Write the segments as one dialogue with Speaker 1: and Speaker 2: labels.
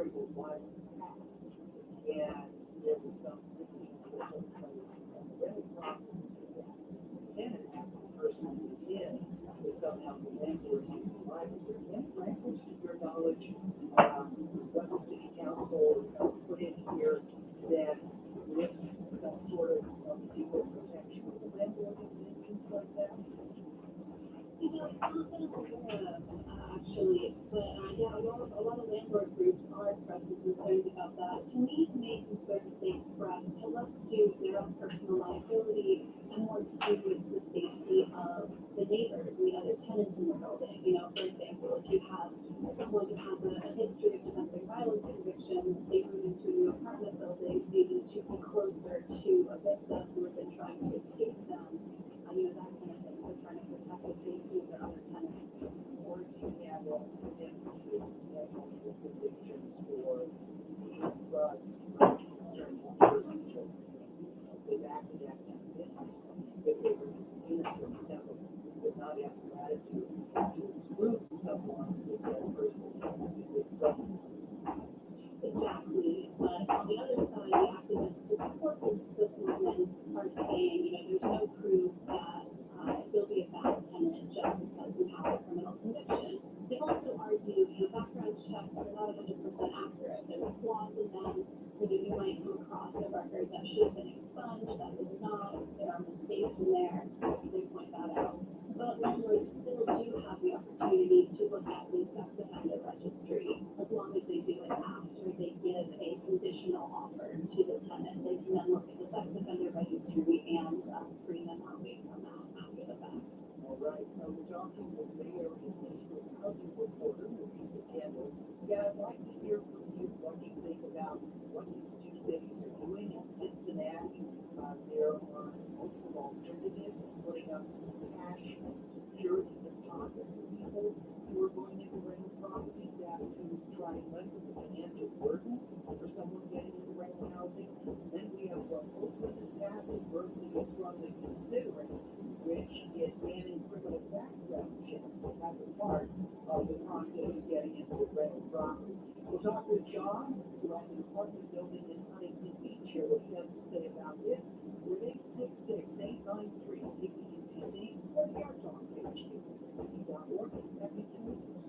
Speaker 1: approval was passed, and there was some thinking that took place on the rental property that the tenant had to personally move in, that somehow the landlord had to provide. Is there any language to your knowledge, what the city council put in here that with some sort of legal protection of the landlord and things like that?
Speaker 2: It's not that I'm aware of, actually, but yeah, a lot of landlord groups are expressing concerns about that. To me, the main concerns they express have less to do with their own personal liability and more to do with the safety of the neighbors and the other tenants in the building. For example, if you have someone who has a history of domestic violence conviction, they move into a new apartment building, they need to be closer to a victim who has been trying to escape them. That kind of thing. They're trying to protect the safety of their other tenants.
Speaker 1: Or do you have a demonstration that multiple convictions for drugs, concerning person children, they've acted as an business, if they were innocent, example, would not have the attitude to exclude someone with their personal safety with drugs.
Speaker 2: Exactly. But on the other side, the activists who support this movement are saying, there's no proof that he'll be a bad tenant just because he has a criminal conviction. They've also argued, background checks are not 100% accurate. There's flaws in them. You might come across a record that should have been expunged, that was not. There are mistakes in there. They point that out. But landlords still do have the opportunity to look at the sex offender registry, as long as they do it after they give a conditional offer to the tenant. They can then look at the sex offender registry and screen them out based on that after the fact.
Speaker 1: All right, so we're talking with Bay Area District Housing Reporter, Lisa Campbell. Yeah, I'd like to hear from you what you think about what these two cities are doing in Cincinnati. There are multiple alternatives to putting up cash security deposits for people who are going into rental properties that to try and lessen the financial burden for someone getting into rental housing. Then we have what Oakland has passed and Berkeley is strongly considering, which is banning criminal background checks as a part of the process of getting into a rental property. We'll talk with John, who has an apartment building in Huntington Beach here. What he has to say about this? We're 866-893-KPUTC or the Arts on page KPUTC.org. Happy Tuesday.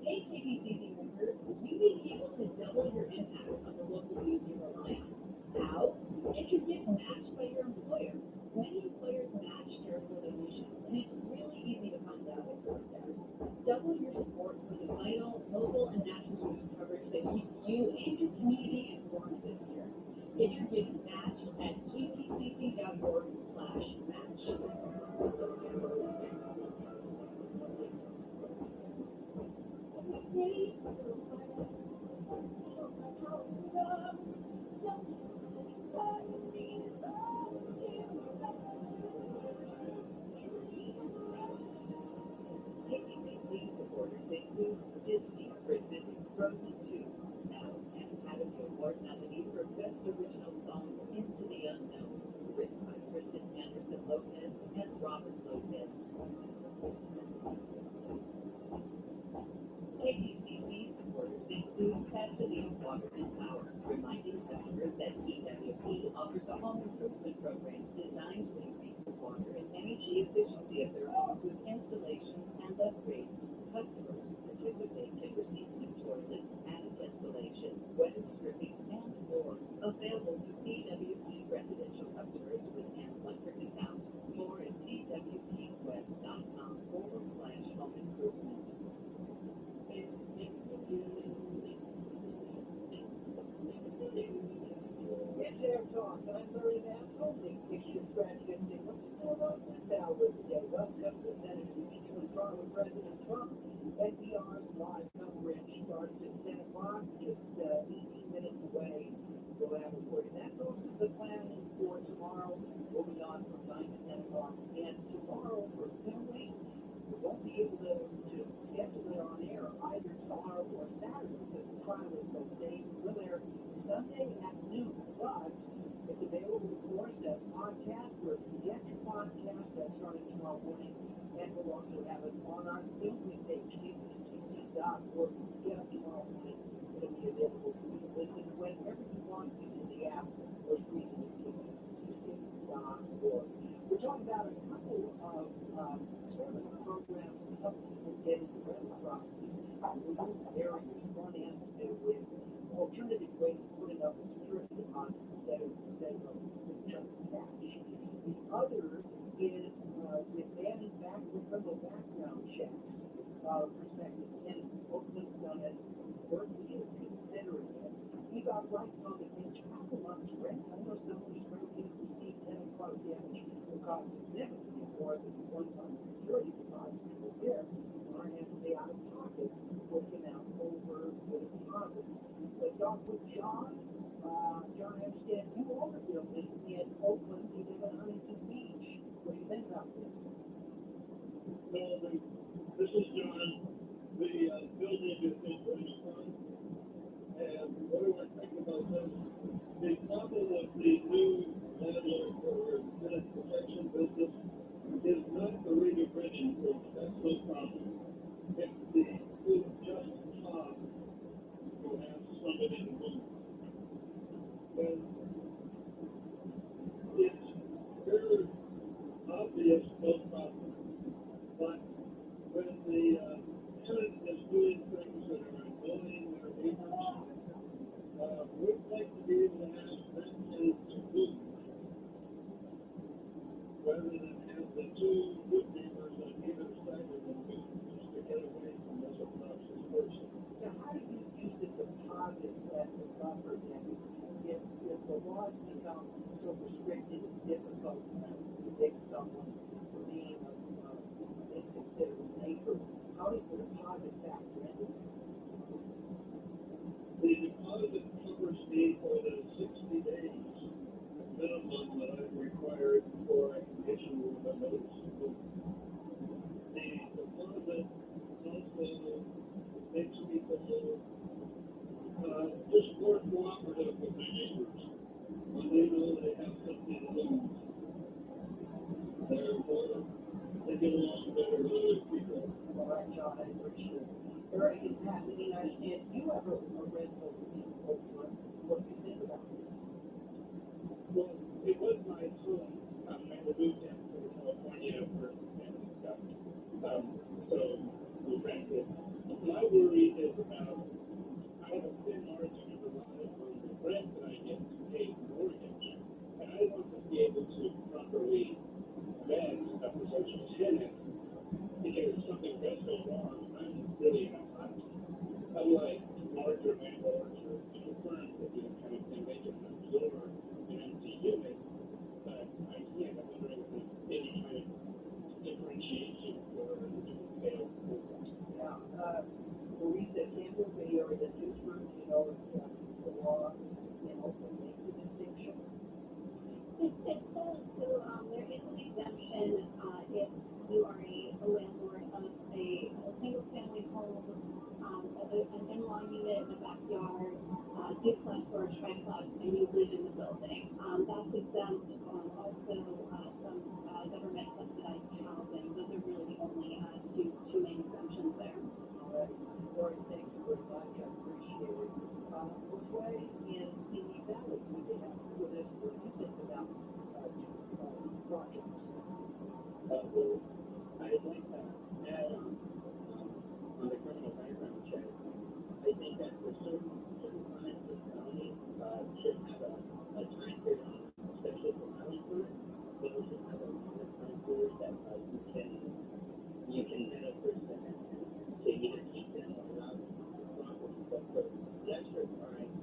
Speaker 2: Hey, KBCC members, you may be able to double your impact on the local news you rely on. How? If you get matched by your employer. Many employers match charitable donations, and it's really easy to find out if yours does. Double your support for the vital, local, and national news coverage that keeps you and your community informed this year. Get your gigs matched at kpcc.org/match.
Speaker 1: KPCC supporters include Disney presenting Frozen 2 now and Academy Award nominee for Best Original Song Into the Unknown, written by Kristen Anderson Lopez and Robert Lopez. KPCC supporters include Pasadena Water and Power, reminding customers that EWP offers a home improvement program designed to increase the water and energy efficiency of their homes with installations and upgrades. Customers who participate can receive new toilets, attic installation, weather stripping, and more. Available to EWP residential customers with an electric account. More at EWPwest.com/home improvement. Get their talk. I'm Murray Mansell. Big picture strategy. What's going on this hour today? Welcome to Senator Beachwood Front with President Trump. NPR's live coverage starts at 10 o'clock, just 18 minutes away. We'll have reporting that. Those are the plans for tomorrow. We'll be on from 9 to 10 o'clock. And tomorrow, for 10 weeks, we won't be able to schedule it on air either tomorrow or Saturday because the trial is so late. We'll air Sunday at noon, but it's available, of course, as podcast where you get your podcast that's starting tomorrow morning. And we'll also have it on our filming page, kpcc.org. Get a available for you to listen whenever you want using the app or streaming it to Tuesday.org. We're talking about a couple of service programs to help people get into rental properties, remove barriers, front end with alternative ways of putting up a security deposit instead of just cash. The other is with banning back the criminal background checks. Prospective tenants. Oakland's done it. Berkeley is considering it. We got rights on the bench a couple months rent. I know some of these renters receive tenant card damage will cost significantly more than the one-time security deposit people there aren't having to pay out of pocket working out over the deposit. But Dr. John, John, I understand you own a building in Oakland. You live in Huntington Beach. What do you think about this?
Speaker 3: Well, this is John. The building is in pretty fun. And what do I think about this? The problem with the new landlord or tenant protection business is not the rate of rent increase. That's no problem. It's the just cause to have somebody to move. And it's very obvious no problem. But when the tenant is doing things that are annoying their neighbors, we'd like to be able to have renters to move rather than have the two good neighbors on either side of the move just to get away from this obnoxious person.
Speaker 1: Now, how do you use the deposit as a buffer then? If the laws become so restricted, it's difficult to predict someone from being a considered neighbor. How does the deposit factor into that?
Speaker 3: The deposit covers me for the 60 days minimum that I'm required before I can issue a notice to move. The deposit also makes people just more cooperative with their neighbors when they know they have something to lose. They get along better with other people.
Speaker 1: All right, John, I appreciate it. Eric and Pat, we need to understand, do you have a rental in Oakland? What do you think about this?
Speaker 3: Well, it was my son. I moved him from California for family stuff. So we rented. My worry is about I have a thin margin of reliance on the rent that I get to pay the mortgage. And I want to be able to properly vet a potential tenant because if something does go wrong, I'm really in a hot. Unlike larger landlords or firms that do that kind of thing, they can absorb an empty unit. But I can't. I'm wondering if there's any kind of differentiation for sale.
Speaker 1: Yeah, Louisa Campbell, they are the newsroom, you know, the law in Oakland makes a distinction.
Speaker 2: It does. So there is an exemption if you are a landlord of a single family home, an in-law unit, a backyard, duplex or a triplex, and you live in the building. That's exempt. Also, some government subsidized housing. Those are really the only two main exemptions there.
Speaker 1: All right, Lori, thank you very much. I appreciate it. Which way in the valley do they have to do this? What do you think about projects?
Speaker 3: Well, I'd like to add on the criminal background check. I think that for certain crimes, the county should have a time period, especially for violent crimes. They should have a longer time period that you can get a person to either keep them or not property. But for lesser crimes,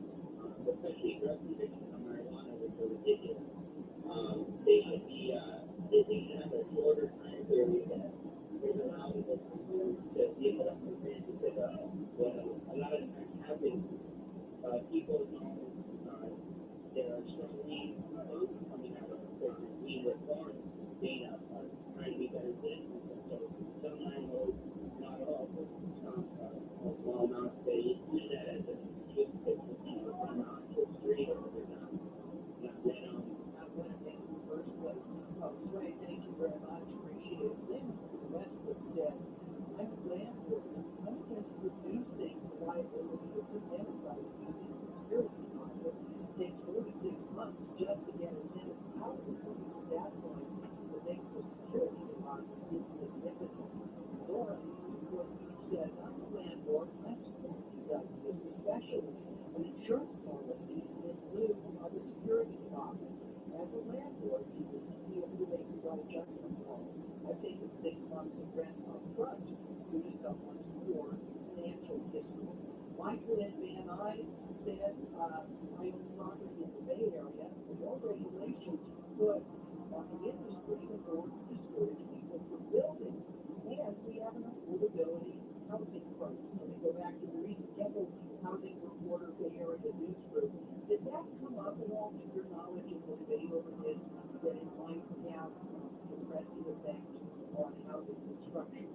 Speaker 1: Michael and Van Nuys said, I own property in the Bay Area, and your regulations put on the industry in order to discourage people from building. And we have an affordability housing crisis. Let me go back to the recent Kendall Housing Reporter Bay Area News Group. Did that come up at all to your knowledge of the debate over this, that it might have depressive effects on housing construction?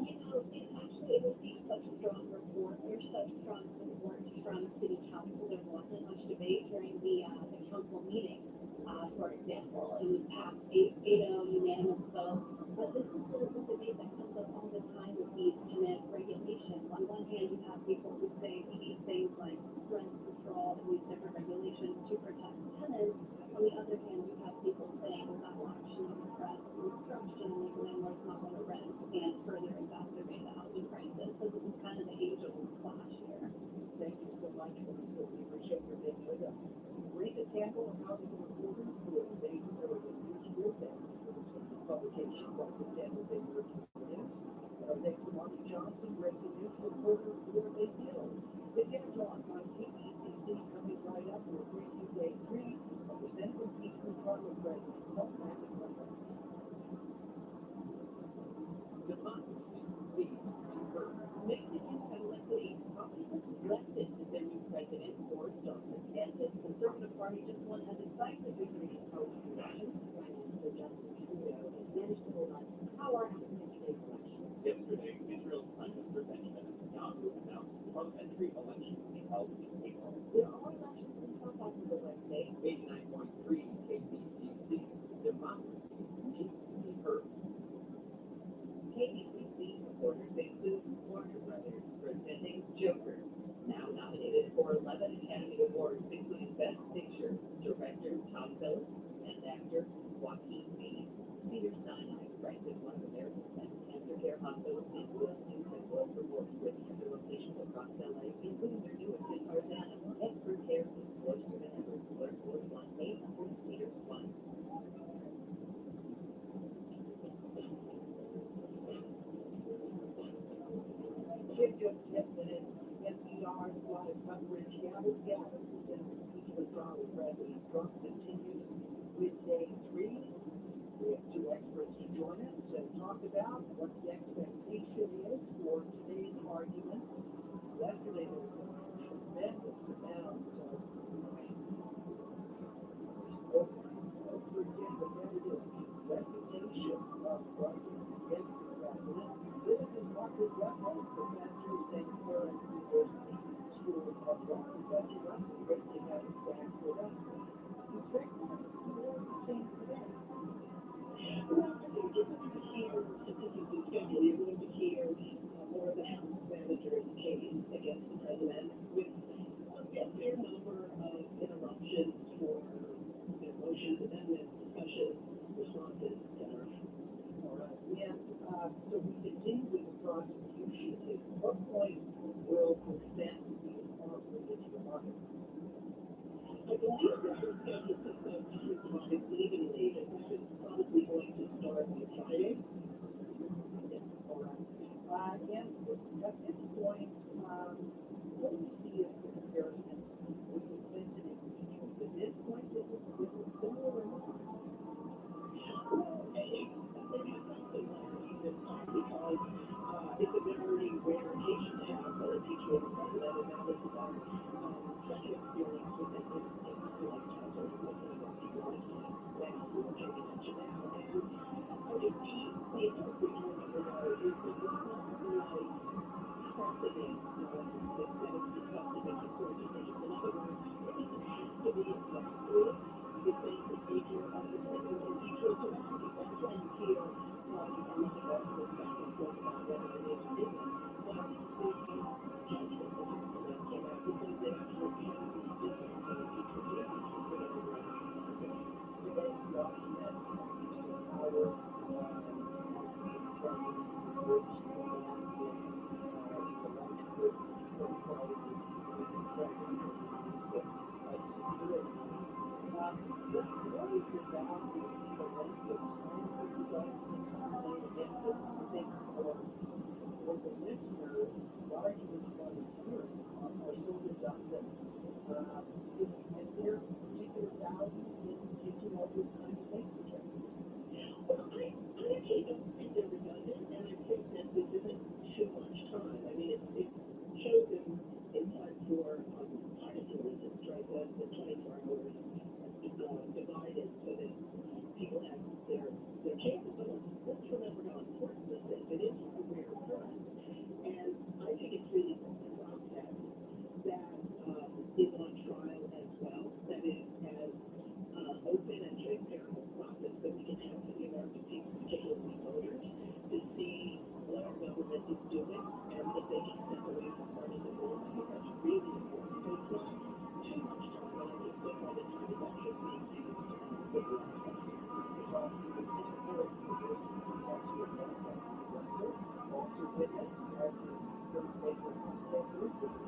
Speaker 2: It actually received such strong report, or such strong support from city council. There wasn't much debate during the council meeting. For example, it was passed 8-0 unanimous vote. But this is sort of the debate that comes up all the time with these tenant regulations. On one hand, you have people who say we need things like rent control and these different regulations to protect tenants. On the other hand, you have people saying, well, that will actually suppress construction, like landlords not want to rent and further exacerbate the housing crisis. So this is kind of the age-old clash here.
Speaker 1: Thank you so much for this. We appreciate your being with us. Rita Campbell, Housing Reporter for the Bay Area News Group, and publication of the San Jose Mercury News. Thanks to Marty Johnson, breaking news reporter for Bay Hill. The Get On KPCC coming right up with Review Day 3 of the Central Eastern Parliament President. Democracy leads to birth. Mexicans have elected a populist elected as their new president, Boris Johnson, and his Conservative Party just won a decisive victory in post elections. Prime Minister Justin Trudeau has managed to hold on power after today's election.
Speaker 3: Yesterday, Israel's Prime Minister Benjamin Netanyahu announced parliamentary elections to be held in April.
Speaker 1: There are elections in South Africa Wednesday. 89.3 KBCC. Democracy needs to be heard. KBCC reporters include Warner Brothers presenting Joker, now nominated for 11 Academy Awards, including Best Picture, director Todd Phillips, and actor Joaquin Phoenix. Cedars-Sinai, ranked as one of America's best cancer care hospitals, and U.S. News and World Report with cancer locations across LA, including their newest in Tarzana. Expert care is closer than ever. Learn more at 1-800-CEDARS-1. Jim just yesterday, NPR's live coverage gathered in impeachment trial with President Trump continues with day 3. We have two experts to join us to talk about what the expectation is for today's argument. Yesterday there was a tremendous amount of repetitive reputation of Russians against the president. This is Marcus Ruffalo, professor of St. Clair University School of Law. Professor Ruffalo, great to have you back with us. It's very much more the same today.
Speaker 2: Well, I think you're going to hear statistically scheduled. You're going to hear more of the House manager's case against the president with a fair number of interruptions for motions, amendments, discussions, responses, etc.
Speaker 1: All right. And so we continue with the prosecution. At what point will defense be incorporated into the market?
Speaker 2: I believe this is scheduled to start district projects legally. This is probably going to start on Friday.
Speaker 1: All right. And at this point, what do we see as the comparison with the Clinton impeachment? At this point, is it similar or not?
Speaker 2: It's a very rare occasion to have an impeachment of the president, and that was such an experience with this lifetime. So it's looking at what people are saying, that we were paying attention now. And I think the interpretation of it is not really precedent that is discussed in the court decisions. In other words, it doesn't have to be accepted. It's a procedure of the impeachment to actually again here and this is also a special point about whether it is legal. But the judgment of the president came out because they actually can be different from impeachment hearings for whatever reason.
Speaker 1: Today, we often met power from groups Republican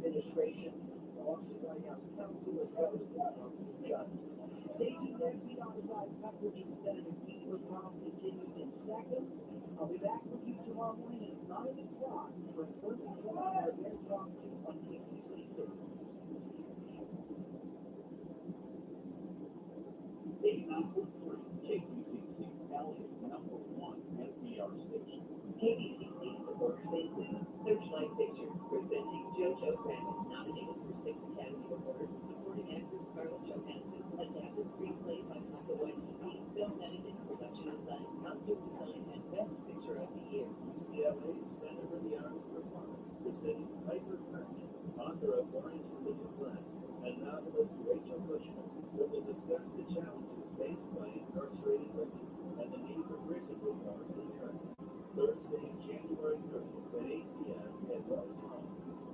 Speaker 1: administration, also White House counsel, as well as the Justice. KBCC Valley's #1 NPR station. KBCC supports Faces, Searchlight Pictures, presenting JoJo Rabbit, nominated for 6 Academy Awards, supporting actress Scarlett Johansson, adapted screenplay by Michael Waititi, film editing, production design, costume design, and best picture of the year. UCLA's Center for the Arts Performance, presenting Piper Kerman, author of Orange is the New Black, and novelist Rachel Cushman, who will discuss the challenges faced by incarcerated women and the need for prison reform in America. Thursday, January 30th at 8 p.m. at Wells Hall.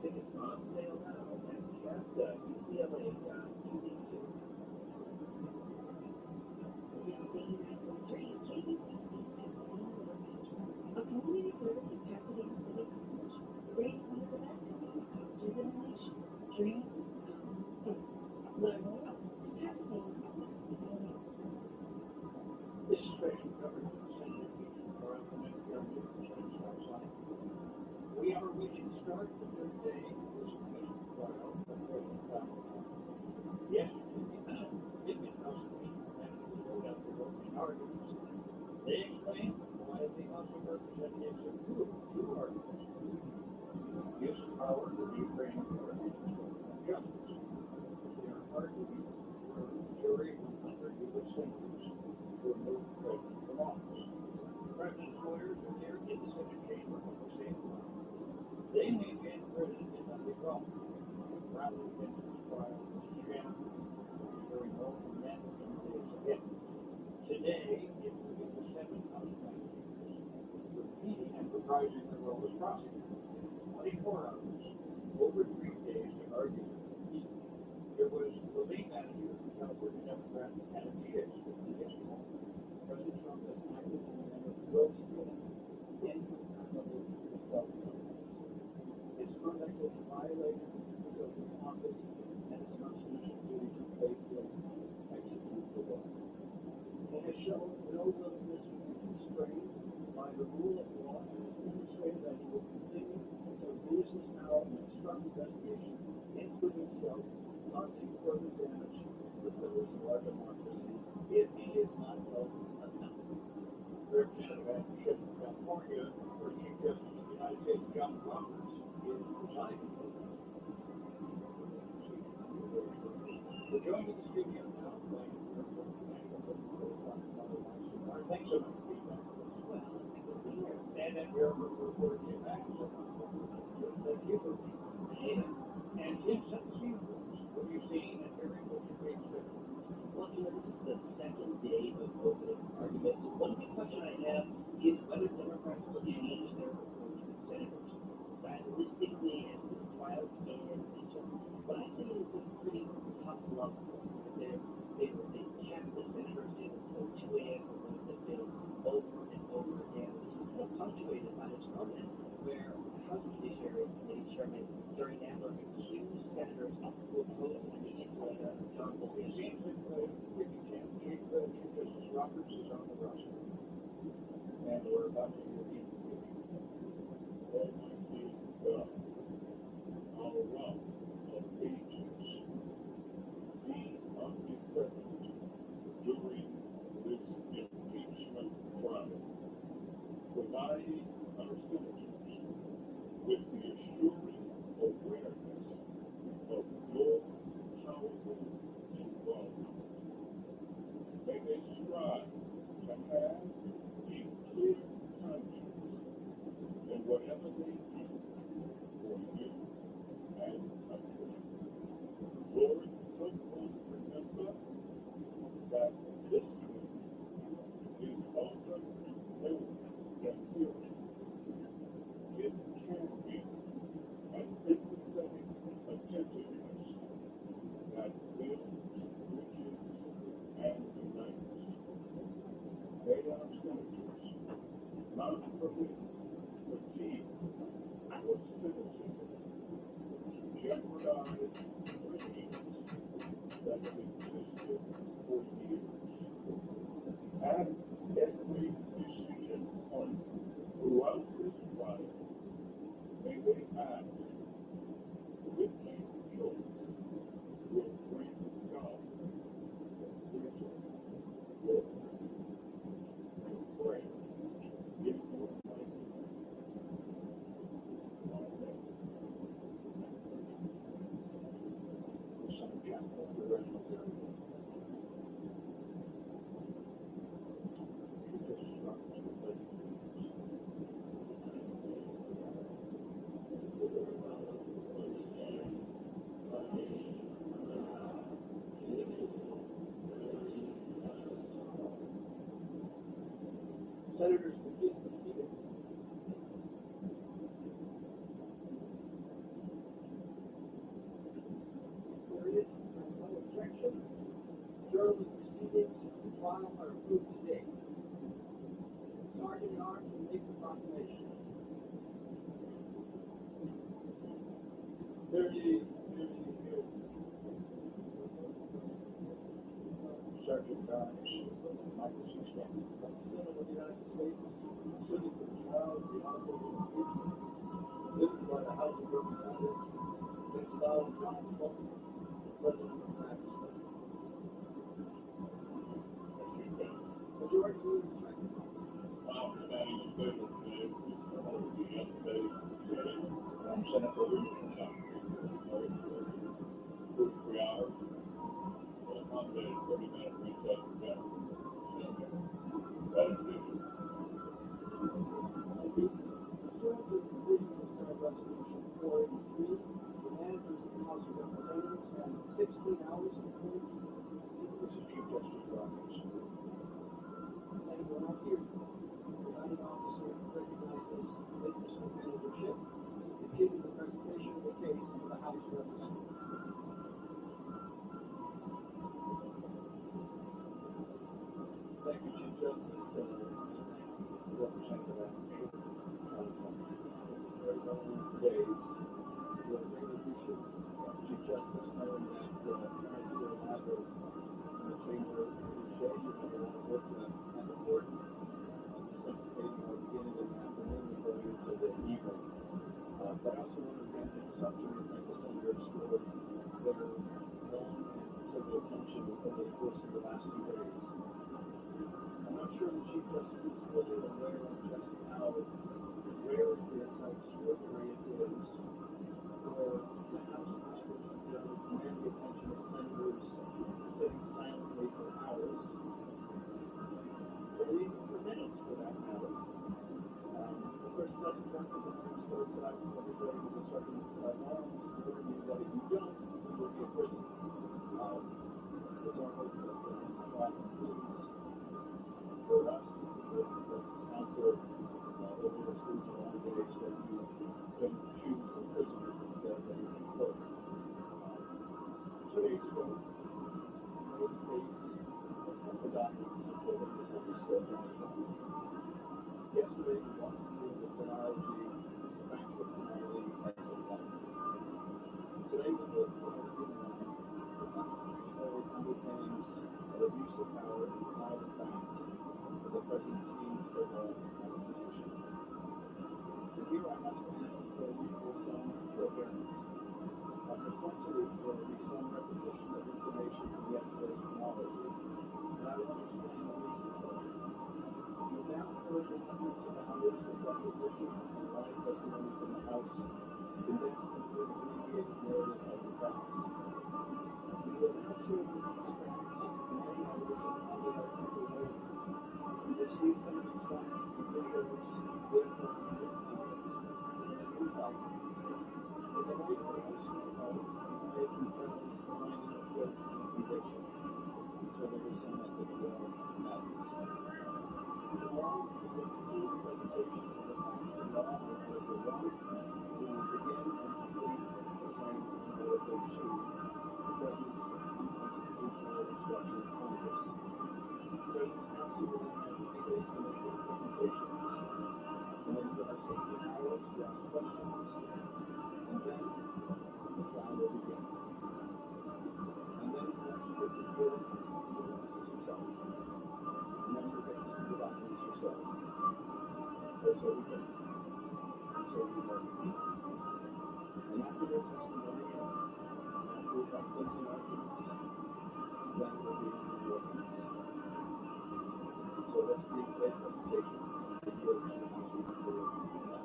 Speaker 1: Tickets are on sale now at cast.ucla.edu.
Speaker 2: A community service of Pasadena City College, raised one of the best colleges in the nation. Dreams come true. Learn more at Pasadena.
Speaker 1: This is Tracy Coverage of Senator for NPR News and Spotlight. We are reaching start the third day of this commission trial of President Trump. Yesterday, Indian House of Representatives wrote out the opening arguments. They explained why the House of Representatives approved 2 arguments. Use of power to reframe American justice. They are arguing for a jury of 100 U.S. senators to remove the president from office. The president's lawyers are there in the Senate chamber at the same time. They maintain the president is not the problem. Rather than this trial is sham, during more than 10 days ahead. Today, it will be the 7th House prosecutors repeating and reprising their role as prosecutors. 24 hours, over 3 days to argue the case. There was the lead manager of the California Democrat Adam Schiff yesterday. President Trump has acted in a manner gross incompatible with self-government. His conduct has violated his oath of office and his constitutional duty to faithfully execute the law. He has shown no willingness to be constrained by the rule of law and has demonstrated that he will continue to abuse his power and obstruct investigation into himself, causing further damage to the pillars of our democracy if he is not held accountable. Representative Adam Schiff of California, for Chief Justice of the United States John Roberts, is presiding over that. We're joined in the studio now by thanks so much for being back with us. Well, thank you for being here. And then we're reporting you back. So thank you for being here. And Jim, set the scene for us. What are you seeing and hearing? What you think?
Speaker 4: Well, this is the second day of opening arguments. One big question I have is whether Democrats will change their approach with senators. Stylistically, as this trial began, what I see is a pretty tough love for them. They kept the senators in until 2 a.m. to vote the bill over and over again. This is kind of punctuated by this moment where the House Judiciary Committee Chairman Gary Nadler accused senators who opposed immediately John Bolton.
Speaker 1: It seems that Chief Justice Roberts is on the roster. And we're about to hear him.
Speaker 3: Almighty God, our rock of ages, be omnipresent during this impeachment trial. Provide our senators with the assuring awareness of your powerful involvement. May they strive to have a clear conscience in whatever they do for you and country. Lord, help us remember that listening is often more than hearing. It can be an empathetic attentiveness that builds bridges and unites. May our senators not permit fatigue or cynicism to jeopardize dreams that have existed for years. At every decision point throughout this trial, may they act which choice will bring God greater Senators begin the meeting.
Speaker 1: Period. There's no objection. Adjournment proceedings and trial are approved today. Sergeant at Arms will make the proclamation.
Speaker 3: Sergeant Barnes, Michael C. Stanton, President of the United States, sitting for the trial of the honorable impeachment, lived by the House of Representatives, Mr. Donald John Trump, President of the United States. Majority Leader Second. I'm Senator Lee. 3 hours. Accommodated 30-minute recess for dinner. That is good.
Speaker 1: Thank you. Pursuant to the provisions of Resolution 483, the managers of the House of Representatives have 16 hours to appoint.
Speaker 3: This is Chief Justice Roberts.
Speaker 1: Saying we're not here. The presiding officer recognizes witness of managership. Continue the presentation of the case to the House of Representatives.
Speaker 3: Thank you, Chief Justice. Representative Adam Schiff. Very well days. We are greatly appreciative of Chief Justice knowing that parents will have in the chamber every day. You have a lot of work at the court. Necessitating our beginning in the afternoon and going into the evening. But I also want to grant the assumption and thank the senators for their long and considerable attention over the course of the last 2 days. I'm not sure the Chief Justice is fully aware of just how rare it is, how extraordinary it is for the House members to command the attention of senators sitting silently for hours, or even for minutes for that matter. The first President Representative starts out with everybody with a certain norms, warning you that if you don't, you will be a prison. It's our hope that God includes for us, for the council, over the spiritual holidays that you don't choose a prisoner instead of a clerk. 2 days ago, I was faced with the documents of the witness of this Donald Trump. Yesterday, we walked through the chronology, the factual chronology as a one. Today, we look for our human life, the constitutional underpinnings of abuse of power and denial of facts of the present schemes for law and constitution. And here I must ask for equal some forbearance. Of necessity, there will be some repetition of information from yesterday's chronology, and I will explain the reason for it. You now heard the hundreds of hours of deposition and live testimony from the House, condensed into an abbreviated narrative of the facts. You will now show your experience in many hours of conduct and waiting. You will see some of these facts in videos, with or without comments, in a new light. In the light of the House of making friends, finding a guilt and conviction. So there is some method of madness. Tomorrow, we will conclude the presentation of the facts and law of Article 1. We will begin and complete the same in Article 2, the President's unconstitutional obstruction of Congress. The President's Council will have 3 days to make their presentations, and then you have 16 hours to ask questions, and then the trial will begin. And then you have to get the court and the witnesses yourself. And then you get to see the documents yourself. Or so we think. And so we learn. And after their testimony, after we've got closing arguments, then we'll be on the evidence. So let's read today's presentation and go to the House of Representatives now.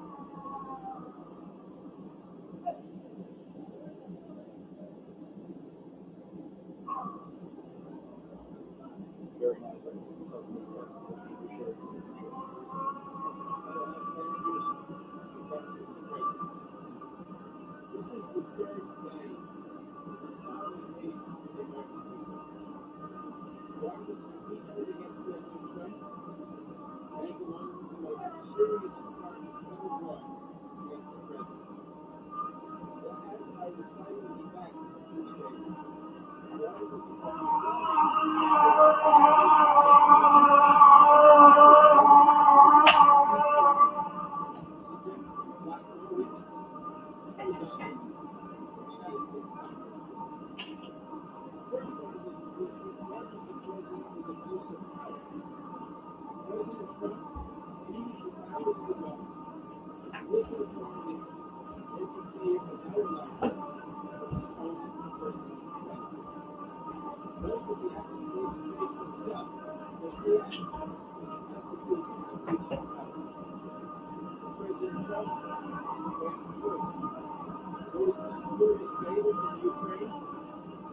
Speaker 3: Very nice. I think it's something that we share with you. This is the third day now we meet the American people. Why was the impeachment against President Trump? and belongs to the most serious charge ever brought against the president. So as I recited the facts of this case, the article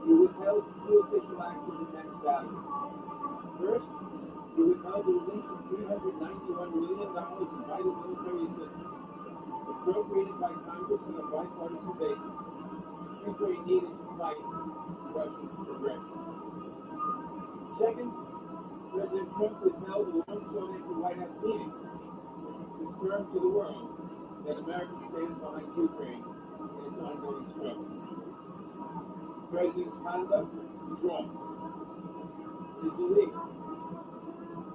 Speaker 3: you withheld two official actions of next value. First, you withheld the release of $391 million in vital military assistance appropriated by Congress on a bipartisan basis, Ukraine needed to fight Russian aggression. Second, President Trump withheld a long-sought-after White House meeting to confirm to the world that America stands behind Ukraine in its ongoing struggle. The President's conduct is wrong. It is illegal.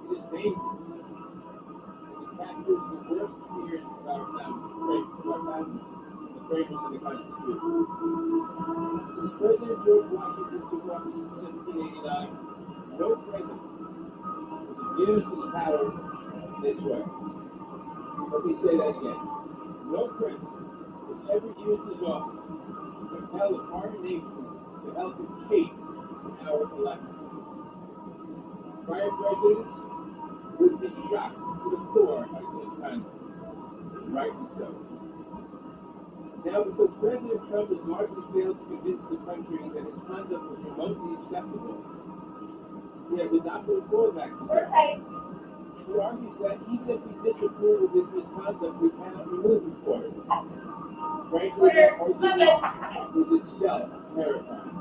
Speaker 3: It is dangerous. And it captures the worst fears of our family, the framers of the Constitution. Since President George Washington took office in 1789, no president has abused his power this way. Let me say that again. No president has ever used his office to compel a foreign nation to help him cheat our elections. Prior presidents would be shocked to the core by this conduct, and rightly so. Now, because President Trump has largely failed to convince the country that his conduct was remotely acceptable, he has adopted a fallback position. He argues that even if we disapprove of his misconduct, we cannot remove him for it. Frankly, that argument is itself terrifying.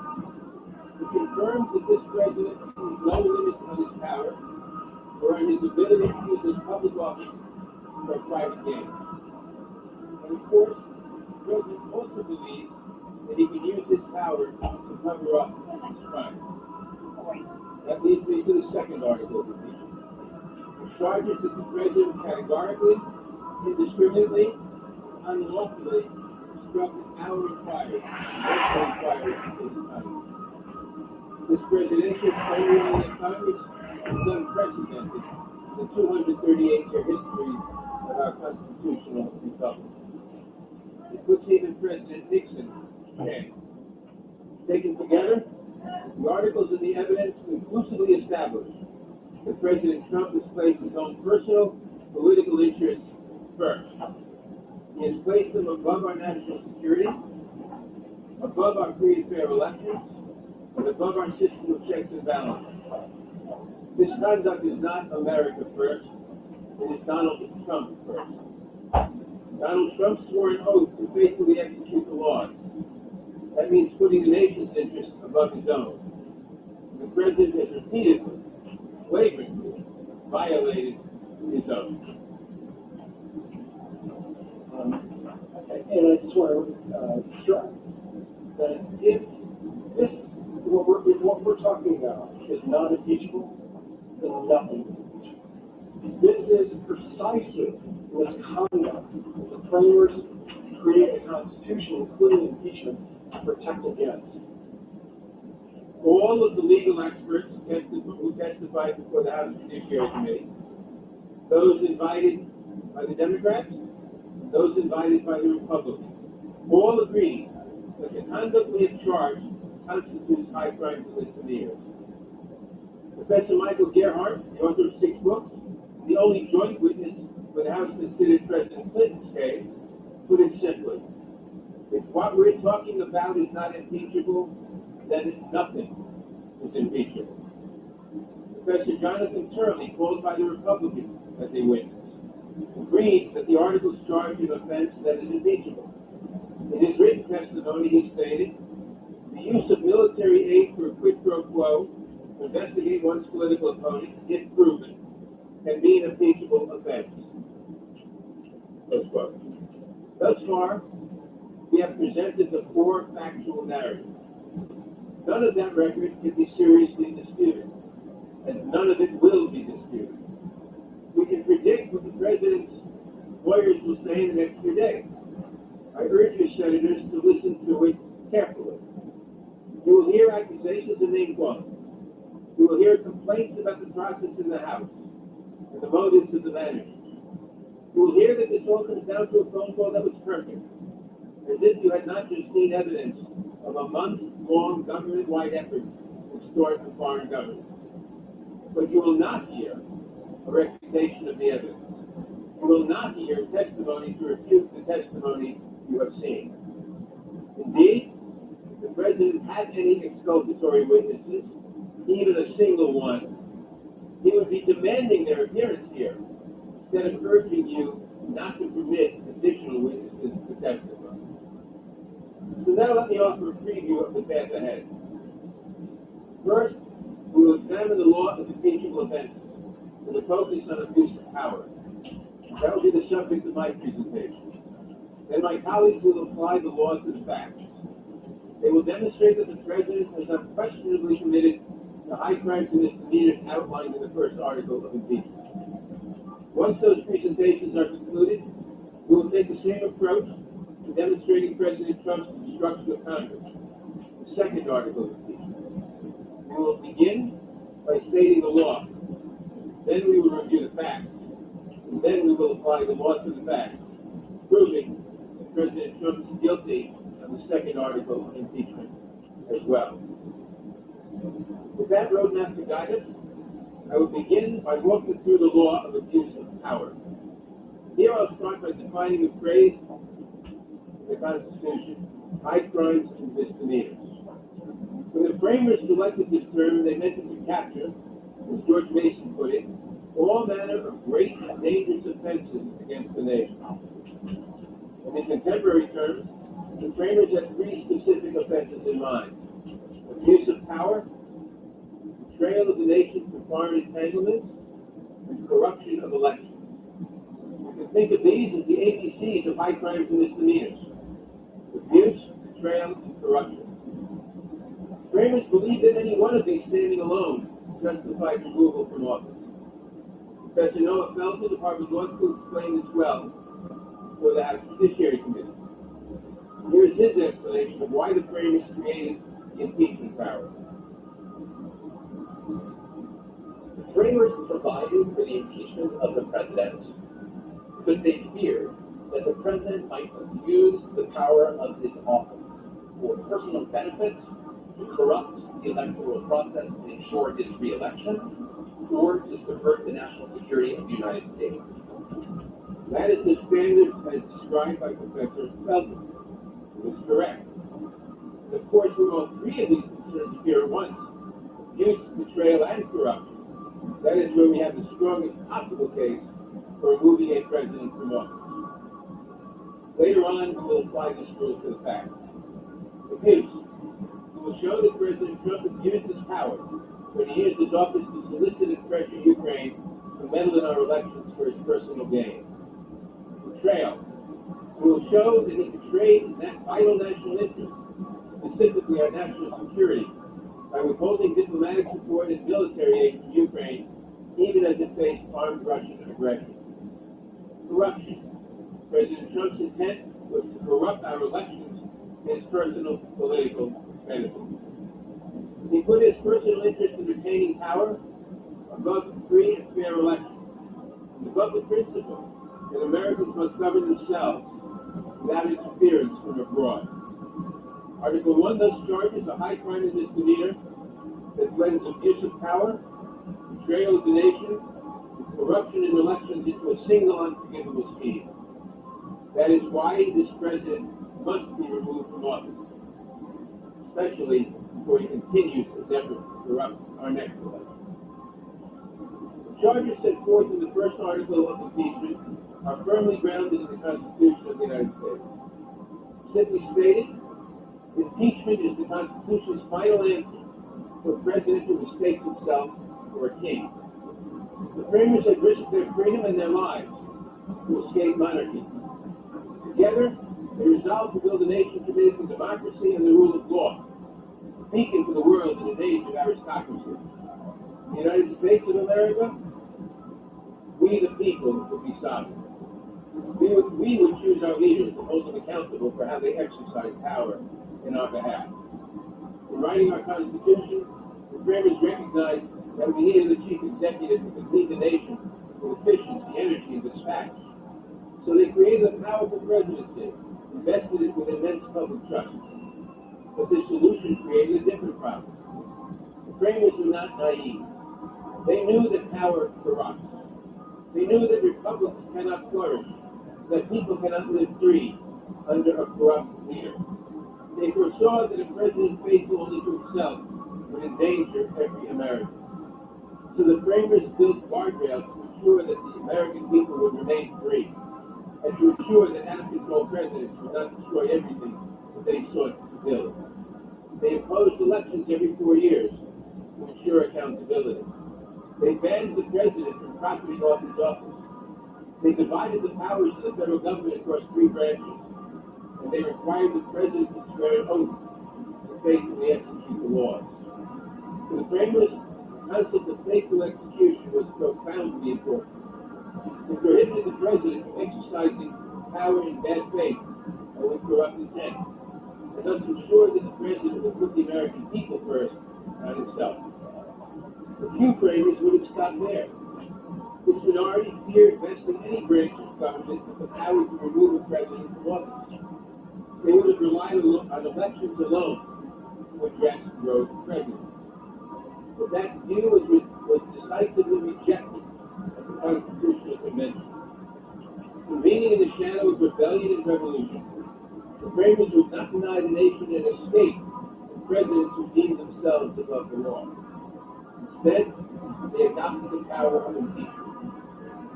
Speaker 3: It confirms that this president sees no limits on his power or on his ability to use his public office for private gain. And of course, the president also believes that he can use his power to cover up his crimes. That leads me to the second article of impeachment. It charges that the president categorically, indiscriminately, unlawfully obstructed our inquiry into his conduct. This presidential failure in Congress is unprecedented in the 238-year history of our constitutional republic. It puts even President Nixon ahead. Taken together, the articles of the evidence conclusively establish that President Trump has placed his own personal political interests first. He has placed them above our national security, above our free and fair elections, and above our system of checks and balances. This conduct is not America first, it is Donald Trump first. Donald Trump swore an oath to faithfully execute the laws. That means putting the nation's interests above his own. The president has repeatedly, flagrantly violated his oath.
Speaker 5: And I just want to stress that if this, if what we're talking about is not impeachable, then nothing is impeachable. This is precisely misconduct that the framers created the Constitution, including impeachment, to protect against.
Speaker 3: All of the legal experts who testified before the House Judiciary Committee, those invited by the Democrats, those invited by the Republicans, all agreed that the conduct we have charged constitutes high crimes and misdemeanors. Professor Michael Gerhardt, the author of 6 books, the only joint witness when the House considered President Clinton's case, put it simply: if what we're talking about is not impeachable, then nothing is impeachable. Professor Jonathan Turley, called by the Republicans as a witness, agreed that the articles charge an offense that is impeachable. In his written testimony, he stated, the use of military aid for a quid pro quo to investigate one's political opponent, if proven,
Speaker 6: can be an impeachable offense. Close quote. Thus far, we have presented the four factual narratives. None of that record can be seriously disputed, and none of it will be disputed. We can predict what the president's lawyers will say in the next few days. I urge you, senators, to listen to it carefully. You will hear accusations and name calling. You will hear complaints about the process in the House and the motives of the managers. You will hear that this all comes down to a phone call that was perfect, as if you had not just seen evidence of a month-long government-wide effort to extort the foreign government. But you will not hear a refutation of the evidence. You will not hear testimony to refute the testimony you have seen. Indeed, if the president had any exculpatory witnesses, even a single one, he would be demanding their appearance here, instead of urging you not to permit additional witnesses to testify. So now let me offer a preview of the path ahead. First, we will examine the law of impeachable offenses with a focus on abuse of power. That will be the subject of my presentation. Then my colleagues will apply the law to the facts. They will demonstrate that the president has unquestionably committed the high crimes and misdemeanors outlined in the first article of impeachment. Once those presentations are concluded, we will take the same approach to demonstrating President Trump's obstruction of Congress, the second article of impeachment. We will begin by stating the law. Then we will review the facts. And then we will apply the law to the facts, proving that President Trump is guilty of the second article of impeachment as well. With that roadmap to guide us, I will begin by walking through the law of abuse of power. Here I'll start by defining the phrase in the Constitution, high crimes and misdemeanors. When the framers selected this term, they meant it to capture, as George Mason put it, all manner of great and dangerous offenses against the nation. And in contemporary terms, the framers had three specific offenses in mind: abuse of power, betrayal of the nation for foreign entanglements, and corruption of elections. You can think of these as the ABCs of high crimes and misdemeanors: abuse, betrayal, and corruption. Framers believed that any one of these standing alone justified removal from office. Professor Noah Feldman of Harvard Law School explained this well for the House Judiciary Committee. Here is his explanation of why the framers created the impeachment power.
Speaker 7: The framers provided for the impeachment of the president because they feared that the president might abuse the power of his office for personal benefit, to corrupt the electoral process and ensure his re-election, or to subvert the national security of the United States.
Speaker 6: That is the standard as described by Professor Feldman. It was correct. And of course, when all three of these concerns appear at once, abuse, betrayal, and corruption, that is where we have the strongest possible case for removing a president from office. Later on, we will apply this rule to the facts. Abuse. We will show that President Trump abused his power when he used his office to solicit and pressure Ukraine to meddle in our elections for his personal gain. Betrayal. We will show that he betrayed that vital national interest, specifically our national security, by withholding diplomatic support and military aid from Ukraine, even as it faced armed Russian aggression. Corruption. President Trump's intent was to corrupt our elections in his personal political benefit. He put his personal interest in retaining power above free and fair elections, and above the principle that Americans must govern themselves without interference from abroad. Article 1 thus charges a high crime and misdemeanor that blends abuse of power, betrayal of the nation, and corruption in elections into a single unforgivable scheme. That is why this president must be removed from office, especially before he continues his effort to corrupt our next election. The charges set forth in the first article of impeachment are firmly grounded in the Constitution of the United States. Simply stated, impeachment is the Constitution's final answer to a president who mistakes himself for a king. The framers had risked their freedom and their lives to escape monarchy. Together, they resolved to build a nation committed to democracy and the rule of law, a beacon to the world in an age of aristocracy. The United States of America, we the people would be sovereign. We would choose our leaders and hold them accountable for how they exercise power in our behalf. In writing our Constitution, the framers recognized that we needed a chief executive to complete the nation with efficiency, energy, and dispatch. So they created a powerful presidency, invested it with immense public trust. But this solution created a different problem. The framers were not naive. They knew that power corrupts. They knew that republics cannot flourish, that people cannot live free under a corrupt leader. They foresaw that a president faithful only to himself would endanger every American. So the framers built guardrails to ensure that the American people would remain free, and to ensure that out-of-control presidents would not destroy everything that they sought to build. They imposed elections every 4 years to ensure accountability. They banned the president from profiting off his office. They divided the powers of the federal government across 3 branches, and they required the president to swear an oath to faithfully execute the laws. For the framers, the concept of faithful execution was profoundly important. It prohibited the president from exercising power in bad faith or with corrupt intent, and thus ensured that the president would put the American people first, not himself. The few framers would have stopped there. This minority feared vesting any branch of government with the power to remove a president from office. They would have relied on elections alone to address the road to president. But that view was decisively rejected at the Constitutional Convention. Convening in the shadow of rebellion and revolution, the framers would not deny the nation an escape from presidents who deemed themselves above the law. Instead, they adopted the power of impeachment.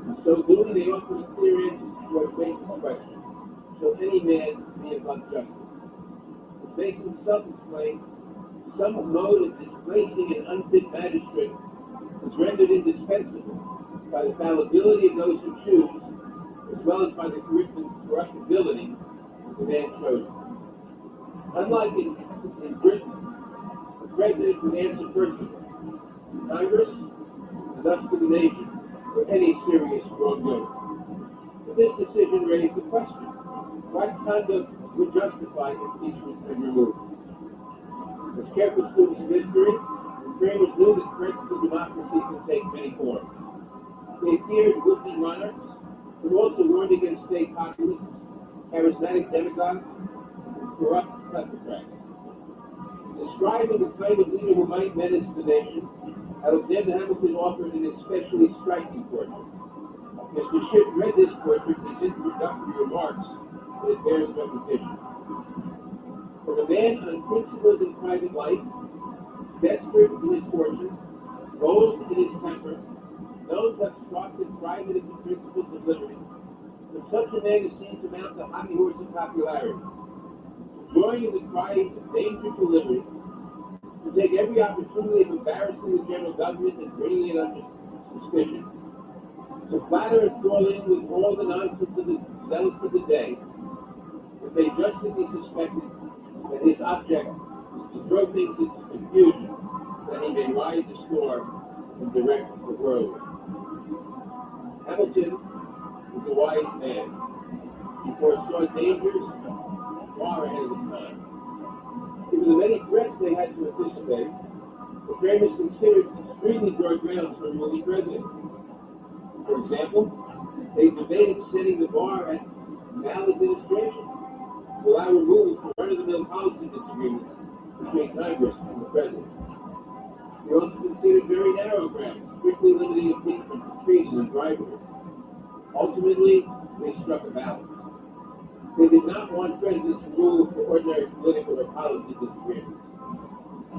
Speaker 6: In so doing, they offered a clear answer to our basic question: shall any man be above justice? As Mason himself explained, some mode of displacing an unfit magistrate was rendered indispensable by the fallibility of those who choose, as well as by the corruptibility of the man chosen. Unlike in Britain, the president would answer personally. Congress, and thus to the nation, for any serious wrongdoing. But this decision raised the question: what conduct would justify impeachment and removal? As careful students of history, the framers knew that threats to democracy can take many forms. They feared would-be monarchs, but also warned against state populists, charismatic demagogues, and corrupt kleptocrats. Describing the kind of leader who might menace the nation, Alexander Hamilton offered an especially striking portrait. Mr. Schiff read this portrait in his introductory remarks, and it bears repetition. For a man unprincipled in private life, desperate in his fortune, bold in his temper, known to have scoffed at private and the principles of liberty, from such a man is seen to mount a hobby horse of popularity, join in the cry of danger to liberty, to take every opportunity of embarrassing the general government and bringing it under suspicion, to flatter and fall in with all the nonsense of the zealots of the day, if they justly suspected that his object is to throw things into confusion, that he may rise a storm and direct the whirlwind. Hamilton was a wise man. He foresaw dangers far ahead of his time. Given the many threats they had to anticipate, the framers considered extremely broad grounds for removing president. For example, they debated setting the bar at maladministration to allow removal for run-of-the-mill policy disagreements between Congress and the president. They also considered very narrow grounds, strictly limiting impeachment to treason and bribery. Ultimately, they struck a balance. They did not want presidents removed for ordinary political or policy disagreements,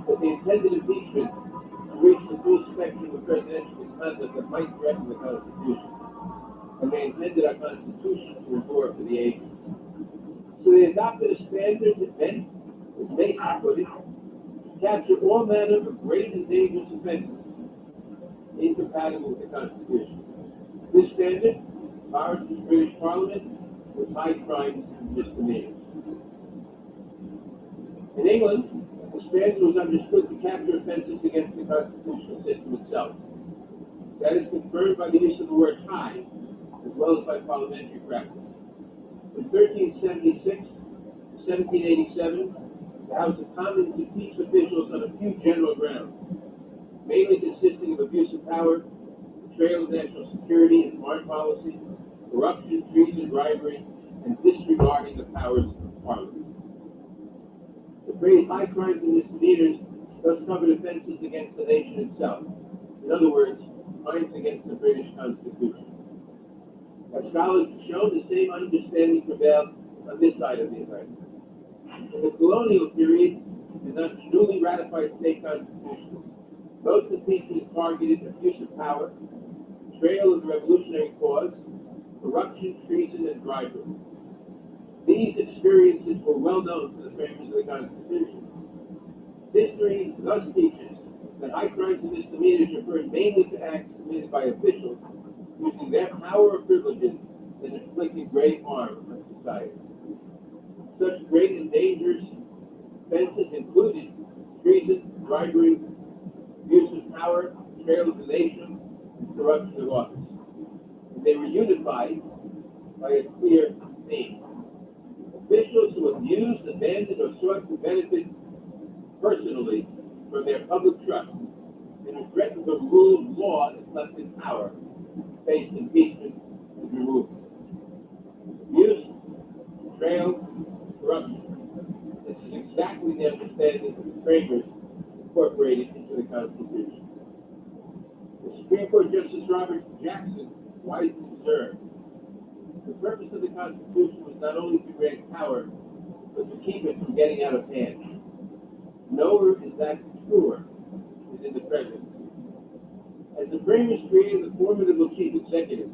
Speaker 6: but they intended impeachment to reach the full spectrum of presidential misconduct that might threaten the Constitution, and they intended our Constitution to endure for the ages. So they adopted a standard that meant, as Mason put it, to capture all manner of great and dangerous offenses, incompatible with the Constitution. This standard powers the British Parliament with high crimes and misdemeanors. In England, the standard was understood to capture offenses against the constitutional system itself. That is confirmed by the use of the word high, as well as by parliamentary practice. In 1376 to 1787, the House of Commons impeached officials on a few general grounds, mainly consisting of abuse of power, betrayal of national security and foreign policy, corruption, treason, bribery, and disregarding the powers of Parliament. The phrase high crimes and misdemeanors thus covered offenses against the nation itself. In other words, crimes against the British Constitution. As scholars have shown, the same understanding prevailed on this side of the Atlantic. In the colonial period, and under newly ratified state constitutions, most impeachments targeted abuse of power, betrayal of the revolutionary cause, corruption, treason, and bribery. These experiences were well known to the framers of the Constitution. History thus teaches that high crimes and misdemeanors refer mainly to acts committed by officials using their power or privileges in inflicting grave harm on society. Such great and dangerous offenses included treason, bribery, abuse of power, betrayal of the nation, and corruption of office. And they were unified by a clear theme. Officials who abused, abandoned, or sought to benefit personally from their public trust and who threatened the rule of law if left in power faced impeachment and removal. Abuse, betrayal, corruption. This is exactly the understanding that the framers incorporated into the Constitution. The Supreme Court Justice Robert Jackson wisely observed, the purpose of the Constitution was not only to grant power, but to keep it from getting out of hand. Nowhere is that truer than in the present. As the framers created the formidable chief executive,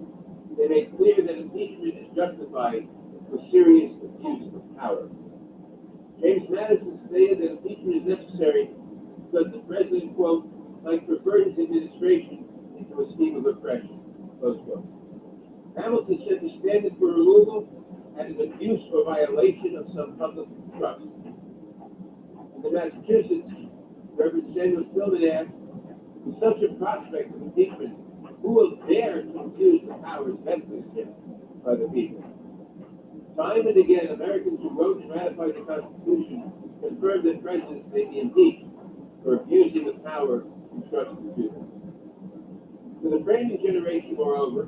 Speaker 6: they made clear that impeachment is justified for serious abuse of power. James Madison stated that impeachment is necessary because the president, quote, might prefer his administration into a scheme of oppression, close quote. Hamilton said the standard for removal had an abuse or violation of some public trust. In Massachusetts, Reverend Samuel Stillman asked, with such a prospect of impeachment, who will dare to abuse the powers vested in him by the people? Time and again, Americans who wrote and ratified the Constitution confirmed that presidents may be impeached for abusing the power entrusted to them. For the framing generation, moreover,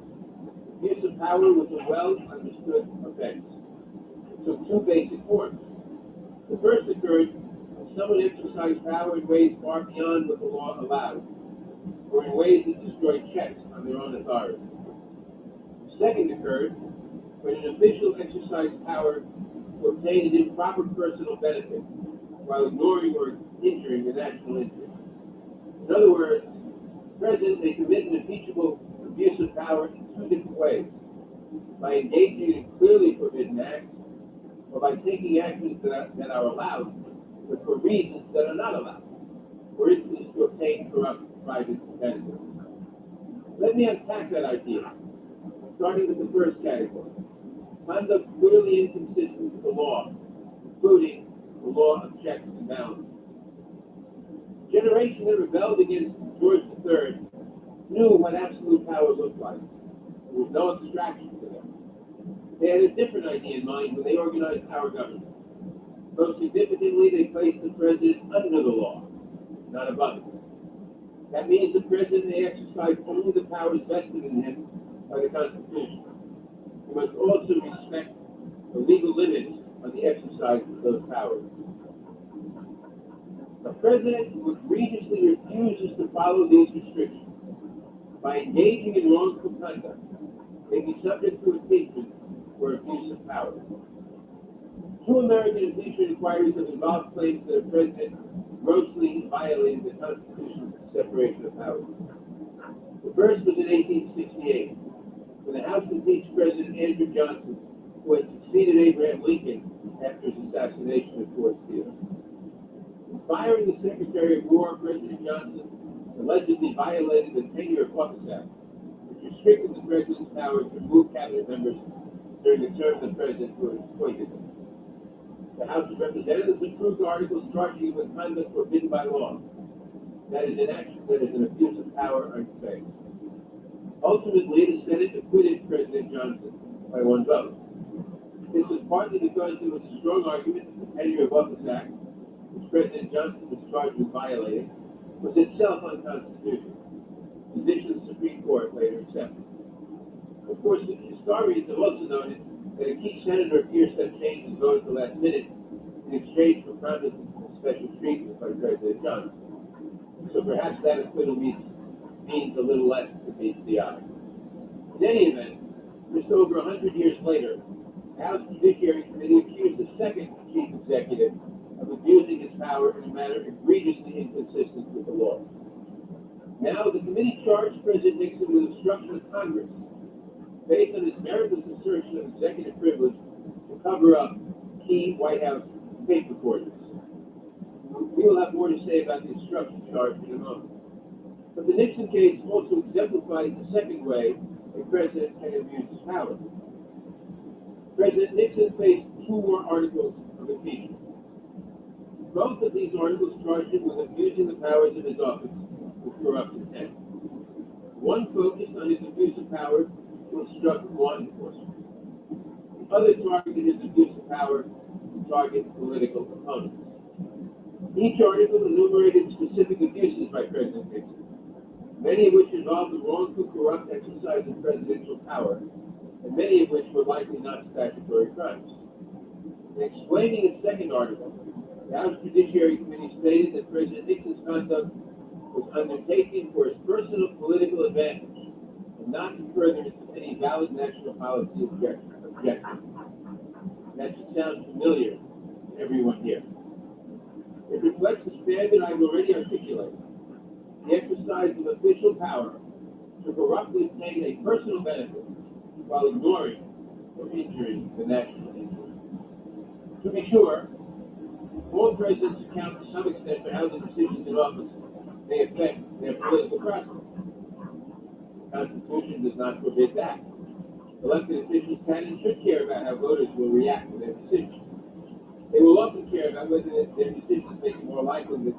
Speaker 6: abuse of power was a well-understood offense. It took two basic forms. The first occurred when someone exercised power in ways far beyond what the law allowed, or in ways that destroyed checks on their own authority. The second occurred when an official exercised power to obtain an improper personal benefit while ignoring or injuring the national interest. In other words, the president may commit an impeachable abuse of power in two different ways: by engaging in clearly forbidden acts, or by taking actions that are allowed, but for reasons that are not allowed. For instance, to obtain corrupt private benefits. Let me unpack that idea, starting with the first category: conduct clearly inconsistent with the law, including the law of checks and balances. The generation that rebelled against George III knew what absolute power looked like. There was no abstraction to them. They had a different idea in mind when they organized our government. Most significantly, they placed the president under the law, not above it. That means the president may exercise only the powers vested in him by the Constitution. He must also respect the legal limits on the exercise of those powers. A president who egregiously refuses to follow these restrictions by engaging in wrongful conduct may be subject to impeachment for abuse of power. Two American impeachment inquiries have involved claims that a president grossly violated the Constitution's separation of powers. The first was in 1868, when the House impeached President Andrew Johnson, who had succeeded Abraham Lincoln after his assassination at Fort Theater. In firing the Secretary of War, President Johnson allegedly violated the Tenure of Office Act, which restricted the president's power to remove cabinet members during the term of the president who appointed them. The House of Representatives approved articles charging him with conduct forbidden by law. That is an abuse of power unfair. Ultimately, the Senate acquitted President Johnson by one vote. This was partly because there was a strong argument that the Tenure of Office Act, which President Johnson was charged with violating, was itself unconstitutional. Position the Supreme Court later accepted. Of course, historians have also noted that a key senator appears to have changed his vote at the last minute in exchange for promises of special treatment by President Johnson. So perhaps that acquittal means a little less to meet the eye. In any event, just over 100 years later, the House Judiciary Committee accused the second chief executive of abusing his power in a manner egregiously inconsistent with the law. Now, the committee charged President Nixon with obstruction of Congress based on his meritless assertion of executive privilege to cover up key White House tape recordings. We will have more to say about the obstruction charge in a moment. But the Nixon case also exemplifies the second way a president can abuse his power. President Nixon faced two more articles of impeachment. Both of these articles charged him with abusing the powers of his office with corrupt intent. One focused on his abuse of power to obstruct law enforcement. The other targeted his abuse of power to target political opponents. Each article enumerated specific abuses by President Nixon, many of which involved the wrongful, corrupt exercise of presidential power, and many of which were likely not statutory crimes. In explaining its second article, the House Judiciary Committee stated that President Nixon's conduct was undertaken for his personal political advantage and not in furtherance of any valid national policy objective. That should sound familiar to everyone here. It reflects the standard I've already articulated, the exercise of official power to corruptly obtain a personal benefit while ignoring or injuring the national interest. To be sure, all presidents account to some extent for how the decisions in office may affect their political prospects. The Constitution does not forbid that. Elected officials can and should care about how voters will react to their decisions. They will often care about whether their decisions make it more likely that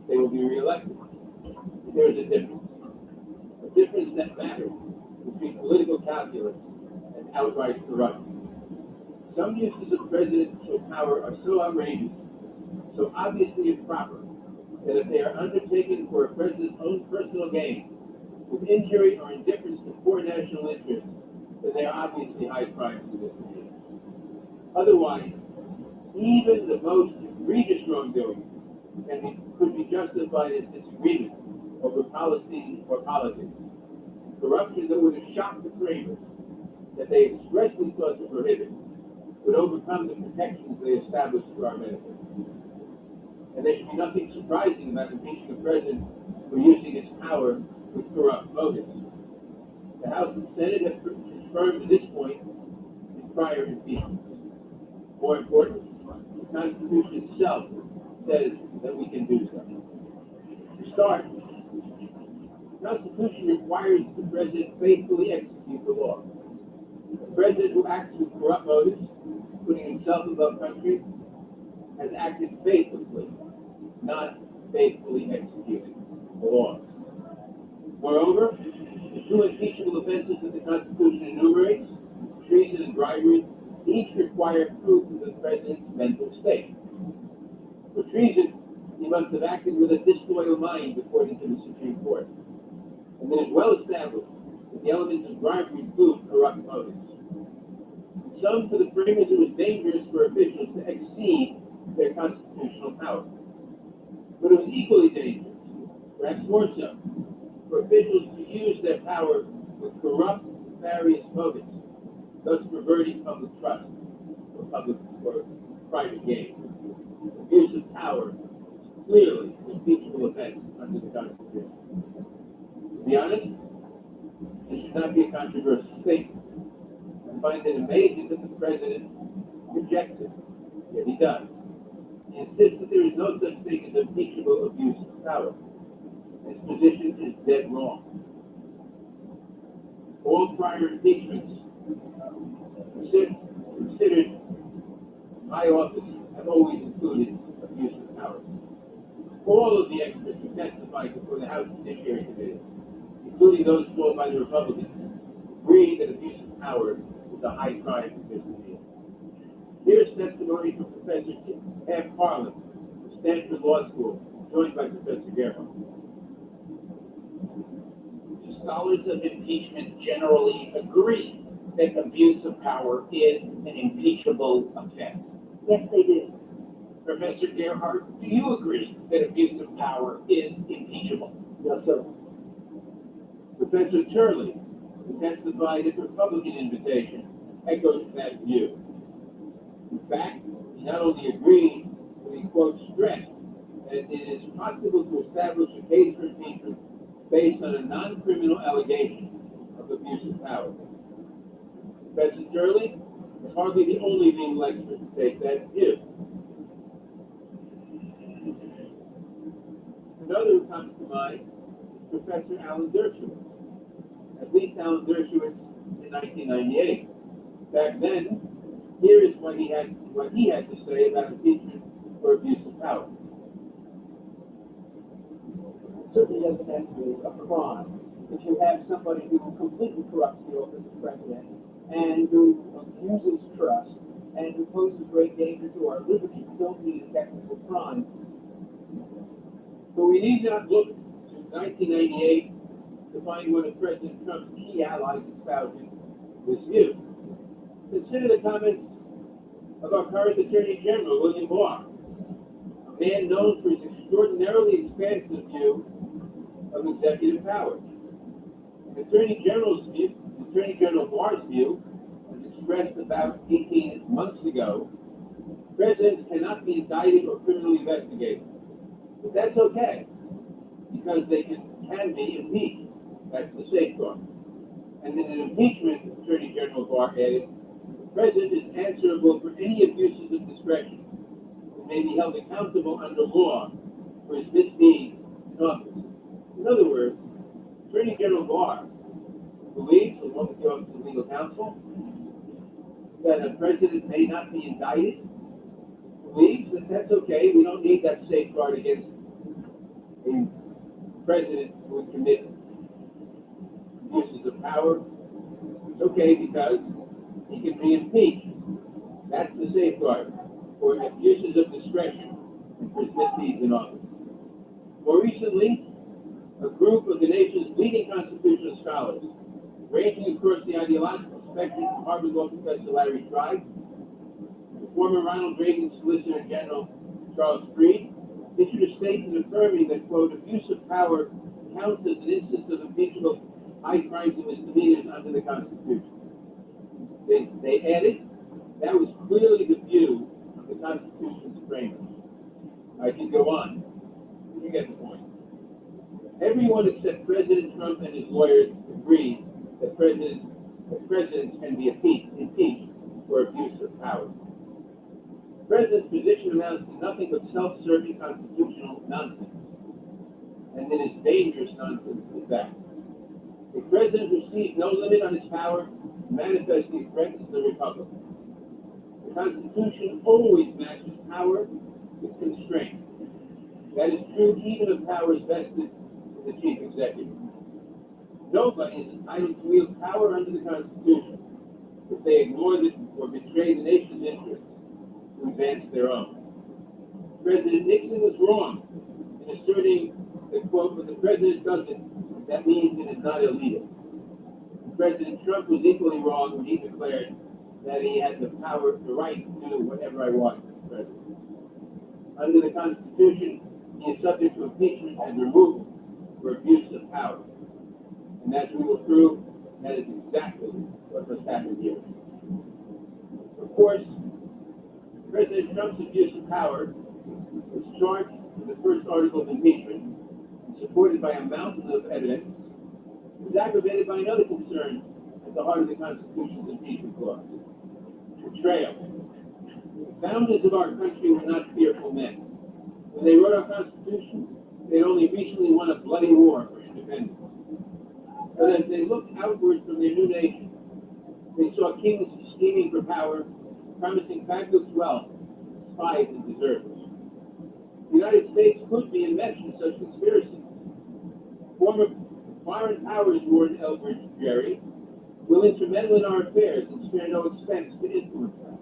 Speaker 6: they will be reelected. But there is a difference that matters between political calculus and outright corruption. Some uses of presidential power are so outrageous, so obviously improper, that if they are undertaken for a president's own personal gain, with injury or indifference to poor national interests, then they are obviously high crimes to this community. Otherwise, even the most egregious wrongdoing could be justified as disagreement over policy or politics. Corruption that would have shocked the framers, that they expressly sought to prohibit, would overcome the protections they established for our benefit. And there should be nothing surprising about impeaching a president for using his power with corrupt motives. The House and Senate have confirmed to this point in prior impeachments. More important, the Constitution itself says that we can do so. To start, the Constitution requires the president faithfully execute the law. A president who acts with corrupt motives, putting himself above country, has acted faithlessly, not faithfully executing the law. Moreover, the two impeachable offenses that the Constitution enumerates, treason and bribery, each require proof of the president's mental state. For treason, he must have acted with a disloyal mind according to the Supreme Court. And it is well established that the elements of bribery include corrupt motives. In sum, for the framers, it was dangerous for officials to exceed their constitutional power. But it was equally dangerous, perhaps more so, for officials to use their power with corrupt, nefarious motives, thus perverting public trust for public or private gain. Abuse of power is clearly an impeachable offense under the Constitution. To be honest, this should not be a controversial statement. I find it amazing that the president rejects it, yet he does. He insists that there is no such thing as impeachable abuse of power. His position is dead wrong. All prior impeachments considered high office have always included abuse of power. All of the experts who testified before the House Judiciary Committee, including those called by the Republicans, agree that abuse of power is a high crime for misdemeanor. Here's testimony from Professor F. Harlan of Stanford Law School, joined by Professor Gerhardt.
Speaker 8: Scholars of impeachment generally agree that abuse of power is an impeachable offense.
Speaker 1: Yes, they do.
Speaker 8: Professor Gerhardt, do you agree that abuse of power is impeachable?
Speaker 5: Yes, sir.
Speaker 6: Professor Turley, who testified at the Republican invitation, echoes that view. In fact, he not only agreed, but he, quote, stressed that it is possible to establish a case for impeachment based on a non-criminal allegation of abuse of power. Professor Turley is hardly the only legal expert to take that view. Another who comes to mind is Professor Alan Dershowitz. At least Alan Dershowitz in 1998. Back then, here is what he had to say about impeachment for abuse of power.
Speaker 9: It certainly doesn't have to be a crime if you have somebody who completely corrupts the office of president and who abuses trust and who poses great danger to our liberty. You don't need a technical crime.
Speaker 6: But we need not look to 1998 to find one of President Trump's key allies espousing this view. Consider the comments of our current Attorney General, William Barr, a man known for his extraordinarily expansive view of executive power. In Attorney General Barr's view, as expressed about 18 months ago, presidents cannot be indicted or criminally investigated. But that's okay, because they can be impeached. That's the safeguard. And in an impeachment, Attorney General Barr added, the president is answerable for any abuses of discretion and may be held accountable under law for his misdeeds in office. In other words, Attorney General Barr believes, along with the Office of Legal Counsel, that a president may not be indicted, believes that that's okay. We don't need that safeguard against a president who would commit abuses of power. It's okay because he can be impeached. That's the safeguard for abuses of discretion and for his misdeeds in office. More recently, a group of the nation's leading constitutional scholars, ranging across the ideological spectrum from Harvard Law Professor Larry Tribe, the former Ronald Reagan Solicitor General Charles Freed, issued a statement affirming that, quote, abuse of power counts as an instance of impeachable high crimes and misdemeanors under the Constitution. They added, that was clearly the view of the Constitution's framers. I can go on. You get the point. Everyone except President Trump and his lawyers agree that presidents can be impeached for abuse of power. The president's position amounts to nothing but self-serving constitutional nonsense. And it is dangerous nonsense at that. A president who sees no limit on his power manifestly threatens the republic. The Constitution always matches power with constraint. That is true even of powers vested in the chief executive. Nobody is entitled to wield power under the Constitution if they ignore or betray the nation's interests to advance their own. President Nixon was wrong in asserting that, quote, when the president does it, that means it is not illegal. President Trump was equally wrong when he declared that he had the power, the right to do whatever I want as president. Under the Constitution, he is subject to impeachment and removal for abuse of power. And as we will prove, that is exactly what must happen here. Of course, President Trump's abuse of power was charged in the first article of impeachment and supported by a mountain of evidence. It was aggravated by another concern at the heart of the Constitution's impeachment clause: betrayal. The founders of our country were not fearful men. When they wrote our Constitution, They only recently won a bloody war for independence. But as they looked outward from their new nation, they saw kings scheming for power, promising fabulous wealth, spies and deserters. The United States could be enmeshed in such conspiracies. Former foreign powers, warned Elbridge Gerry, will intermeddle in our affairs and spare no expense to influence them.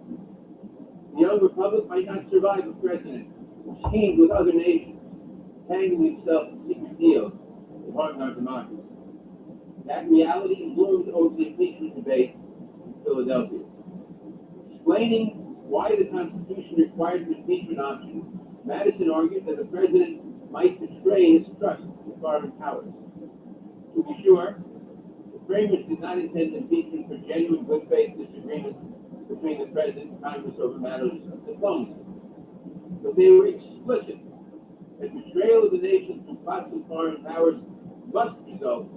Speaker 6: The young republic might not survive a president who schemed with other nations, tangling himself in secret deals that harmed our democracy. That reality loomed over the impeachment debate in Philadelphia. Explaining why the Constitution required the impeachment option, Madison argued that the president might betray his trust in foreign powers. To be sure, the framers did not intend impeachment for genuine good faith disagreements between the president and Congress over matters of diplomacy. But they were explicit that betrayal of the nation through plots of foreign powers must result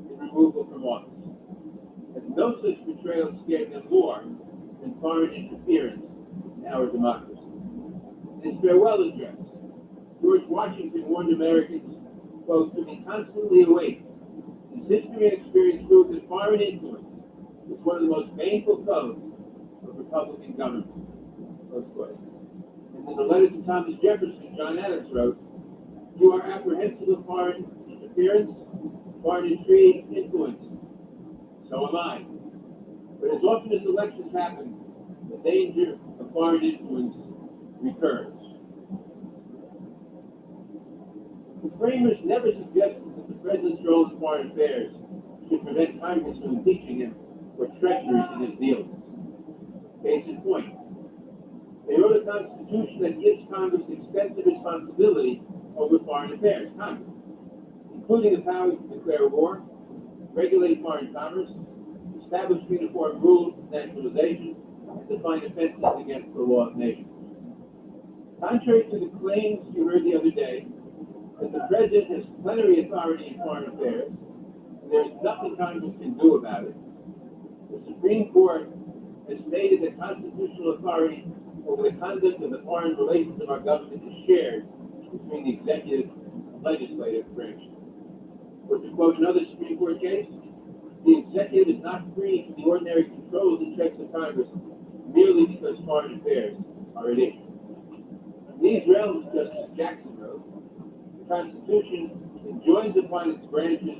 Speaker 6: in removal from office. And no such betrayal scared them more than foreign interference in our democracy. In his farewell address, George Washington warned Americans, quote, to be constantly awake. His history and experience proved that foreign influence is one of the most painful foes of Republican government, close quote. And in a letter to Thomas Jefferson, John Adams wrote, you are apprehensive of foreign interference, foreign intrigue, influence. So am I. But as often as elections happen, the danger of foreign influence recurs. The framers never suggested that the president's role in foreign affairs should prevent Congress from impeaching him for treachery in his dealings. Case in point, they wrote a constitution that gives Congress extensive responsibility over foreign affairs, Congress, including the power to declare war, regulate foreign commerce, establish uniform rules of naturalization, and define offenses against the law of nations. Contrary to the claims you heard the other day, that the president has plenary authority in foreign affairs, and there is nothing Congress can do about it, the Supreme Court has stated that constitutional authority over the conduct of the foreign relations of our government is shared between the executive and legislative branches. Or to quote another Supreme Court case, the executive is not free from the ordinary controls and checks of Congress merely because foreign affairs are at issue. In these realms, Justice Jackson wrote, the Constitution enjoins upon its branches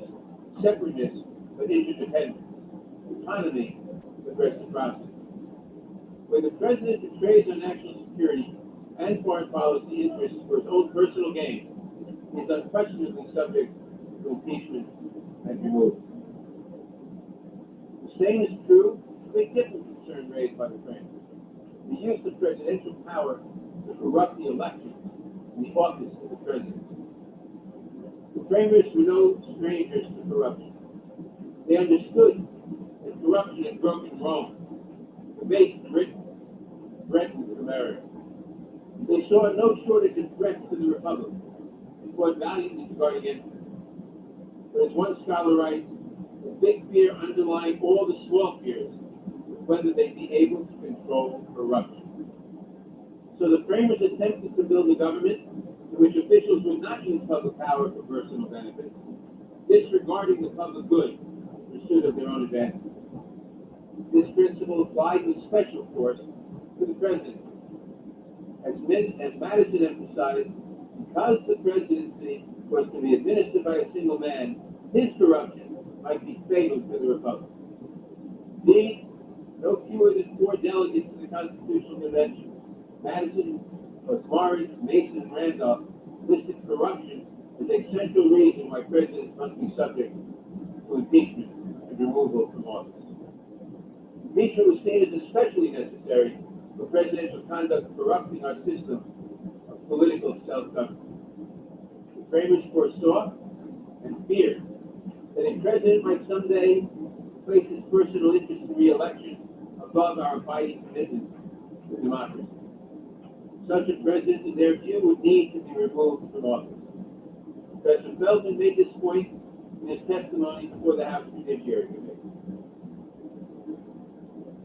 Speaker 6: separateness but interdependence, autonomy but reciprocity. Where the president betrays our national security and foreign policy interests for his own personal gain, he is unquestionably subject to impeachment and removal. The same is true of a different concern raised by the framers: the use of presidential power to corrupt the election and the office of the president. The framers were no strangers to corruption. They understood that corruption had broken Rome, debased Britain, threatened America. They saw no shortage of threats to the Republic and fought valiantly to guard against them. But as one scholar writes, the big fear underlying all the small fears was whether they'd be able to control corruption. So the framers attempted to build a government in which officials would not use public power for personal benefit, disregarding the public good in pursuit of their own advantage. This principle applied with special force to the presidency. As Madison emphasized, because the presidency was to be administered by a single man, his corruption might be fatal to the Republic. Indeed, no fewer than 4 delegates to the Constitutional Convention, Madison, Morris, Mason, and Randolph, listed corruption as a central reason why presidents must be subject to impeachment and removal from office. Impeachment was seen as especially necessary for presidential conduct corrupting our system of political self-government. The framers foresaw and feared that a president might someday place his personal interest in re-election above our abiding commitment to democracy. Such a president, in their view, would need to be removed from office. Professor Feldman made this point in his testimony before the House Judiciary Committee.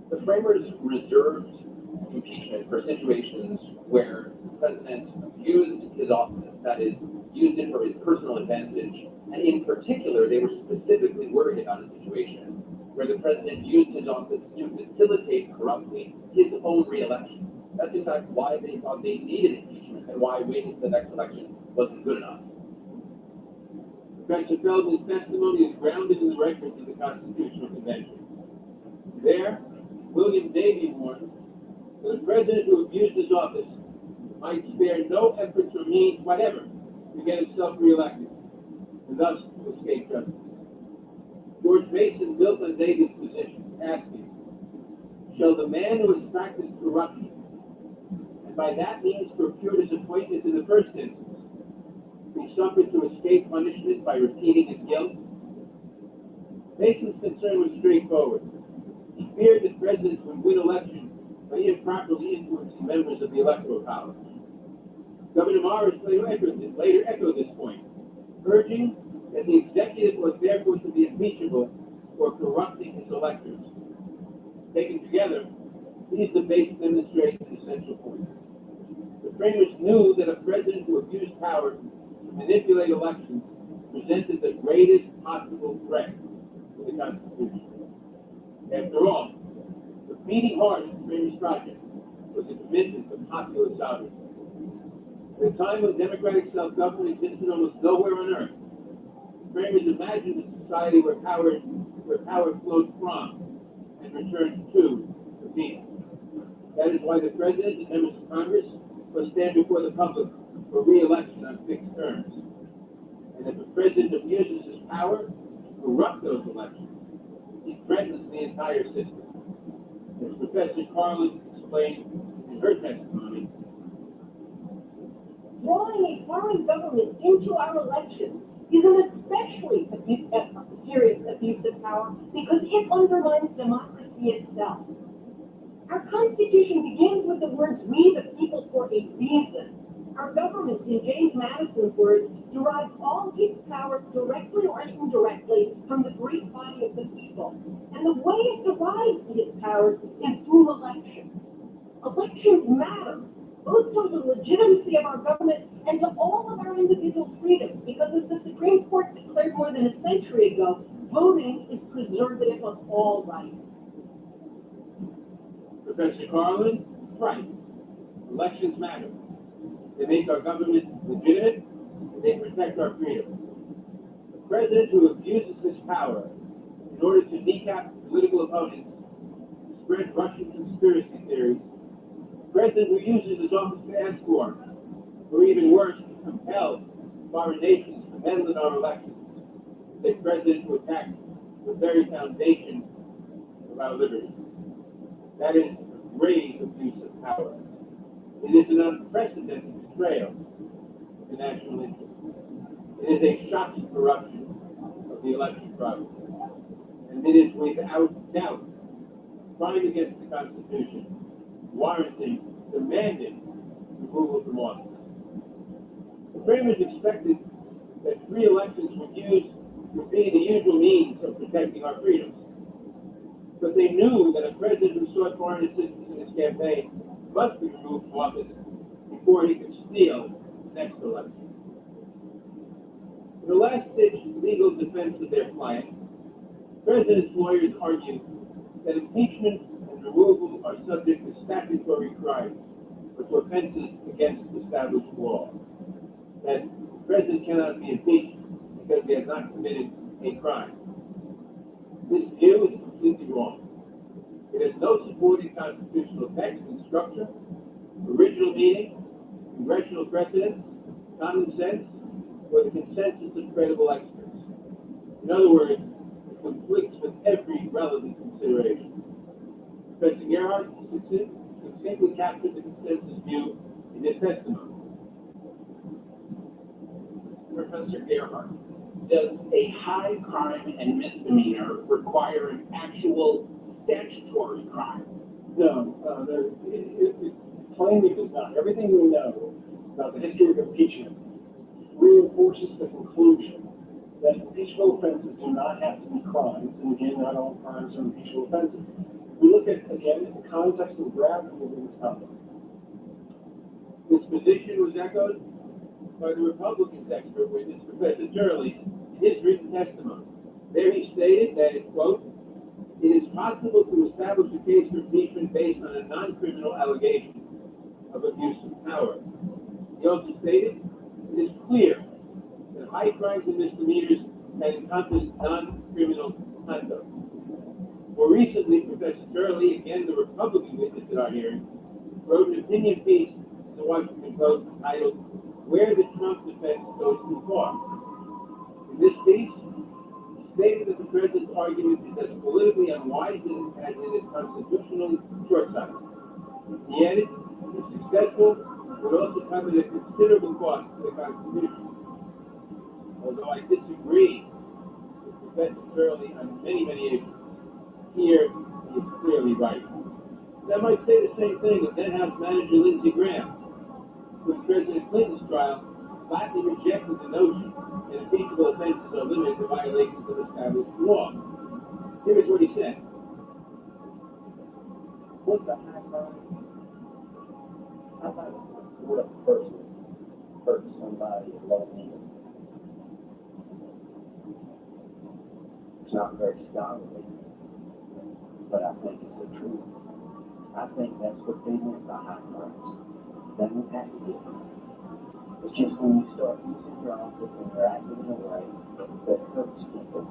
Speaker 7: The framers reserved impeachment for situations where the president used his office, that is, used it for his personal advantage, and in particular, they were specifically worried about a situation where the president used his office to facilitate corruptly his own reelection. That's in fact why they thought they needed impeachment and why waiting for the next election wasn't good enough.
Speaker 6: Professor Feldman's testimony is grounded in the records of the Constitutional Convention. There, William Davey warned that a president who abused his office might spare no efforts or means whatever to get himself reelected, and thus to escape justice. George Mason built on Davey's position, asking, shall the man who has practiced corruption, and by that means procured his appointment in the first instance, be suffered to escape punishment by repeating his guilt? Mason's concern was straightforward. He feared that presidents would win elections by improperly influencing members of the Electoral College. Governor Morris later echoed this point, urging that the executive was therefore to be impeachable for corrupting his electors. Taken together, these debates demonstrate an essential point. The framers knew that a president who abused power to manipulate elections presented the greatest possible threat to the Constitution. After all, the beating heart of the framers' project was a commitment to popular sovereignty. At a time when democratic self-government existed almost nowhere on earth, the framers imagined a society where power flowed from and returned to the people. That is why the president and members of Congress must stand before the public for re-election on fixed terms. And if the president abuses his power to corrupt those elections, he threatens the entire system. As Professor Carlin explained in her testimony,
Speaker 1: drawing a foreign government into our elections is an especially serious abuse of power because it undermines democracy itself. Our Constitution begins with the words, we the people, for a reason. Our government, in James Madison's words, derives all its powers directly or indirectly from the great body of the people. And the way it derives its powers is through elections. Elections matter, both to the legitimacy of our government and to all of our individual freedoms, because as the Supreme Court declared more than a century ago, voting is preservative of all rights.
Speaker 6: Professor Carlin, right. Elections matter. They make our government legitimate, and they protect our freedom. The president who abuses his power in order to kneecap political opponents, spread Russian conspiracy theories, the president who uses his office to ask for, or even worse, to compel foreign nations to meddle in our elections, is a president who attacks the very foundation of our liberty. That is a grave abuse of power. It is an unprecedented betrayal of the national interest. It is a shocking corruption of the election process. And it is without doubt a crime against the Constitution, warranting, demanding removal from office. The framers expected that free elections would be the usual means of protecting our freedoms. But they knew that a president who sought foreign assistance in his campaign must be removed from office before he could steal the next election. In the last-ditch legal defense of their client, the president's lawyers argued that impeachment and removal are subject to statutory crimes, or to offenses against established law. That the president cannot be impeached because he has not committed a crime. This view is completely wrong. It has no supporting constitutional text and structure, original meaning, congressional precedents, common sense, or the consensus of credible experts. In other words, it conflicts with every relevant consideration. Professor Gerhardt succinctly captured the consensus view in his testimony.
Speaker 8: Professor Gerhardt, does a high crime and misdemeanor require an actual statutory crime?
Speaker 5: No, plainly does not. Everything we know about the history of impeachment reinforces the conclusion that impeachable offenses do not have to be crimes, and again, not all crimes are impeachable offenses. We look at, again, the context and gravity of this topic.
Speaker 6: This position was echoed by the Republicans' expert witness, Professor Turley, in his written testimony. There he stated that, quote, it is possible to establish a case for impeachment based on a non-criminal allegation of abuse of power. He also stated, it is clear that high crimes and misdemeanors can encompass non-criminal conduct. More recently, Professor Turley, again the Republican witness at our hearing, wrote an opinion piece in the Washington Post entitled, Where the Trump Defense Goes Too Far. In this piece, he stated that the president's argument is as politically unwise as it is constitutionally short-sighted. He added, if successful, would also come at a considerable cost to the Constitution. Although I disagree with Professor Turley on many issues, here he is clearly right. And I might say the same thing of then House Manager Lindsey Graham, who in President Clinton's trial flatly rejected the notion that impeachable offenses are limited to violations of established law. Here is what he said.
Speaker 5: What's a high crime? I thought would a person hurt somebody at low means. It's not very scholarly, but I think it's the truth. I think that's what they meant by high crimes. Doesn't have to be. It's just when you start using your office and you're acting in a way that hurts people,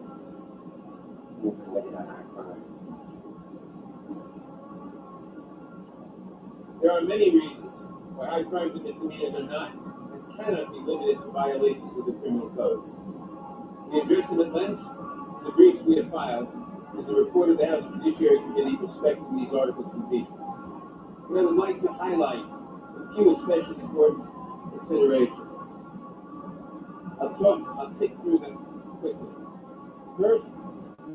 Speaker 5: you've committed a high crime.
Speaker 6: There are many reasons why high crimes and misdemeanors are not and cannot be limited to violations of the criminal code. The addressment lens, the briefs we have filed, is the report of the House Judiciary Committee respecting these articles of impeachment. And I would like to highlight a few especially important considerations. I'll tick through them quickly. First,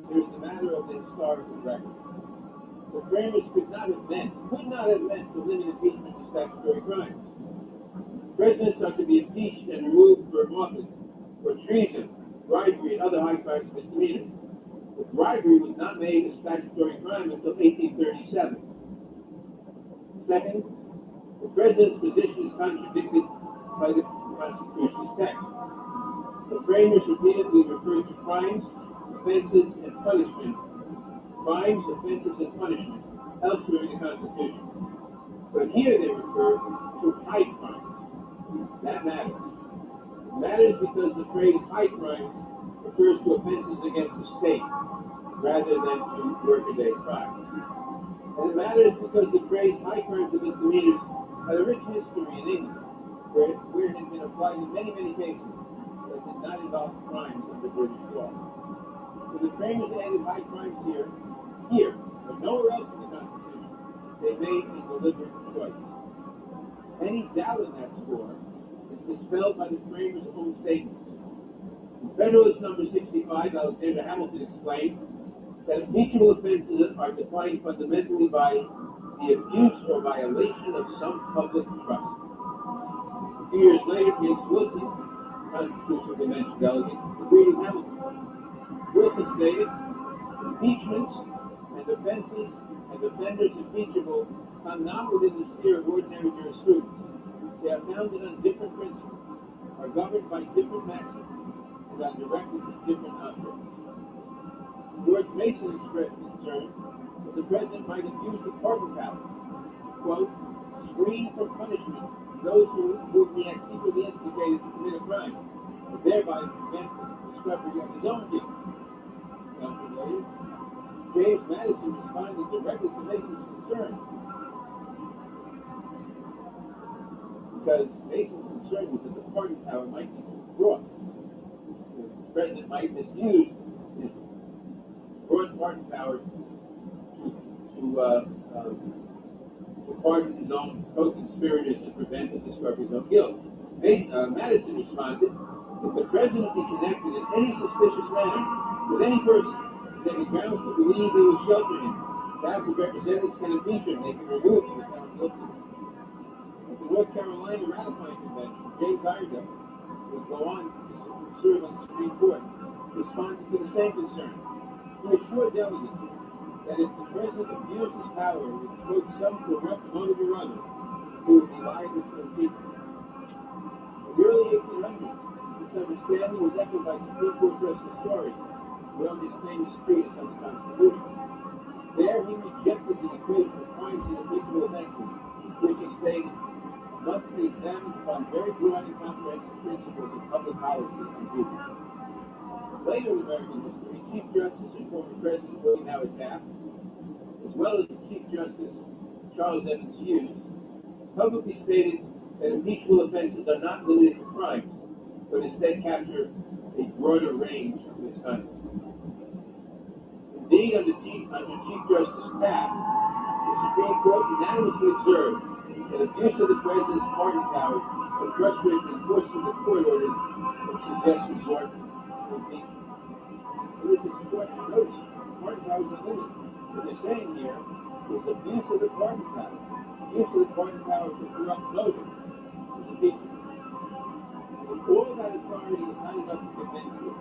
Speaker 6: there's the matter of the historical record. The framers could not have meant to limit impeachment to statutory crimes. Presidents are to be impeached and removed from office for treason, bribery, and other high crimes and misdemeanors. But bribery was not made a statutory crime until 1837. Second, the president's position is contradicted by the Constitution's text. The framers repeatedly referred to crimes, offenses, and punishment. Crimes, offenses, and punishment elsewhere in the Constitution. But here they refer to high crimes. That matters. It matters because the phrase high crime refers to offenses against the state rather than to workaday crimes. And it matters because the phrase high crimes and misdemeanors had a rich history in England where it had been applied in many cases that did not involve crimes under British law. So the framers added high crimes here, but nowhere else in the Constitution. They made a deliberate choice. Any doubt on that score is dispelled by the framers' own statements. In Federalist Number 65, Alexander Hamilton explained that impeachable offenses are defined fundamentally by the abuse or violation of some public trust. A few years later, James Wilson, constitutional convention delegate, agreed with Hamilton. Wilson stated, impeachments and offenses and offenders impeachable come not within the sphere of ordinary jurisprudence. They are founded on different principles, are governed by different maxims, and are directed to different objects. George Mason expressed concern that the president might abuse the pardon power, quote, screen from punishment those whom he had secretly instigated to commit a crime, and thereby prevent the discovery of his own guilt. James Madison responded directly to Mason's concern, because Mason's concern was that the pardon power might be broad. The president might misuse his broad pardon power to pardon his own co-conspirators to prevent the discovery of his own guilt. Madison responded, if the president be connected in any suspicious manner with any person, then the grounds to believe they will shelter him. The House of Representatives can impeach him, they can remove him without guilty. At the North Carolina Ratifying Convention, James Iredell will go on to serve on the Supreme Court, responding to the same concern. He assured delegates that if the president abused his power with quote some corrupt motive or other, he would be liable to impeachment. the early 1800s, this understanding was echoed by Supreme Court Justice Story, who wrote his famous treatise on the Constitution. There he rejected the equation of crimes and impeachable offenses, which he stated must be examined upon very broad and comprehensive principles of public policy and duty. Later in American history, Chief Justice and former President William Howard Taft, as well as Chief Justice Charles Evans Hughes, publicly stated that impeachable offenses are not limited to crimes, but instead capture a broader range of misconduct. Indeed, under Chief Justice Taft, the Supreme Court unanimously observed that abuse of the President's pardon powers would frustrate the enforcement of court orders which suggest resort to impeachment. It is important to notice pardon powers are limited. What they're saying here is abuse of the pardon power. Abuse of the pardon power to corrupt motive is impeachment. If all that authority is not enough to convince you,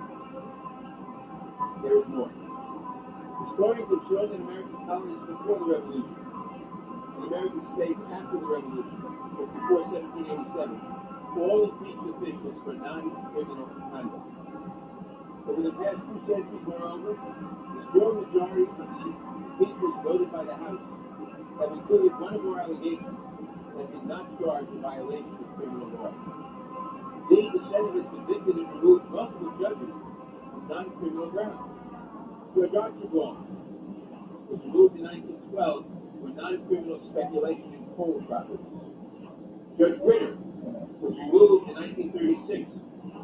Speaker 6: there is more. Historians have shown that American colonies before the Revolution and American states after the Revolution, or before 1787, all impeached officials for non-criminal conduct. Over the past 2 centuries, moreover, the strong majority of the impeachments voted by the House have included one or more allegations that did not charge a violation of criminal law. Indeed, the Senate has convicted and removed multiple judges on non-criminal grounds. George Archibald was removed in 1912 for non-criminal speculation in coal properties. Judge Ritter was removed in 1936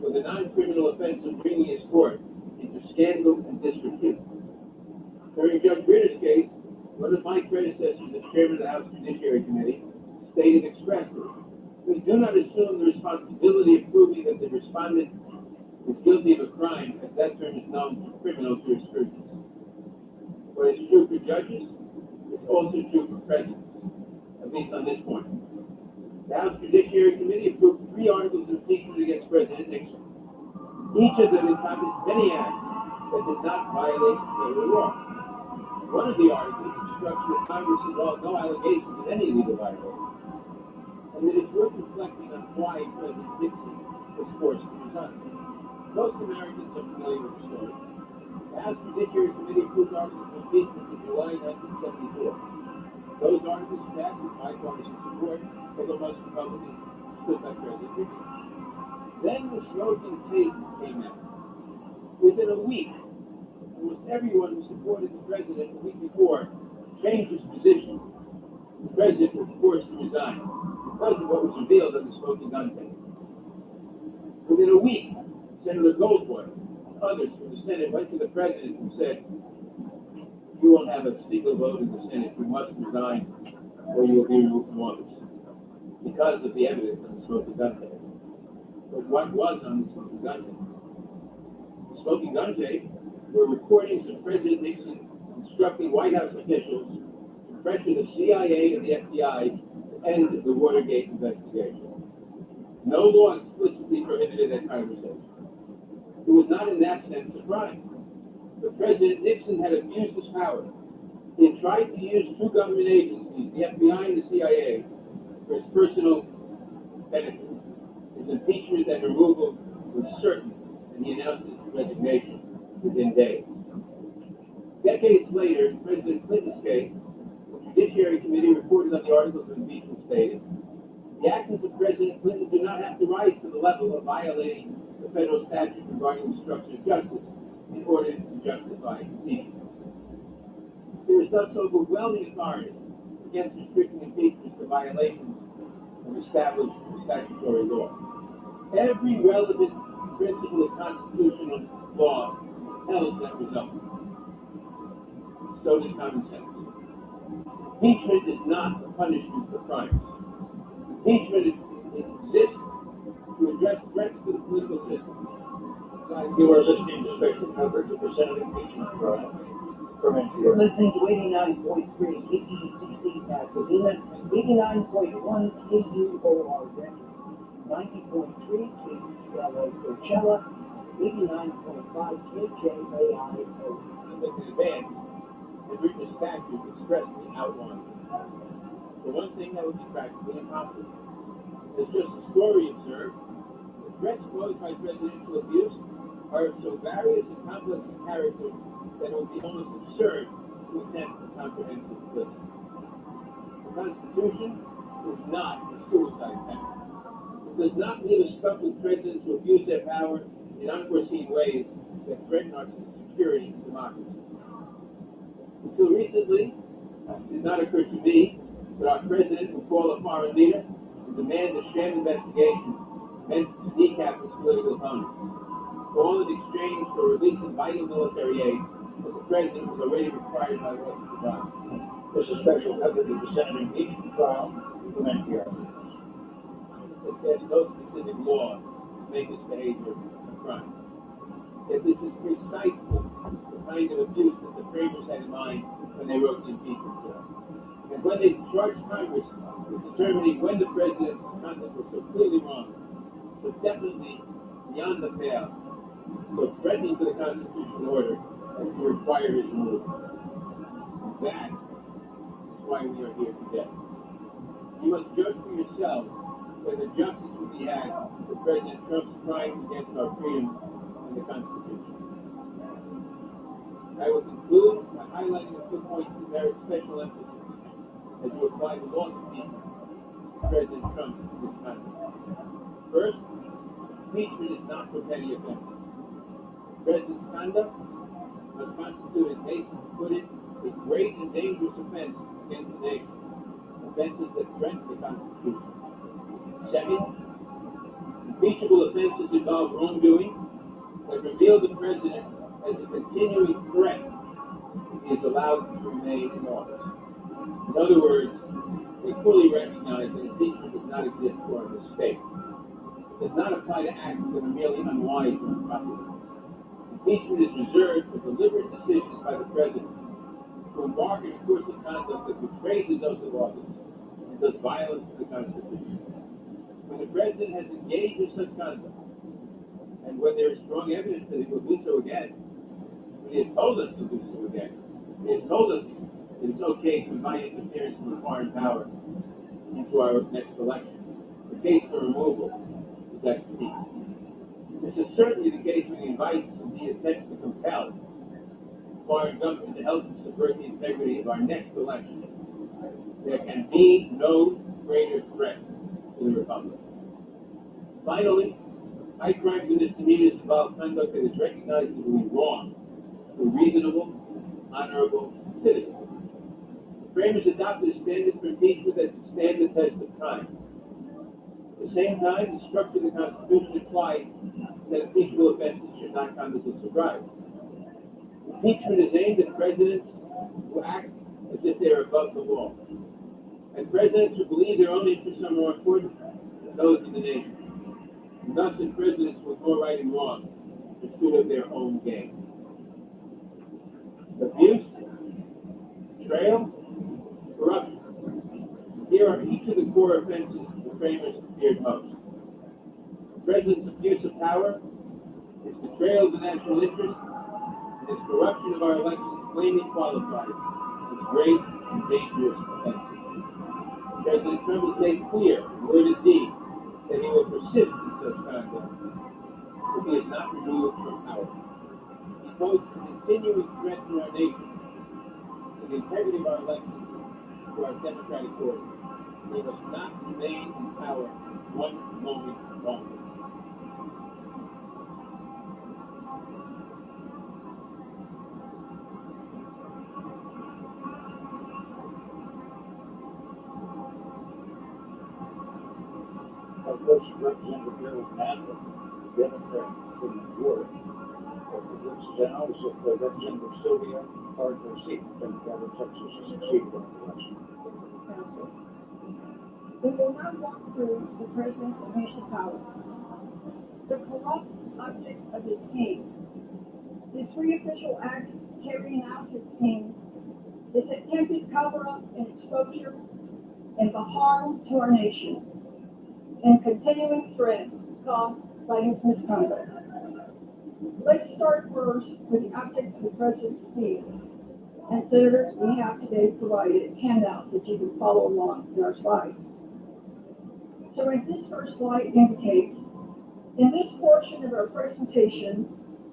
Speaker 6: for the non-criminal offense of bringing his court into scandal and disrepute. During Judge Ritter's case, one of my predecessors as chairman of the House Judiciary Committee stated expressly, "We do not assume the responsibility of proving that the respondent is guilty of a crime, as that term is known to criminal jurisprudence. What is true for judges is also true for presidents, at least on this point." The House Judiciary Committee approved 3 articles of impeachment against President Nixon. Each of them encompassed many acts that did not violate federal law. One of the articles instructs that Congress involve no allegations of any legal violation. And it is worth reflecting on why President Nixon was forced to resign. Most Americans are familiar with the story. The House Judiciary Committee approved articles of impeachment in July 1974. Those articles passed with bipartisan support, although most Republicans stood by President Nixon. Then the smoking tape came out. Within a week, almost everyone who supported the president the week before changed his position. The president was forced to resign because of what was revealed on the smoking gun tape. Within a week, Senator Goldwater and others from the Senate went to the president and said, "You won't have a single vote in the Senate. You must resign or you will be removed from office," because of the evidence on the smoking gun tape. But what was on the smoking gun tape? The smoking gun tape were recordings of President Nixon instructing White House officials to pressure the CIA and the FBI to end the Watergate investigation. No law explicitly prohibited that conversation. It was not in that sense a crime. But President Nixon had abused his power. He had tried to use 2 government agencies, the FBI and the CIA, for his personal benefit. His impeachment and removal was certain, and he announced his resignation within days. Decades later, in President Clinton's case, the Judiciary Committee reported on the articles of impeachment stated, "The actions of President Clinton do not have to rise to the level of violating the federal statute regarding the structure of justice in order to justify impeachment." There is thus overwhelming authority against restricting impeachment to violations of established statutory law. Every relevant principle of constitutional law tells that result. So does common sense. Impeachment is not a punishment for crimes. Impeachment exists to address threats to the political system.
Speaker 5: You are listening to special coverage of the Senate impeachment trial from
Speaker 1: You're
Speaker 5: NPR.
Speaker 1: listening to 89.3 KECC Pasadena, 89.1 KUOR Denver, 90.3 KULA Coachella, 89.5 KJAI Oakland.
Speaker 6: In advance, had written a statute expressly outlawing. For one thing, that would be practically impossible. As Justice Story observed, caused by presidential abuse are of so various and complex a character that it would be almost absurd to attempt a comprehensive list. The Constitution is not a suicide pact. It does not leave us stuck with presidents who abuse their power in unforeseen ways that threaten our security and democracy. Until recently, it did not occur to me that our president would call a foreign leader and demand a sham investigation meant to decap his political opponent, all in exchange for releasing vital military aid that the president was already required by law to provide.
Speaker 5: This is special coverage of the Senate impeachment trial from NPR.
Speaker 6: But there's no specific law to make this behavior a crime. Yet this is precisely the kind of abuse that the framers had in mind when they wrote the impeachment bill. And when they charged Congress with determining when the president's conduct was so clearly wrong, but definitely beyond the pale, so threatening to the constitutional order as to require his removal. That is why we are here today. You must judge for yourself whether justice will be had for President Trump's crimes against our freedom and the Constitution. I will conclude by highlighting a few points that merit special emphasis as you apply the law to President Trump's misconduct. First, impeachment is not for petty offenses. The President's conduct must constitute, as Mason put it, a great and dangerous offense against the nation, offenses that threaten the Constitution. Second, impeachable offenses involve wrongdoing that reveal the President as a continuing threat if he is allowed to remain in office. In other words, they fully recognize that impeachment does not exist for a mistake. It does not apply to acts that are merely unwise or unpopular. Impeachment is reserved for deliberate decisions by the President to embark in a course of conduct that betrays his oath of office and does violence to the Constitution. When the President has engaged in such conduct, and when there is strong evidence that he will do so again, when he has told us to do so again, he has told us that it's okay to invite interference from a foreign power into our next election. The case for removal is at stake. This is certainly the case when he invites and he attempts to compel foreign government to help subvert the integrity of our next election. There can be no greater threat to the Republic. Finally, high crimes and misdemeanors involve conduct that is recognized to be wrong to a reasonable, honorable citizen. The framers adopted a standard for impeachment that can stand the test of time. At the same time, the structure of the Constitution implies that impeachable offenses should not come as a surprise. Impeachment is aimed at presidents who act as if they are above the law, and presidents who believe their own interests are more important than those of the nation, and thus in presidents who ignore right and wrong in pursuit of their own gain. Abuse, betrayal, corruption. Here are each of the core offenses the framers feared most. The president's abuse of power, his betrayal of the national interest, and his corruption of our elections plainly qualified as great and dangerous offenses. President Trump has made clear, in word and deed, that he will persist in such conduct if he is not removed from power. He poses a continuing threat to our nation, to the integrity of our elections, to our democratic order. He must not remain in power one moment longer.
Speaker 5: Of course, Representative Harold Mandel, Democrat from New York, and also Representative Sylvia Hardner-Seat, Democrat of Texas, succeeded in the election.
Speaker 10: Council. We will now walk through the president's abuse of power. The corrupt object of his scheme. His three official acts carrying out his scheme, his attempted cover-up and exposure, and the harm to our nation, and continuing threat caused by his misconduct. Let's start first with the object of the president's scheme. And senators, we have today provided handouts that you can follow along in our slides. So as this first slide indicates, In this portion of our presentation,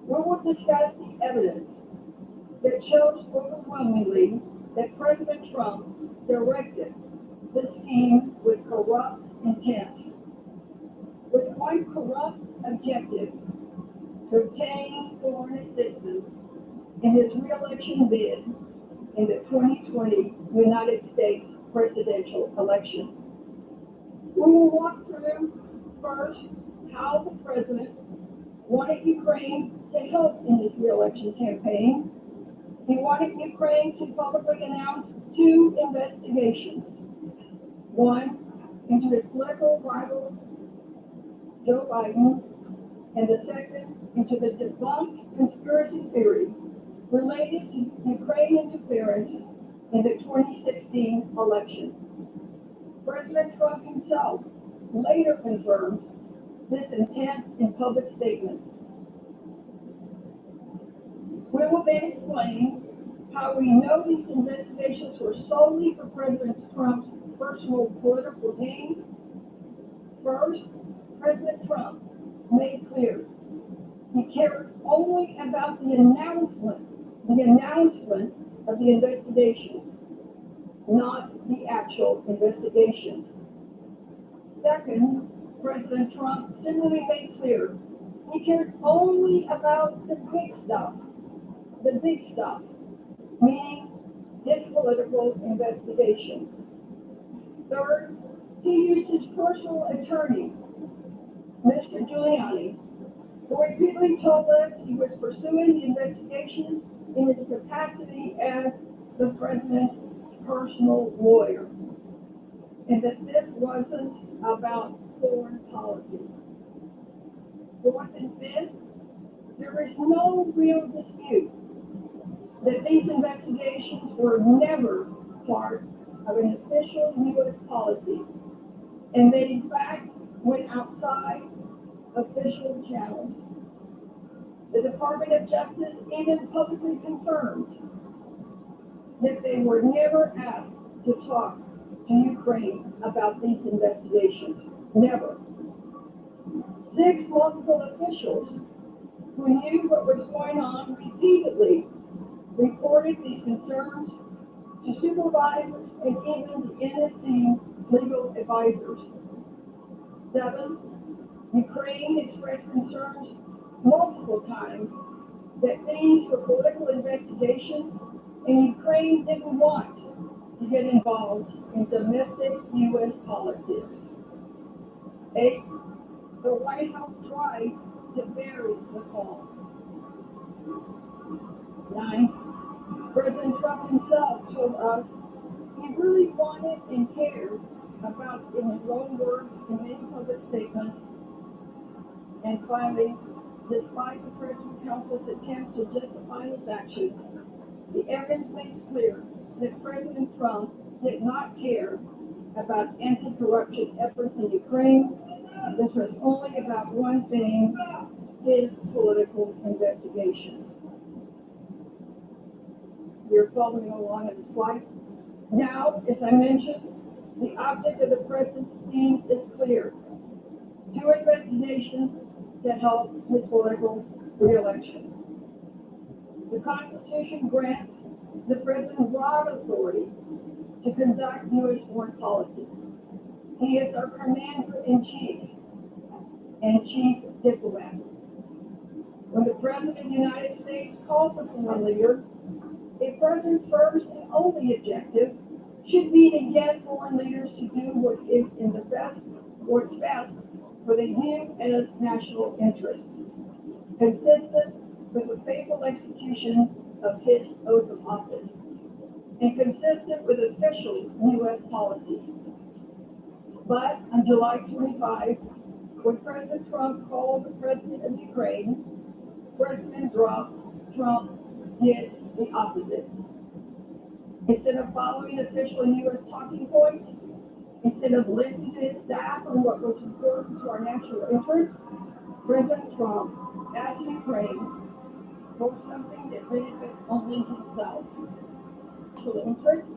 Speaker 10: we will discuss the evidence that shows overwhelmingly that President Trump directed the scheme with corrupt intent, with one corrupt objective: to obtain foreign assistance in his re-election bid in the 2020 United States presidential election. We will walk through first how the president wanted Ukraine to help in his re-election campaign. He wanted Ukraine to publicly announce two investigations: one into his political rival Joe Biden, and the second into the debunked conspiracy theory related to Ukraine interference in the 2016 election. President Trump himself later confirmed this intent in public statements. We will then explain how we know these investigations were solely for President Trump's personal political gain. First, President Trump made clear he cared only about the announcement of the investigations, not the actual investigations. Second, President Trump similarly made clear he cared only about the big stuff, meaning his political investigations. Third, he used his personal attorney, Mr. Giuliani, who repeatedly told us he was pursuing the investigations in his capacity as the president's personal lawyer, and that this wasn't about foreign policy. Fourth and fifth, there is no real dispute that these investigations were never part of an official U.S. policy, and they in fact went outside official channels. The Department of Justice even publicly confirmed that they were never asked to talk to Ukraine about these investigations. Never. 6 multiple officials who knew what was going on repeatedly reported these concerns to supervisors and even the NSC legal advisors. 7, Ukraine expressed concerns multiple times that these were political investigations and Ukraine didn't want to get involved in domestic U.S. politics. 8, the White House tried to bury the call. 9, President Trump himself told us he really wanted and cared about, in his own words, in many public statements. And finally, despite the President Council's attempt to justify his actions, the evidence makes clear that President Trump did not care about anti-corruption efforts in Ukraine. This was only about one thing: his political investigation. You're following along on the slide. Now, as I mentioned, the object of the president's scheme is clear: 2 investigations that help his political re-election. The Constitution grants the president broad authority to conduct U.S. foreign policy. He is our commander-in-chief and chief diplomat. When the President of the United States calls a foreign leader, a president's first and only objective should be to get foreign leaders to do what is in the best, what's best for the U.S. national interest, consistent with the faithful execution of his oath of office, and consistent with official U.S. policy. But on July 25, when President Trump called the president of Ukraine, President Trump did the opposite. Instead of following official U.S. talking points, instead of listening to his staff on what was important to our national interests, President Trump asked Ukraine for something that benefits only himself. National interests,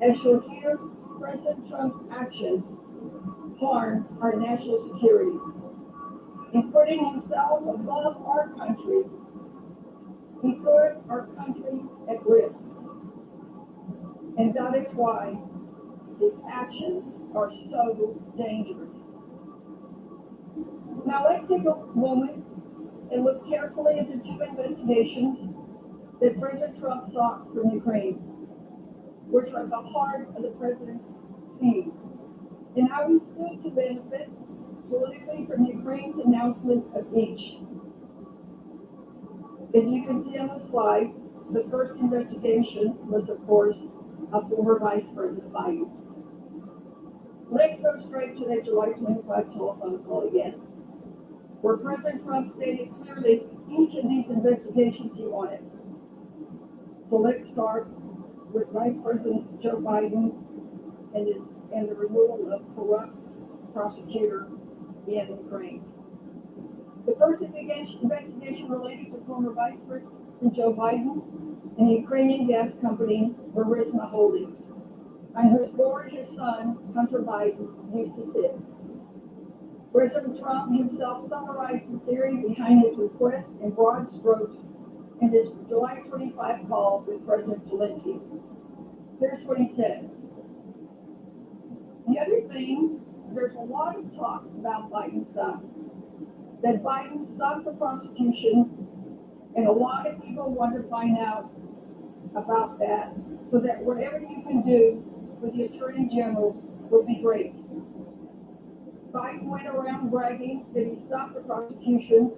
Speaker 10: as you'll hear, President Trump's actions harm our national security. In putting himself above our country, he put our country at risk. And that is why his actions are so dangerous. Now let's take a moment and look carefully at the two investigations that President Trump sought from Ukraine, which are at the heart of the president's scheme, and how he stood to benefit politically from Ukraine's announcement of each. As you can see on the slide, the first investigation was, of course, of former Vice President Biden. Let's go straight to that July 25 telephone call again, where President Trump stated clearly each of these investigations he wanted. So let's start with Vice President Joe Biden and the removal of corrupt prosecutor in Ukraine. The first investigation related to former Vice President Joe Biden and the Ukrainian gas company Burisma Holdings, on whose board his son, Hunter Biden, used to sit. President Trump himself summarized the theory behind his request in broad strokes in his July 25 call with President Zelensky. Here's what he said. The other thing, there's a lot of talk about Biden's son, that Biden stopped the prosecution, and a lot of people want to find out about that so that whatever you can do with the Attorney General would be great. Biden went around bragging that he stopped the prosecution,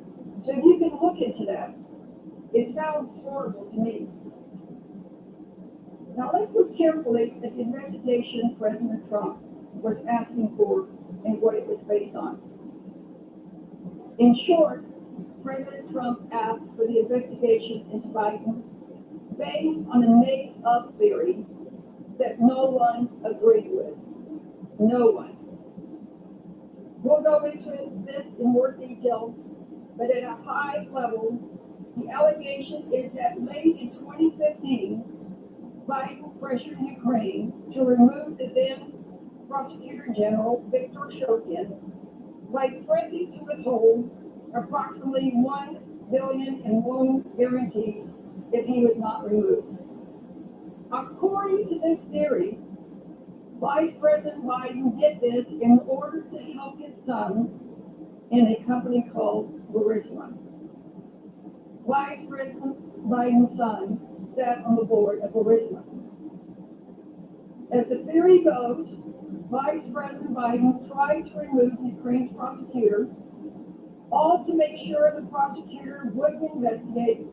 Speaker 10: so you can look into that. It sounds horrible to me. Now let's look carefully at the investigation President Trump was asking for and what it was based on. In short, President Trump asked for the investigation into Biden based on a made-up theory that no one agreed with. No one. We'll go into this in more detail, but at a high level, the allegation is that late in 2015, Biden pressured Ukraine to remove the then Prosecutor General Viktor Shokin by threatening to withhold approximately $1 billion in loan guarantees if he was not removed. According to this theory, Vice President Biden did this in order to help his son in a company called Burisma. Vice President Biden's son sat on the board of Burisma. As the theory goes, Vice President Biden tried to remove Ukraine's prosecutor, all to make sure the prosecutor wouldn't investigate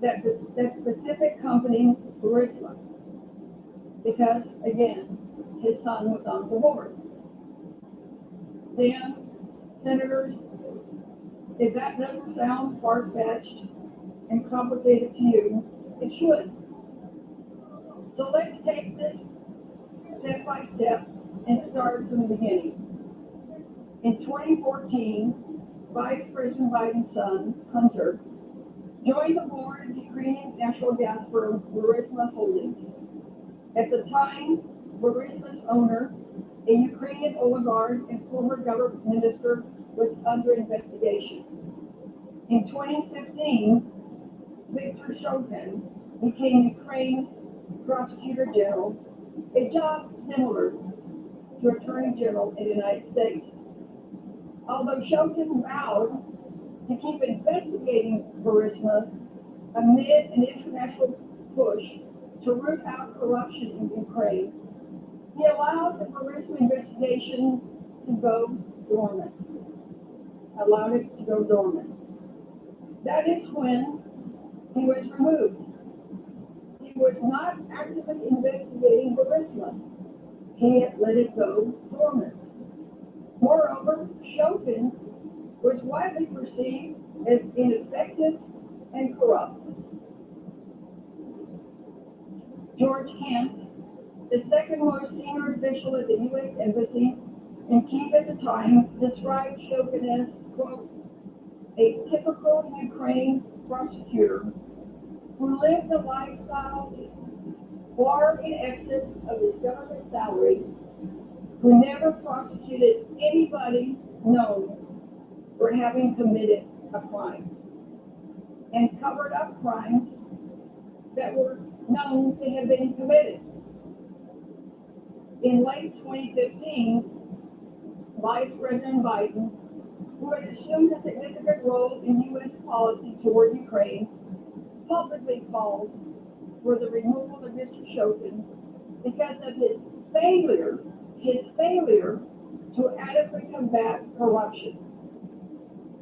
Speaker 10: that specific company, Burisma, because, again, his son was on the board. Then, senators, if that doesn't sound far-fetched and complicated to you, it should. So let's take this step by step and start from the beginning. In 2014, Vice President Biden's son, Hunter, joined the board of the Ukrainian natural gas firm Burisma Holdings. At the time, Burisma's owner, a Ukrainian oligarch and former government minister, was under investigation. In 2015, Viktor Shokin became Ukraine's Prosecutor General, a job similar to Attorney General in the United States. Although Shokin vowed to keep investigating Burisma amid an international push to root out corruption in Ukraine, he allowed the Burisma investigation to go dormant. Allowed it to go dormant. That is when he was removed. He was not actively investigating Burisma. He had let it go dormant. Moreover, Shokin was widely perceived as ineffective and corrupt. George Kent, the second most senior official at the U.S. Embassy in Kyiv at the time, described Shokin as, quote, a typical Ukraine prosecutor who lived a lifestyle far in excess of his government salary, who never prosecuted anybody known for having committed a crime and covered up crimes that were known to have been committed. In late 2015, Vice President Biden, who had assumed a significant role in U.S. policy toward Ukraine, publicly called for the removal of Mr. Shokin because of his failure to adequately combat corruption.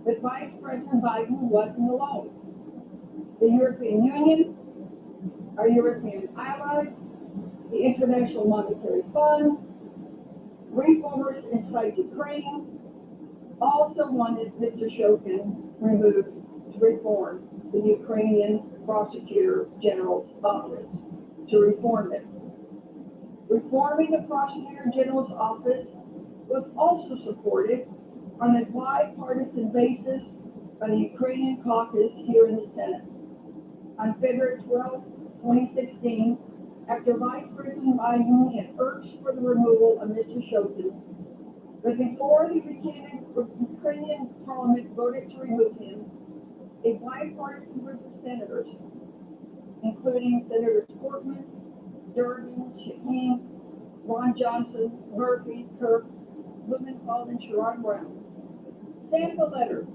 Speaker 10: But Vice President Biden wasn't alone. The European Union, our European allies, the International Monetary Fund, reformers inside Ukraine also wanted Mr. Shokin removed to reform the Ukrainian Prosecutor General's office, to reform it. Reforming the Prosecutor General's office was also supported on a bipartisan basis by the Ukrainian caucus here in the Senate. On February 12, 2016, after Vice President Biden had urged for the removal of Mr. Shokin, but before the Ukrainian Parliament voted to remove him, a bipartisan group of senators, including Senators Portman, Durbin, Shaheen, Ron Johnson, Murphy, Kirk, Blumenthal, and Sherrod Brown, sent a letter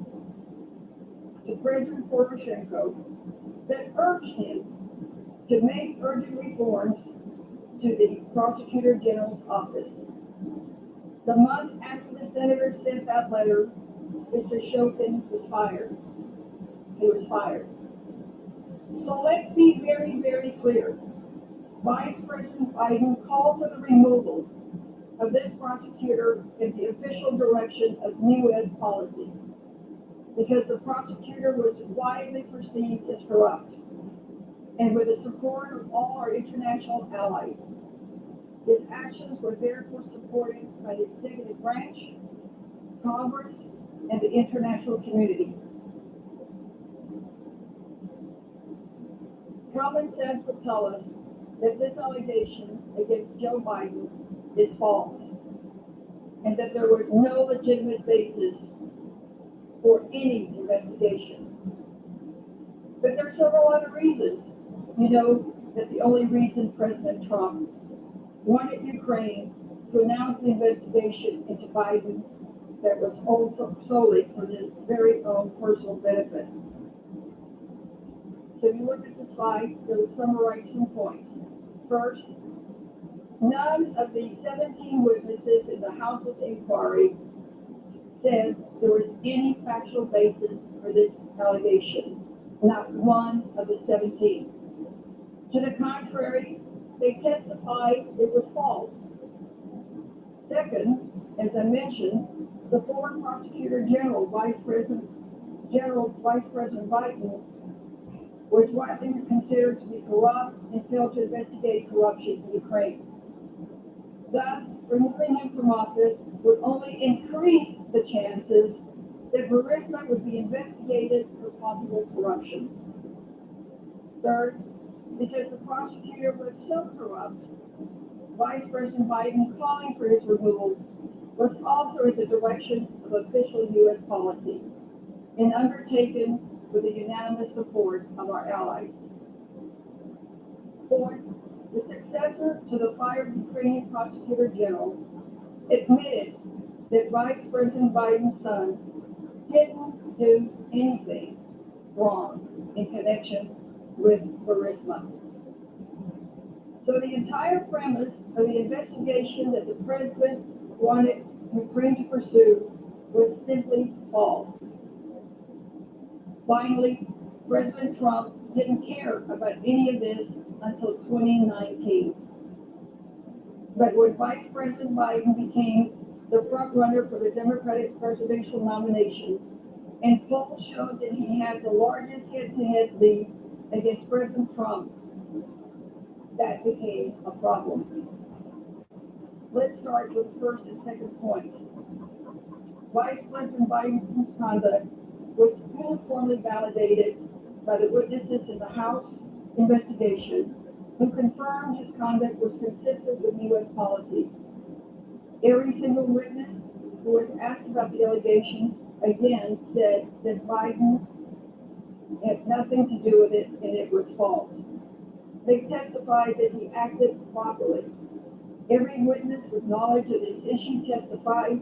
Speaker 10: to President Poroshenko that urged him to make urgent reforms to the Prosecutor General's office. The month after the senators sent that letter, Mr. Shokin was fired. He was fired. So let's be very, very clear. Vice President Biden called for the removal of this prosecutor in the official direction of U.S. policy because the prosecutor was widely perceived as corrupt and with the support of all our international allies. His actions were therefore supported by the executive branch, Congress, and the international community. Common sense would tell us that this allegation against Joe Biden is false and that there was no legitimate basis for any investigation. But there are several other reasons. You know that the only reason President Trump wanted Ukraine to announce the investigation into Biden that was also solely for his very own personal benefit. So if you look at the slide, they'll summarize some points. First, none of the 17 witnesses in the House's inquiry said there was any factual basis for this allegation. Not one of the 17. To the contrary, they testified it was false. Second, as I mentioned, the former Prosecutor General, Vice President Biden, was widely considered to be corrupt and failed to investigate corruption in Ukraine. Thus, removing him from office would only increase the chances that Burisma would be investigated for possible corruption. Third, because the prosecutor was so corrupt, Vice President Biden calling for his removal was also in the direction of official U.S. policy and undertaken with the unanimous support of our allies. Fourth, the successor to the fired Ukrainian Prosecutor General admitted that Vice President Biden's son didn't do anything wrong in connection with Burisma. So the entire premise of the investigation that the president wanted Ukraine to pursue was simply false. Finally, President Trump didn't care about any of this until 2019. But when Vice President Biden became the front runner for the Democratic presidential nomination, and polls showed that he had the largest head-to-head lead against President Trump, that became a problem. Let's start with the first and second point. Vice President Biden's conduct was uniformly validated by the witnesses in the House investigation who confirmed his conduct was consistent with U.S. policy. Every single witness who was asked about the allegations again said that Biden had nothing to do with it and it was false. They testified that he acted properly. Every witness with knowledge of this issue testified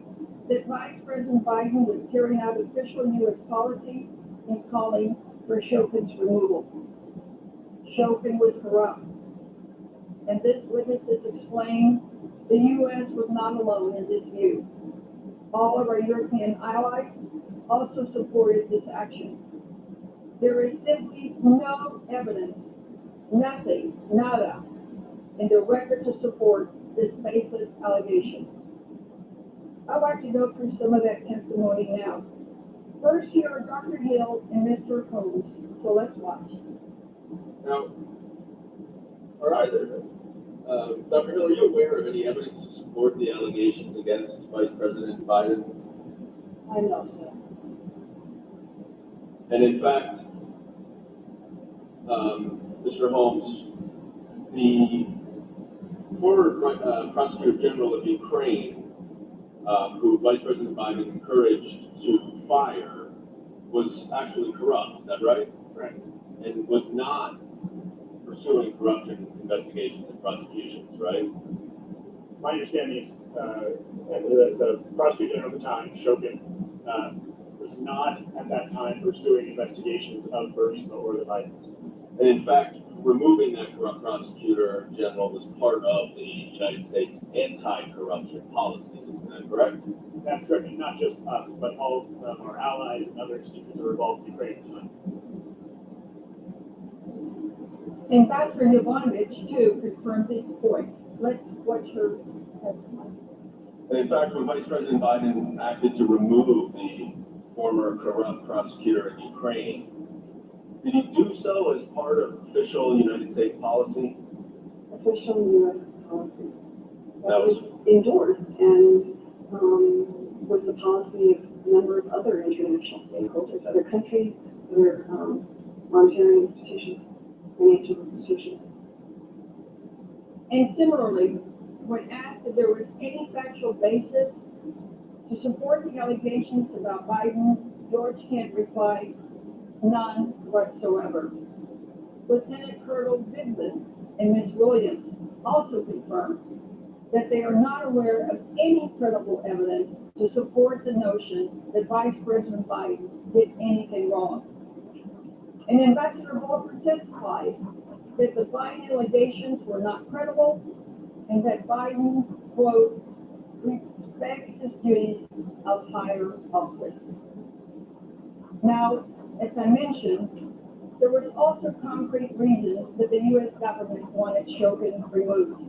Speaker 10: that Vice President Biden was carrying out official U.S. policy in calling for Shokin's removal. Shokin was corrupt. And this witnesses explained the U.S. was not alone in this view. All of our European allies also supported this action. There is simply no evidence, nothing, nada, in the record to support this baseless allegation. I'd like to go through some of that testimony now. First, here are Dr. Hill and Mr. Holmes, so let's watch.
Speaker 11: Now, are either, Dr. Hill, are you aware of any evidence to support the allegations against Vice President Biden?
Speaker 10: I know, sir.
Speaker 11: And in fact, Mr. Holmes, the former Prosecutor General of Ukraine, who Vice President Biden encouraged to fire, was actually corrupt, is that right?
Speaker 3: Right.
Speaker 11: And was not pursuing corruption investigations and prosecutions, right?
Speaker 3: My understanding is, the prosecutor general at the time, Shokin, was not at that time pursuing investigations of Burisma or the Bidens.
Speaker 11: And in fact, removing that corrupt prosecutor general was part of the United States anti-corruption policy, isn't that correct?
Speaker 3: That's correct, and not just us, but all of our allies and other institutions that are involved in Ukraine at the time.
Speaker 10: Ambassador Yovanovitch, too, confirmed these points. Let's watch her testimony.
Speaker 11: And in fact, when Vice President Biden acted to remove the former corrupt prosecutor in Ukraine, did he do so as part of official United States policy?
Speaker 12: Official U.S. policy
Speaker 11: That was
Speaker 12: endorsed and was the policy of a number of other international stakeholders, other countries, other monetary institutions, financial institutions.
Speaker 10: And similarly, when asked if there was any factual basis to support the allegations about Biden, George Kent replied, none whatsoever. Lieutenant Colonel Bigman and Ms. Williams also confirmed that they are not aware of any credible evidence to support the notion that Vice President Biden did anything wrong. And Ambassador Volker testified that the Biden allegations were not credible and that Biden, quote, respects his duties of higher office. Now, as I mentioned, there was also concrete reasons that the U.S. government wanted Shokin removed.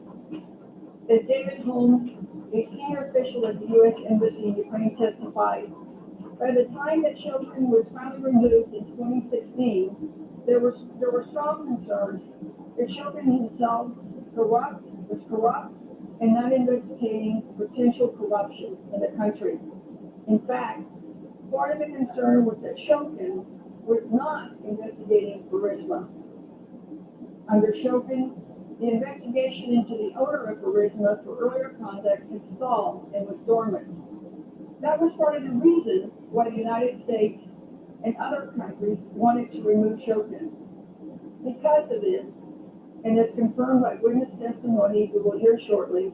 Speaker 10: As David Holmes, a senior official at the U.S. Embassy in Ukraine, testified, by the time that Shokin was finally removed in 2016, there were strong concerns that Shokin himself was corrupt and not investigating potential corruption in the country. In fact, part of the concern was that Shokin was not investigating Burisma. Under Shokin, the investigation into the owner of Burisma for earlier conduct had stalled and was dormant. That was part of the reason why the United States and other countries wanted to remove Shokin. Because of this, and as confirmed by witness testimony we will hear shortly,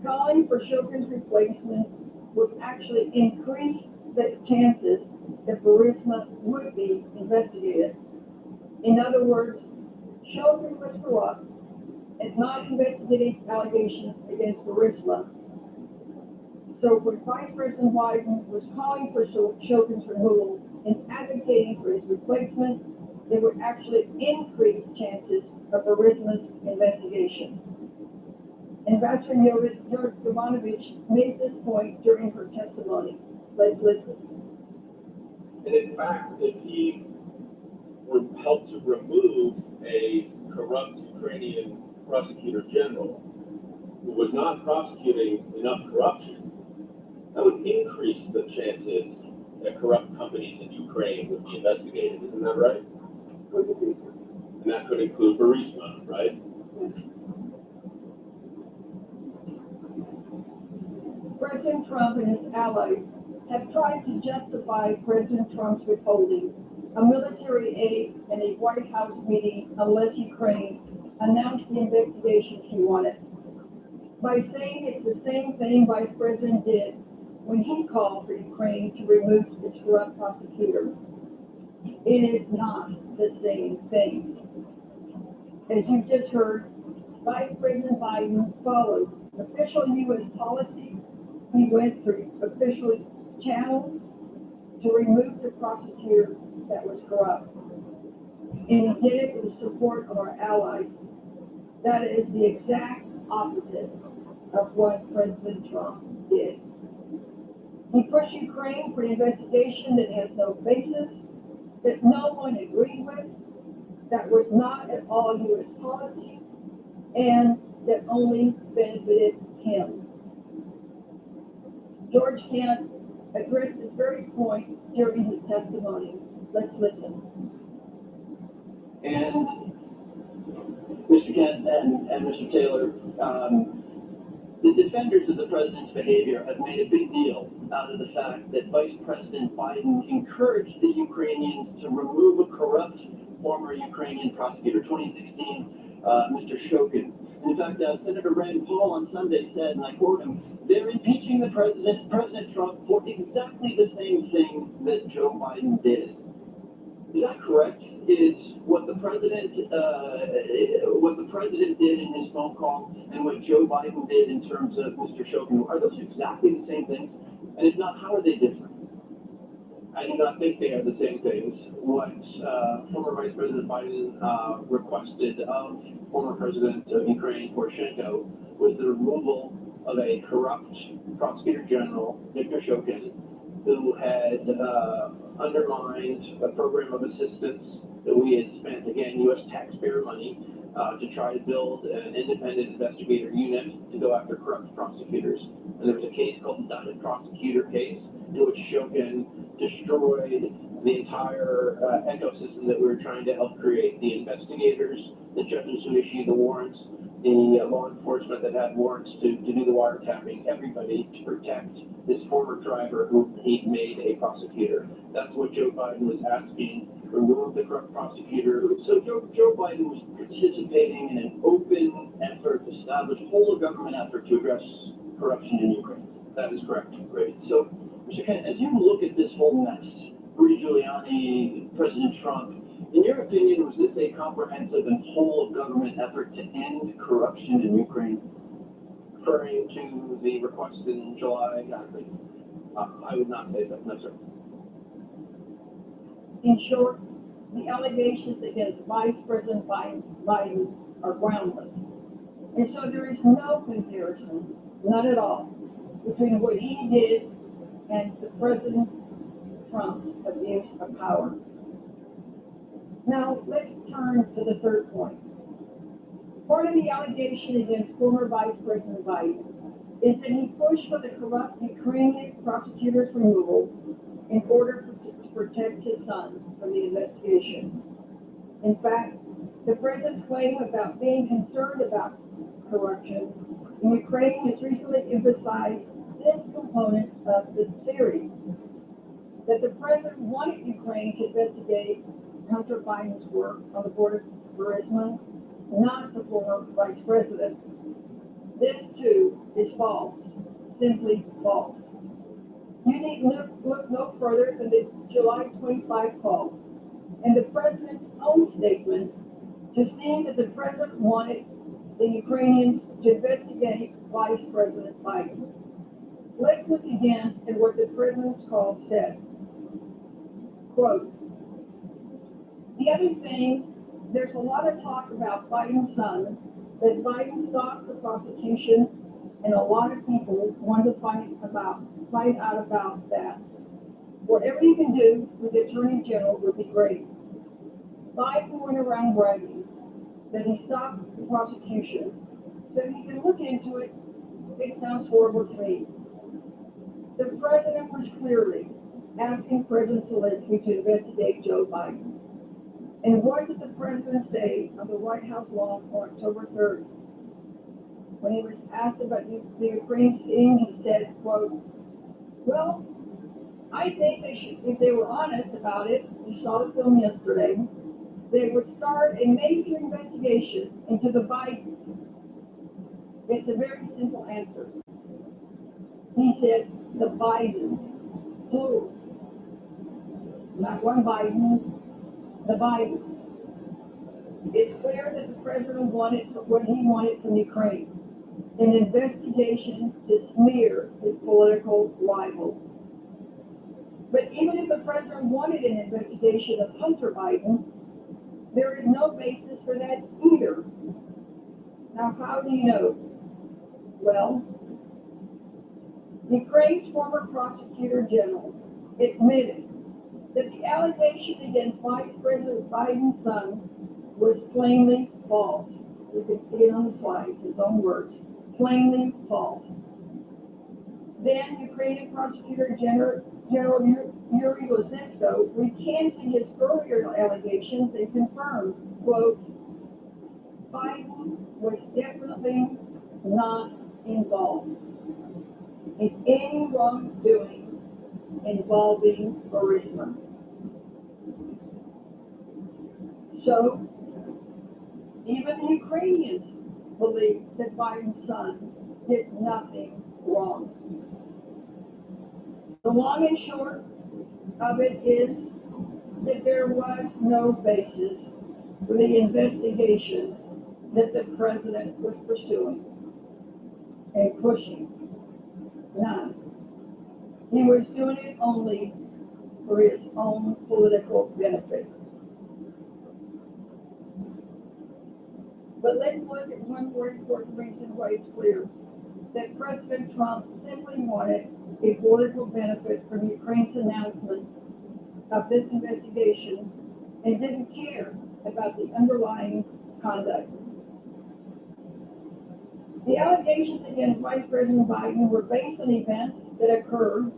Speaker 10: calling for Shokin's replacement would actually increase the chances that Burisma would be investigated. In other words, Shokin was corrupt and not investigating allegations against Burisma. So when Vice President Biden was calling for Shokin's removal and advocating for his replacement, it would actually increase chances of Burisma's investigation. Ambassador Yovanovitch made this point during her testimony. Let's listen.
Speaker 11: And in fact, if he were helped to remove a corrupt Ukrainian prosecutor general who was not prosecuting enough corruption, that would increase the chances that corrupt companies in Ukraine would be investigated. Isn't that right? And that could include Burisma, right?
Speaker 10: President Trump and his allies have tried to justify President Trump's withholding a military aid and a White House meeting unless Ukraine announced the investigations he wanted, by saying it's the same thing Vice President did when he called for Ukraine to remove its corrupt prosecutor. It is not the same thing. As you just heard, Vice President Biden followed official U.S. policy. He went through official channels to remove the prosecutor that was corrupt. And he did it with the support of our allies. That is the exact opposite of what President Trump did. He pushed Ukraine for an investigation that has no basis, that no one agreed with, that was not at all U.S. policy, and that only benefited him. George Kent addressed this very point during his testimony. Let's listen.
Speaker 13: And Mr. Kent and Mr. Taylor, the defenders of the president's behavior have made a big deal out of the fact that Vice President Biden encouraged the Ukrainians to remove a corrupt former Ukrainian prosecutor, 2016, Mr. Shokin. In fact, Senator Rand Paul on Sunday said, and I quote him, "They're impeaching the President Trump, for exactly the same thing that Joe Biden did." Is that correct? Is what the president did in his phone call and what Joe Biden did in terms of Mr. Shokin, are those exactly the same things? And if not, how are they different?
Speaker 11: I do not think they are the same things. What former Vice President Biden requested of former President of Ukraine, Poroshenko, was the removal of a corrupt prosecutor general, Viktor Shokin, who had undermined a program of assistance that we had spent, again, U.S. taxpayer money, to try to build an independent investigator unit to go after corrupt prosecutors. And there was a case called the Diamond Prosecutor case, in which Shokin destroyed the entire ecosystem that we were trying to help create. The investigators, the judges who issued the warrants, the law enforcement that had warrants to do the wiretapping, everybody to protect this former driver who he made a prosecutor. That's what Joe Biden was asking, remove the corrupt prosecutor.
Speaker 13: So Joe Biden was participating in an open effort to establish whole of government effort to address corruption in Ukraine.
Speaker 11: That is correct.
Speaker 13: Great. So, Mr. Kent, as you look at this whole mess, Rudy Giuliani, President Trump, in your opinion, was this a comprehensive and whole of government effort to end corruption in Ukraine?
Speaker 11: Referring to the request in July, I would not say so. No, sir.
Speaker 10: In short, the allegations against Vice President Biden are groundless. And so there is no comparison, none at all, between what he did and the President Trump's abuse of power. Now, let's turn to the third point. Part of the allegation against former Vice President Biden is that he pushed for the corrupt Ukrainian prosecutor's removal in order to protect his son from the investigation. In fact, the president's claim about being concerned about corruption in Ukraine has recently emphasized this component of the theory, that the president wanted Ukraine to investigate Hunter Biden's work on the board of Burisma, not the former vice president. This, too, is false, simply false. You need look no further than the July 25 call and the president's own statements to see that the president wanted the Ukrainians to investigate Vice President Biden. Let's look again at what the president's call said. Quote, "The other thing, there's a lot of talk about Biden's son, that Biden stopped the prosecution, and a lot of people want to find out about that. Whatever you can do with the Attorney General would be great. Biden went around bragging that he stopped the prosecution, so if you can look into it, it sounds horrible to me." The president was clearly asking President Zelensky to investigate Joe Biden. And what did the president say on the White House lawn on October 3rd? When he was asked about the Ukraine scheme, he said, quote, "Well, I think they should, if they were honest about it, we saw the film yesterday, they would start a major investigation into the Bidens. It's a very simple answer. He said, the Bidens, plural. Not one Biden, the Bidens. It's clear that the president wanted what he wanted from Ukraine, an investigation to smear his political rival. But even if the president wanted an investigation of Hunter Biden, there is no basis for that either. Now, how do you know? Well, Ukraine's former prosecutor general admitted that the allegation against Vice President Biden's son was plainly false. You can see it on the slide, his own words, plainly false. Then Ukrainian Prosecutor General Yuri Lutsenko recanted his earlier allegations and confirmed, quote, Biden was definitely not involved in any wrongdoing involving Burisma. So, even the Ukrainians believe that Biden's son did nothing wrong. The long and short of it is that there was no basis for the investigation that the president was pursuing and pushing. None. He was doing it only for his own political benefit. But let's look at one more important reason why it's clear that President Trump simply wanted a political benefit from Ukraine's announcement of this investigation and didn't care about the underlying conduct. The allegations against Vice President Biden were based on events that occurred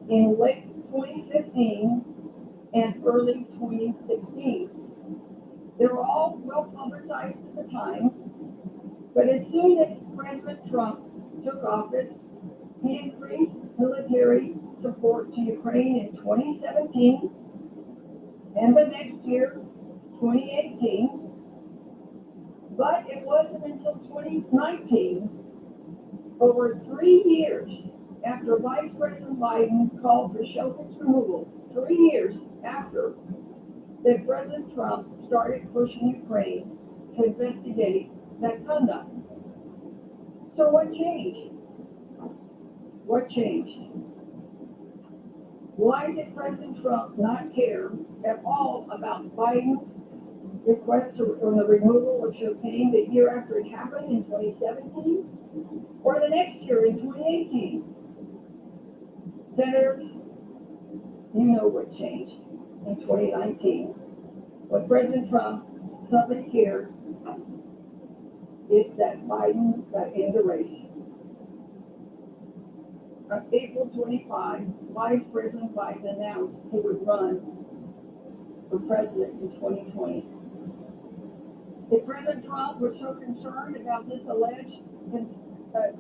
Speaker 10: in late 2015 and early 2016. They were all well publicized at the time, but as soon as President Trump took office, he increased military support to Ukraine in 2017 and the next year, 2018. But it wasn't until 2019, over 3 years after Vice President Biden called for Shokin's removal, 3 years after, that President Trump started pushing Ukraine to investigate that conduct. So what changed? What changed? Why did President Trump not care at all about Biden's request for the removal of Shokin the year after it happened in 2017? Or the next year in 2018? Senators, you know what changed in 2019. When President Trump suddenly cared, it's that Biden got in the race. On April 25, Vice President Biden announced he would run for president in 2020. If President Trump was so concerned about this alleged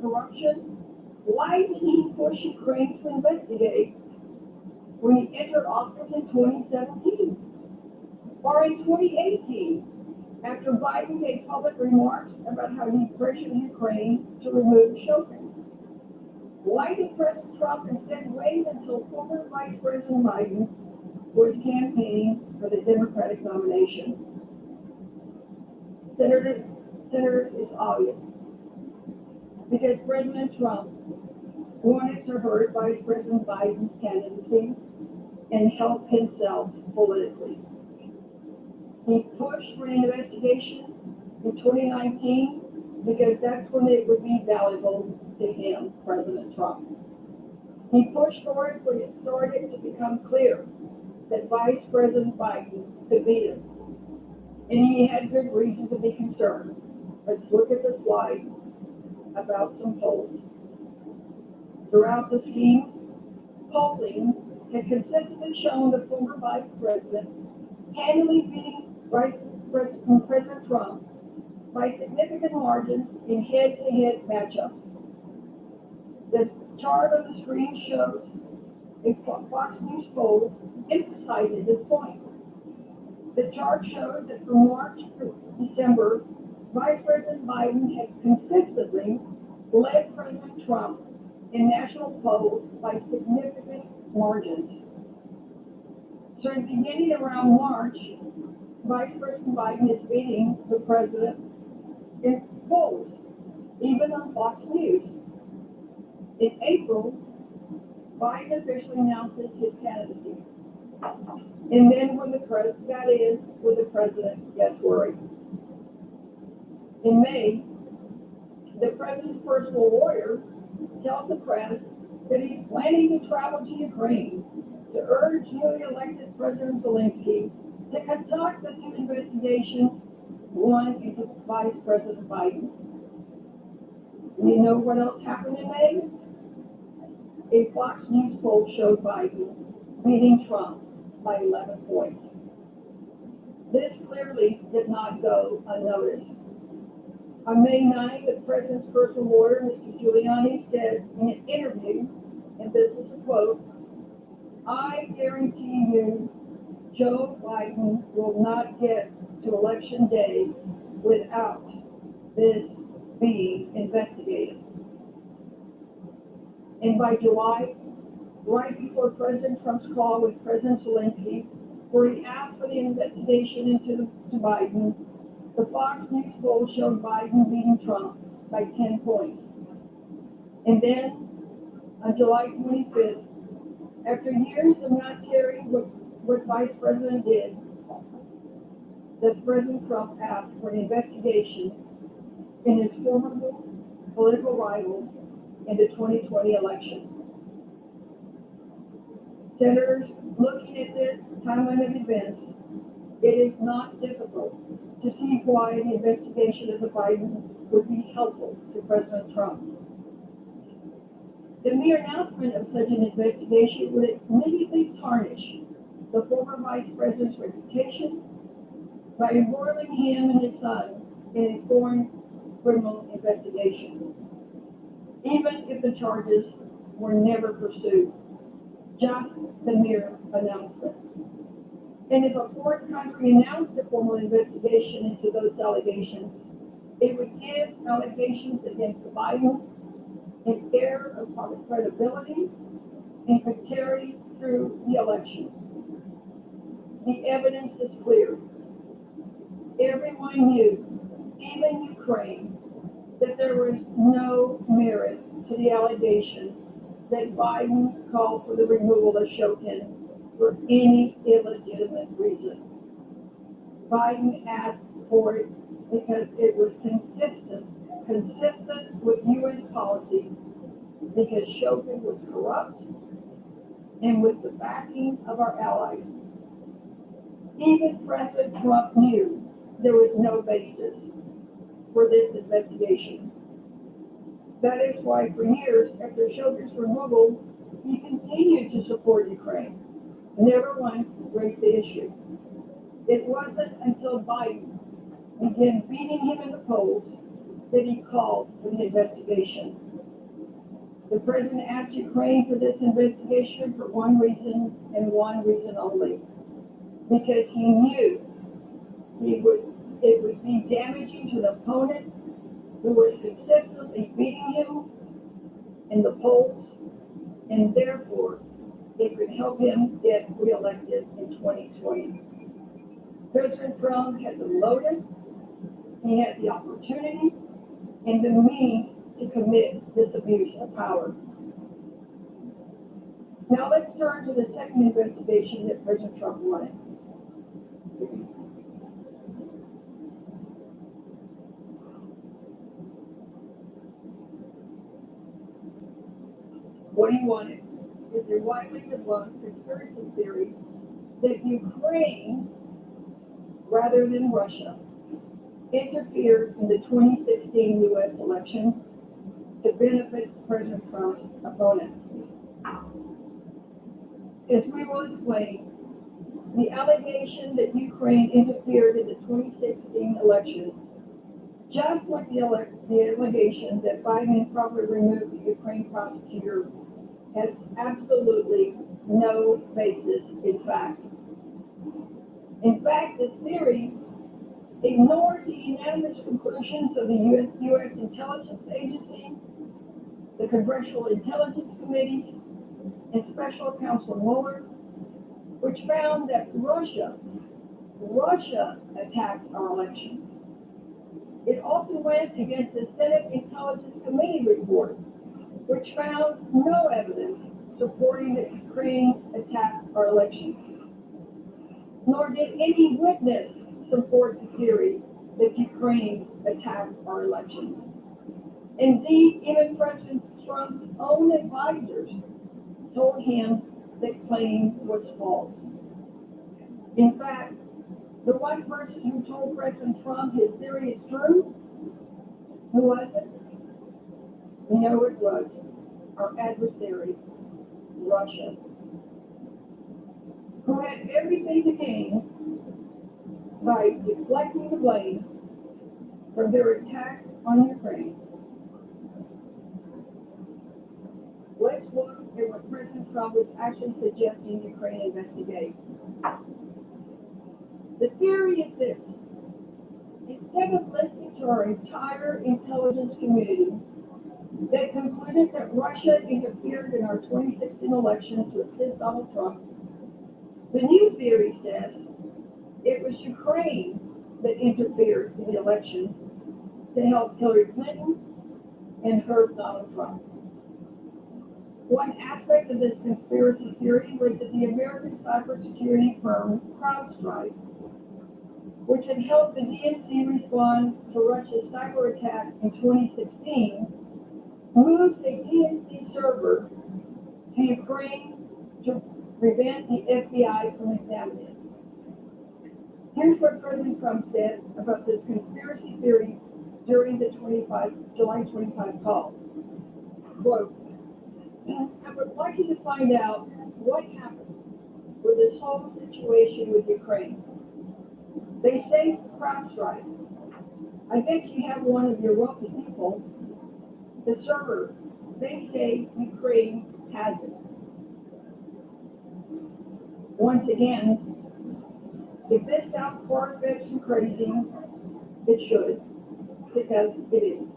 Speaker 10: corruption, why did he push Ukraine to investigate when he entered office in 2017? Or in 2018, after Biden gave public remarks about how he pressured Ukraine to remove Shokin? Why did President Trump instead wait until former Vice President Biden was campaigning for the Democratic nomination? Senators, it's obvious. Because President Trump wanted to hurt Vice President Biden's candidacy and help himself politically. He pushed for an investigation in 2019 because that's when it would be valuable to him, President Trump. He pushed for it when it started to become clear that Vice President Biden could beat him. And he had good reason to be concerned. Let's look at the slide about some polls. Throughout the scheme, polling had consistently shown the former Vice President handily beating President Trump by significant margins in head-to-head matchups. The chart on the screen shows A Fox News poll emphasizes this point. The chart shows that from March through December, Vice President Biden has consistently led President Trump in national polls by significant margins. So beginning around March, Vice President Biden is beating the president in polls, even on Fox News. In April, Biden officially announces his candidacy. And then when the president gets worried. In May, the president's personal lawyer tells the press that he's planning to travel to Ukraine to urge newly elected President Zelensky to conduct the two investigations, one into Vice President Biden. You know what else happened in May? A Fox News poll showed Biden beating Trump by 11 points. This clearly did not go unnoticed. On May 9th, the president's personal lawyer, Mr. Giuliani, said in an interview, and this is a quote, "I guarantee you Joe Biden will not get to election day without this being investigated." And by July, right before President Trump's call with President Zelensky, where he asked for the investigation into Biden, the Fox News poll showed Biden beating Trump by 10 points. And then, on July 25th, after years of not caring what Vice President did, that President Trump asked for an investigation in his formidable political rival in the 2020 election. Senators, looking at this timeline of events, it is not difficult to see why the investigation of the Bidens would be helpful to President Trump. The mere announcement of such an investigation would immediately tarnish the former vice president's reputation by embroiling him and his son in a foreign criminal investigation, even if the charges were never pursued, just the mere announcement. And if a foreign country announced a formal investigation into those allegations, it would give allegations against the Bidens an air of public credibility and could carry through the election. The evidence is clear. Everyone knew, even Ukraine, that there was no merit to the allegation that Biden called for the removal of Shokin for any illegitimate reason. Biden asked for it because it was consistent with U.S. policy, because Shokin was corrupt and with the backing of our allies. Even President Trump knew there was no basis for this investigation. That is why for years after Shokin's removal, he continued to support Ukraine, never once raised the issue. It wasn't until Biden began beating him in the polls that he called for the investigation. The president asked Ukraine for this investigation for one reason and one reason only, because he knew it would be damaging to an opponent who was consistently beating him in the polls, and therefore it could help him get reelected in 2020. President Trump had the motive, he had the opportunity, and the means to commit this abuse of power. Now let's turn to the second investigation that President Trump wanted. What he wanted is a widely debunked conspiracy theory that Ukraine, rather than Russia, interfered in the 2016 U.S. election to benefit President Trump's opponent. As we will explain, the allegation that Ukraine interfered in the 2016 elections, just like the allegation that Biden improperly removed the Ukraine prosecutor, has absolutely no basis in fact. In fact, this theory ignored the unanimous conclusions of the U.S. Intelligence Agency, the Congressional Intelligence Committees, and Special Counsel Mueller, which found that Russia attacked our elections. It also went against the Senate Intelligence Committee report, which found no evidence supporting that Ukraine attacked our elections. Nor did any witness support the theory that Ukraine attacked our elections. Indeed, even President Trump's own advisors told him that claim was false. In fact, the one person who told President Trump his theory is true, who was it? You know it was our adversary, Russia, who had everything to gain by deflecting the blame for their attack on Ukraine. Let's look at what President Trump was actually suggesting Ukraine investigate. The theory is this: instead of listening to our entire intelligence community that concluded that Russia interfered in our 2016 election to assist Donald Trump, the new theory says it was Ukraine that interfered in the election to help Hillary Clinton and hurt Donald Trump. One aspect of this conspiracy theory was that the American cybersecurity firm CrowdStrike, which had helped the DNC respond to Russia's cyber attack in 2016, moved a DNC server to Ukraine to prevent the FBI from examining it. Here's what President Trump said about this conspiracy theory during the July 25 call. Quote, I would like you to find out what happened with this whole situation with Ukraine. They say CrowdStrike. I bet you have one of your wealthy people. The server, they say Ukraine has it. Once again, if this sounds far-fetched and crazy, it should, because it is.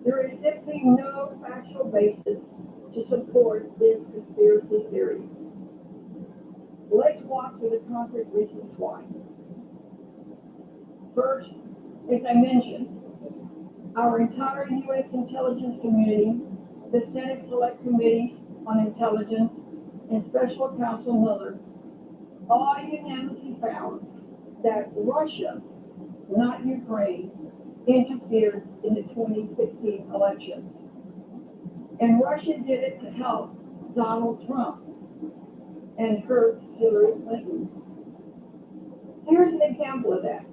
Speaker 10: There is simply no factual basis to support this conspiracy theory. Let's walk through the concrete reasons why. First, as I mentioned, our entire U.S. intelligence community, the Senate Select Committees on Intelligence, and Special Counsel Mueller all unanimously found that Russia, not Ukraine, interfered in the 2016 election. And Russia did it to help Donald Trump and hurt Hillary Clinton. Here's an example of that.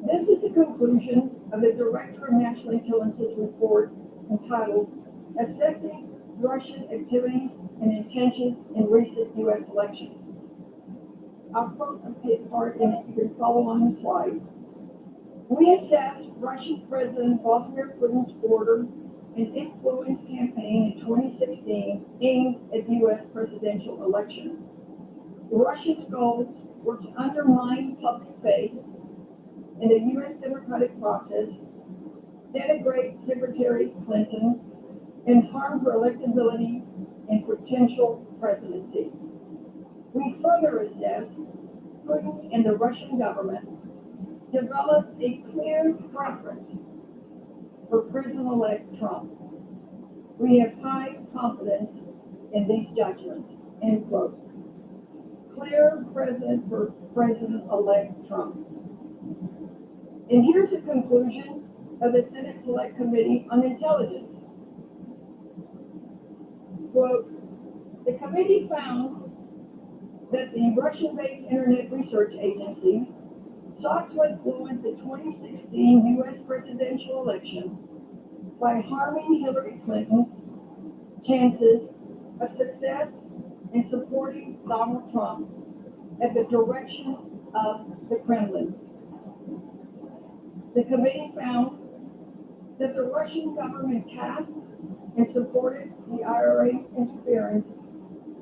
Speaker 10: This is the conclusion of the Director of National Intelligence report entitled Assessing Russian Activities and Intentions in Recent U.S. Elections. I'll quote a part in it. You can follow on the slide. We assessed Russian President Vladimir Putin's order and influence campaign in 2016 aimed at the U.S. presidential election. Russia's goals were to undermine public faith in the U.S. democratic process, denigrate Secretary Clinton, and harm her electability and potential presidency. We further assessed Putin and the Russian government developed a clear preference for President-elect Trump. We have high confidence in these judgments, end quote. Clear president for President-elect Trump. And here's a conclusion of the Senate Select Committee on Intelligence. Quote, the committee found that the Russian-based Internet Research Agency sought to influence the 2016 U.S. presidential election by harming Hillary Clinton's chances of success in supporting Donald Trump at the direction of the Kremlin. The committee found that the Russian government tasked and supported the IRA's interference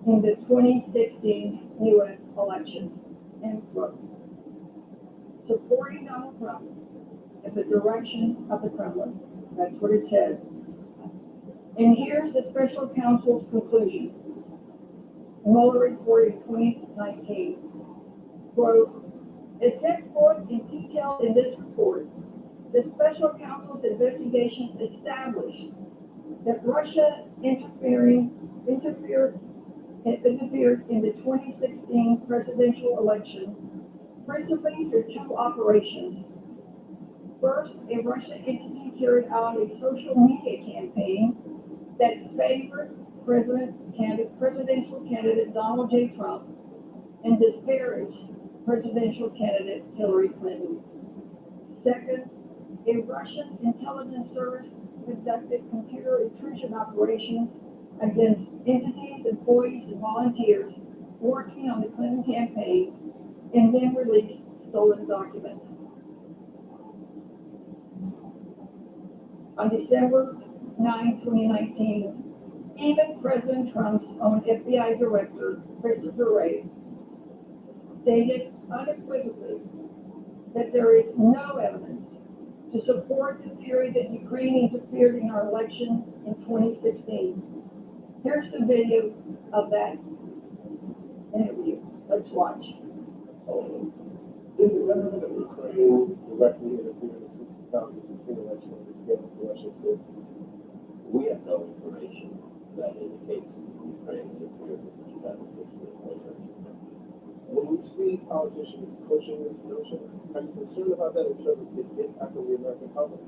Speaker 10: in the 2016 U.S. election, end quote. Supporting Donald Trump at the direction of the Kremlin. That's what it says. And here's the special counsel's conclusion. Mueller report in 2019. Quote, as set forth in detail in this report, the special counsel's investigation established that Russia interfered in the 2016 presidential election, principally through two operations. First, a Russian entity carried out a social media campaign that favored presidential candidate Donald J. Trump and disparaged presidential candidate Hillary Clinton. Second, a Russian intelligence service conducted computer intrusion operations against entities, employees, and volunteers working on the Clinton campaign and then released stolen documents. On December 9, 2019, even President Trump's own FBI director, Christopher Wray, stated unequivocally that there is no evidence to support the theory that Ukraine interfered in our election in 2016. Here's the video of that interview. Let's watch.
Speaker 5: Is it evident that Ukraine directly interfered in the 2016 election of the scale of Russia did?
Speaker 6: We have no information that indicates Ukraine interfered with the 2016 election.
Speaker 5: When we see politicians pushing this notion, are you concerned about that in terms of its impact on the American public?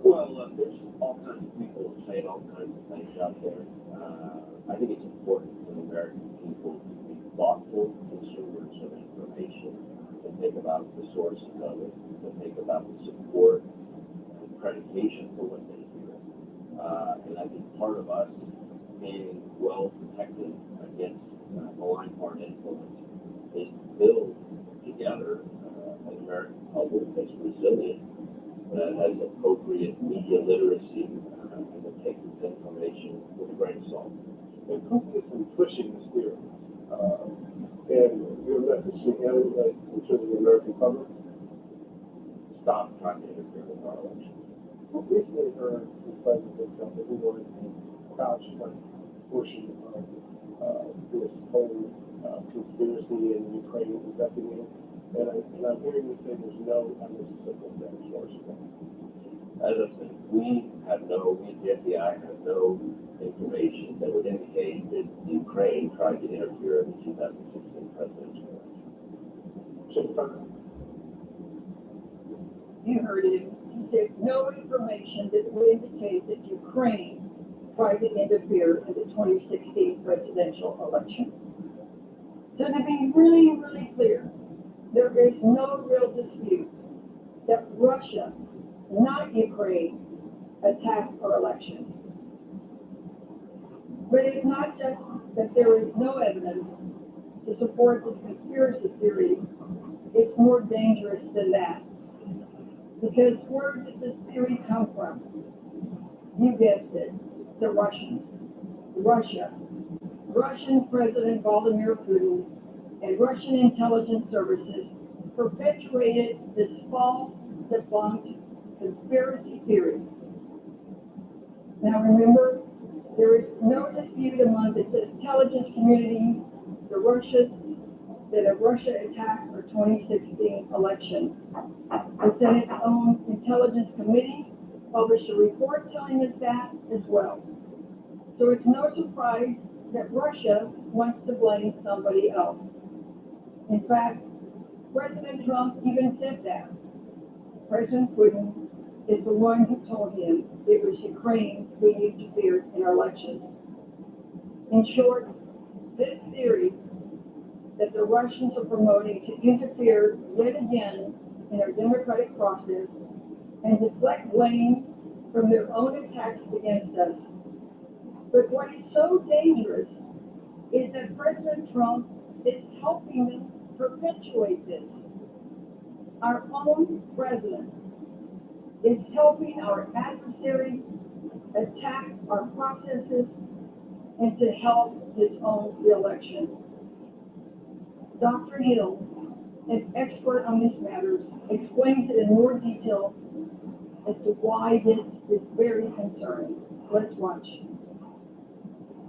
Speaker 6: Well, there's all kinds of people saying all kinds of things out there. I think it's important for the American people to be thoughtful consumers of information, to think about the sources of it, to think about the support and predication for what they hear. And I think part of us being well protected against malign foreign influence is to build together an American public that's resilient, that has appropriate media literacy, and that takes this information with a grain of salt.
Speaker 5: And Putin has been pushing this theory, and your message to him, in terms of the American public?
Speaker 6: Stop trying to interfere with our election.
Speaker 5: We recently heard from President Trump that he wanted to crouch like portion of this whole conspiracy in Ukraine investigating, and I'm hearing you say there's no evidence to support that as far as you know.
Speaker 6: As I said, we at the FBI have no information that would indicate that Ukraine tried to interfere in the 2016 presidential election.
Speaker 10: You heard him. He said no information that would indicate that Ukraine tried to interfere in the 2016 presidential election. So to be really, really clear, there is no real dispute that Russia, not Ukraine, attacked our elections. But it's not just that there is no evidence to support this conspiracy theory. It's more dangerous than that. Because where did this theory come from? You guessed it, the Russians. Russia. Russian President Vladimir Putin and Russian intelligence services perpetuated this false, debunked conspiracy theory. Now remember, there is no dispute among the intelligence community that Russia attacked our 2016 election. The Senate's own Intelligence Committee published a report telling us that as well. So it's no surprise that Russia wants to blame somebody else. In fact, President Trump even said that. President Putin is the one who told him it was Ukraine who interfered in our elections. In short, this theory that the Russians are promoting to interfere yet again in our democratic process and deflect blame from their own attacks against us. But what is so dangerous is that President Trump is helping them perpetuate this. Our own president is helping our adversary attack our processes and to help his own reelection. Dr. Hill, an expert on these matters, explains it in more detail as to why this is very concerning. Let's watch.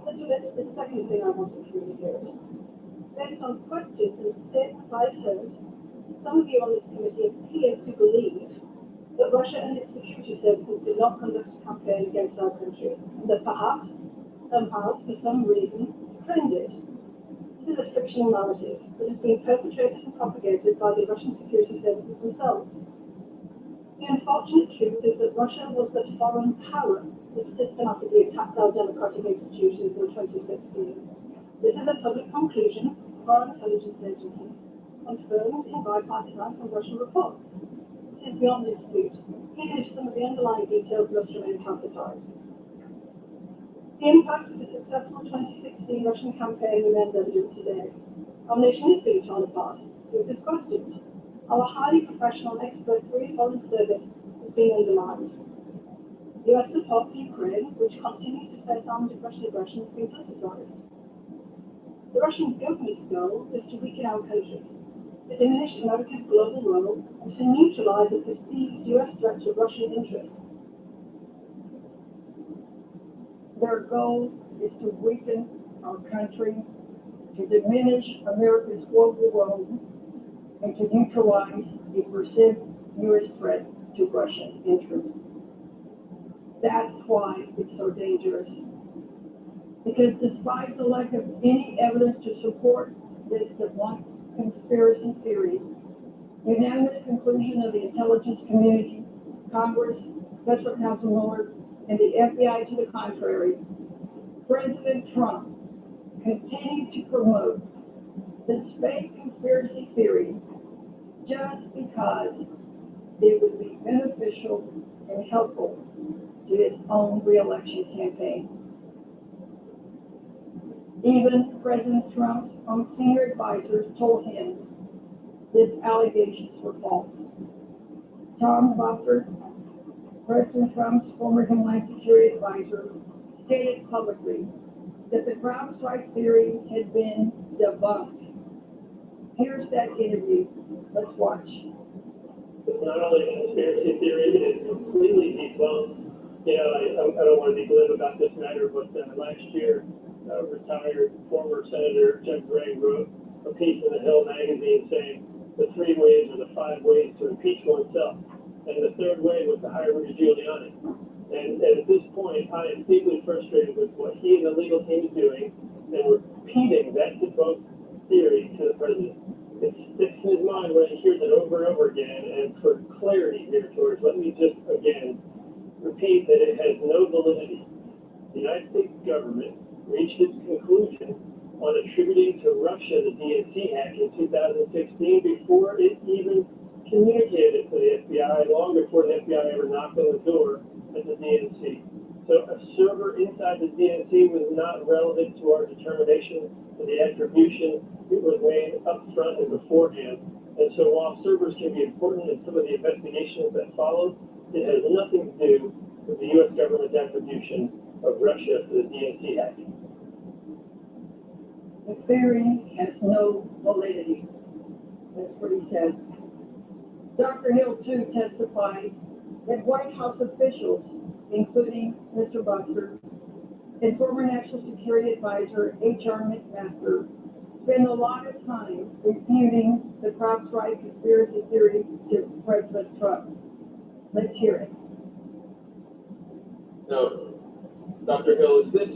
Speaker 12: So that's the second thing I want to communicate. Based on questions and statements I've heard, some of you on this committee appear to believe that Russia and its security services did not conduct a campaign against our country, and that perhaps, somehow, for some reason, Ukraine did. This is a fictional narrative that has been perpetrated and propagated by the Russian security services themselves. The unfortunate truth is that Russia was the foreign power that systematically attacked our democratic institutions in 2016. This is a public conclusion of our intelligence agencies, confirmed in bipartisan congressional reports. It is beyond dispute, even if some of the underlying details must remain classified. The impact of the successful 2016 Russian campaign remains evident today. Our nation is being torn apart. Truth is questioned. Our highly professional and expert foreign service is being undermined. US support for Ukraine, which continues to face armed Russian aggression, has been politicized. The Russian government's goal is to weaken our country, to diminish America's global role, and to neutralize a perceived US threat to Russian interests.
Speaker 10: Their goal is to weaken our country, to diminish America's global role, and to neutralize the perceived U.S. threat to Russian interests. That's why it's so dangerous. Because despite the lack of any evidence to support this demonic conspiracy theory, unanimous conclusion of the intelligence community, Congress, Special Counsel Mueller, and the FBI to the contrary, President Trump continued to promote this fake conspiracy theory just because it would be beneficial and helpful to his own reelection campaign. Even President Trump's own senior advisors told him his allegations were false. Tom Bossert, President Trump's former Homeland Security advisor, stated publicly that the CrowdStrike theory had been debunked. Here's that interview. Let's watch.
Speaker 3: It's not only a conspiracy theory, it is completely debunked. You know, I don't want to be glib about this matter, but last year, retired former Senator Jim Gray wrote a piece in the Hill magazine saying the 3 ways or the 5 ways to impeach oneself. And the third way was to hire Rudy Giuliani. And at this point, I am deeply frustrated with what he and the legal team is doing and repeating that debunked theory to the president. It sticks in his mind when he hears it over and over again. And for clarity here, George, let me just again repeat that it has no validity. The United States government reached its conclusion on attributing to Russia the DNC hack in 2016 before it even communicated it to the FBI, long before the FBI ever knocked on the door at the DNC. So a server inside the DNC was not relevant to our determination of the attribution. It was made up front and beforehand. And so while servers can be important in some of the investigations that followed, it has nothing to do with the U.S. government's attribution of Russia to the DNC hack.
Speaker 10: The theory has no validity. That's what he said. Dr. Hill, too, testified that White House officials, including Mr. Buster and former National Security Advisor H.R. McMaster, spend a lot of time refuting the CrowdStrike conspiracy theory to President Trump. Let's hear it.
Speaker 11: Now, Dr. Hill, is this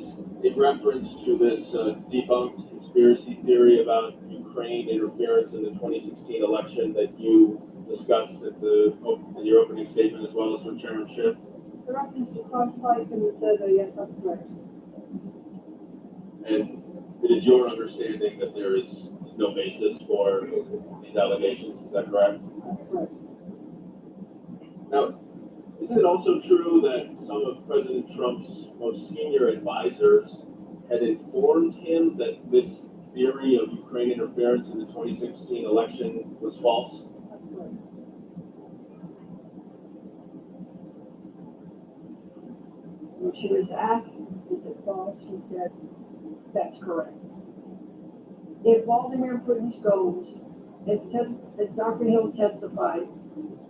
Speaker 11: in reference to this debunked conspiracy theory about Ukraine interference in the 2016 election that you discussed in your opening statement as well as from Chairman Schiff?
Speaker 12: The reference to CrowdStrike in the survey, yes, that's correct.
Speaker 11: And it is your understanding that there is no basis for these allegations, is that correct?
Speaker 12: That's correct.
Speaker 11: Now, isn't it also true that some of President Trump's most senior advisors had informed him that this theory of Ukraine interference in the 2016 election was false?
Speaker 12: That's correct.
Speaker 10: When she was asked, is it false, she said, that's correct. If Vladimir Putin's goals, as Dr. Hill testified,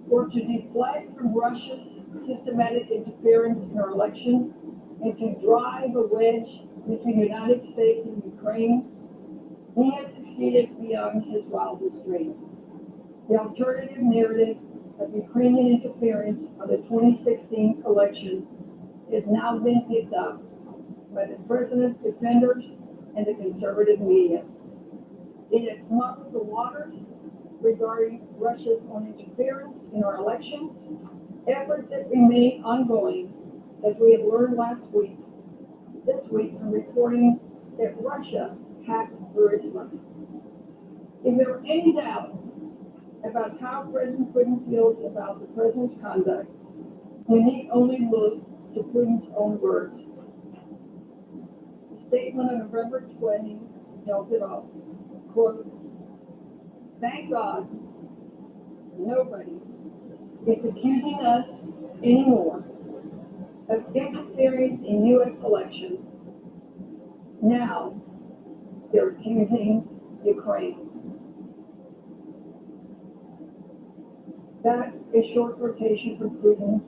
Speaker 10: were to deflect from Russia's systematic interference in our election and to drive a wedge between the United States and Ukraine, he has succeeded beyond his wildest dreams. The alternative narrative of Ukrainian interference on the 2016 election has now been picked up by the president's defenders and the conservative media. It has muddled the waters regarding Russia's own interference in our elections, efforts that remain ongoing, as we have learned this week from reporting that Russia hacked Burisma. If there were any doubt about how President Putin feels about the president's conduct, we need only look to Putin's own words. The statement on November 20 tells it all. Quote, thank God nobody is accusing us anymore of interfering in U.S. elections. Now they're accusing Ukraine. That's a short quotation from Putin,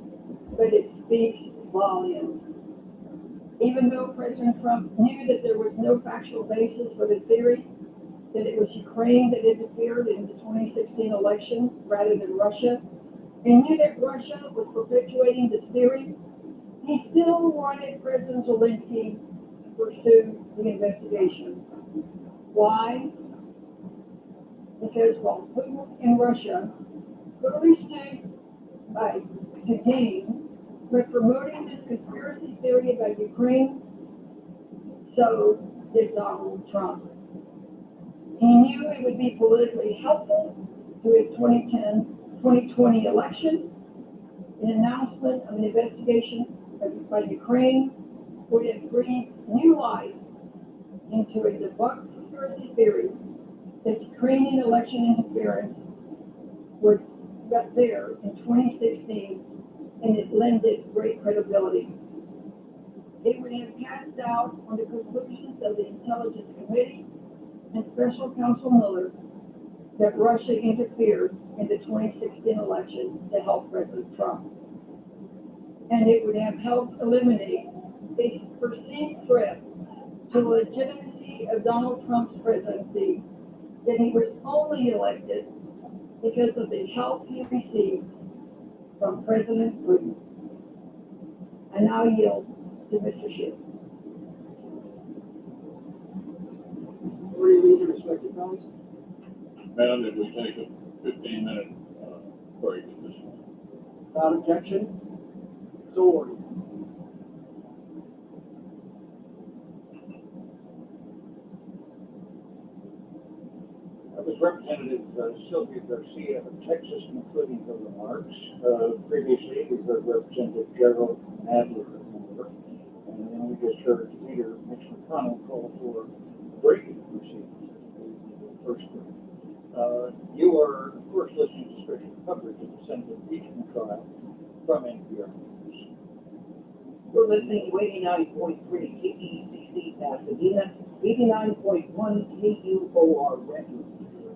Speaker 10: but it speaks volumes. Even though President Trump knew that there was no factual basis for the theory that it was Ukraine that interfered in the 2016 election rather than Russia, and knew that Russia was perpetuating this theory, he still wanted President Zelensky to pursue the investigation. Why? Because while Putin and Russia clearly stood to gain by promoting this conspiracy theory about Ukraine, so did Donald Trump. He knew it would be politically helpful to his 2020 election. An announcement of an investigation by Ukraine would have breathed new life into a debunked conspiracy theory that Ukrainian election interference was there in 2016, and it lended great credibility. It would have cast doubt on the conclusions of the Intelligence Committee and Special Counsel Mueller that Russia interfered in the 2016 election to help President Trump. And it would have helped eliminate a perceived threat to the legitimacy of Donald Trump's presidency, that he was only elected because of the help he received from President Putin. I now yield to Mr. Schiff.
Speaker 9: Where do you leave your respective colleagues?
Speaker 11: Madam, if we take a 15-minute break at this point.
Speaker 9: Without objection, so ordered.
Speaker 14: That was Representative Sylvia Garcia of Texas, concluding her remarks. Previously, we heard Representative Gerald Nadler of Denver, and then we just heard Leader Mitch McConnell call for breaking proceedings. First break. You are, of course, listening to special coverage of the Senate impeachment trial from NPR News.
Speaker 1: We're listening to 89.3 KECC Pasadena, 89.1 KUOR Redmond,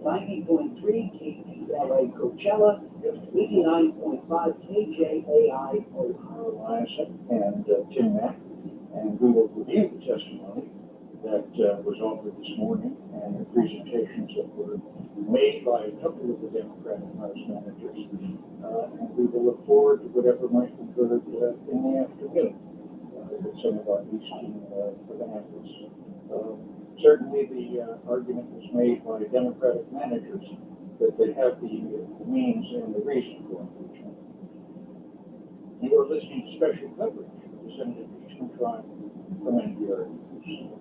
Speaker 1: 90.3 KTLA Coachella, 89.5 KJAI Ohio.
Speaker 14: Eliason and Tim Mack, and we will review the testimony that was offered this morning and the presentations that were made by a couple of the Democratic House managers. And we will look forward to whatever might be heard in the afternoon with some of our Eastern advances. Certainly the argument was made by Democratic managers that they have the means and the reason for impeachment. You are listening to special coverage of the Senate impeachment trial from NPR News.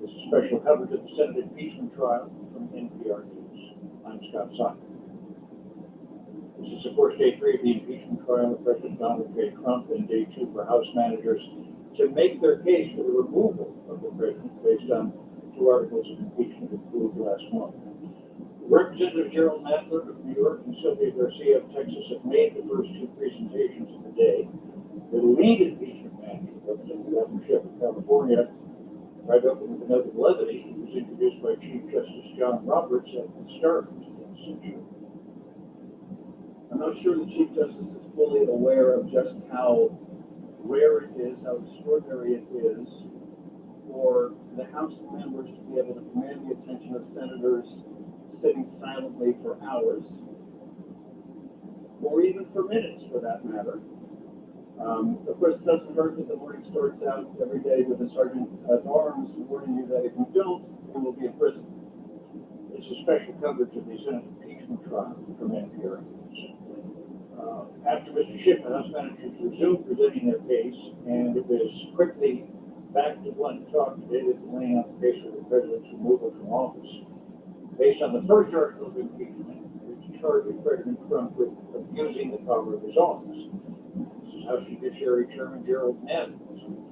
Speaker 14: This is special coverage of the Senate impeachment trial from NPR News. I'm Scott Simon. This is, of course, day 3 of the impeachment trial of President Donald J. Trump and day 2 for House managers to make their case for the removal of the president based on 2 articles of impeachment approved last month. Representative Gerald Nadler of New York and Sylvia Garcia of Texas have made the first two presentations of the day. The lead impeachment match, Representative Adam Schiff of California, right up with another levity, was introduced by Chief Justice John Roberts at the start of today's session.
Speaker 9: I'm not sure the Chief Justice is fully aware of just how rare it is, how extraordinary it is for the House members to be able to command the attention of senators sitting silently for hours, or even for minutes for that matter. Of course, it doesn't hurt that the morning starts out every day with a sergeant at arms warning you that if you don't, you will be in prison.
Speaker 14: It's a special coverage of the Senate impeachment trial from NPR. After Mr. Schiff, the House managers resumed presenting their case, and it was quickly back to blunt talk today that laying out the case for the president's removal from office. Based on the first article of impeachment, which charges President Trump with abusing the power of his office. This is House Judiciary Chairman Gerald Nadler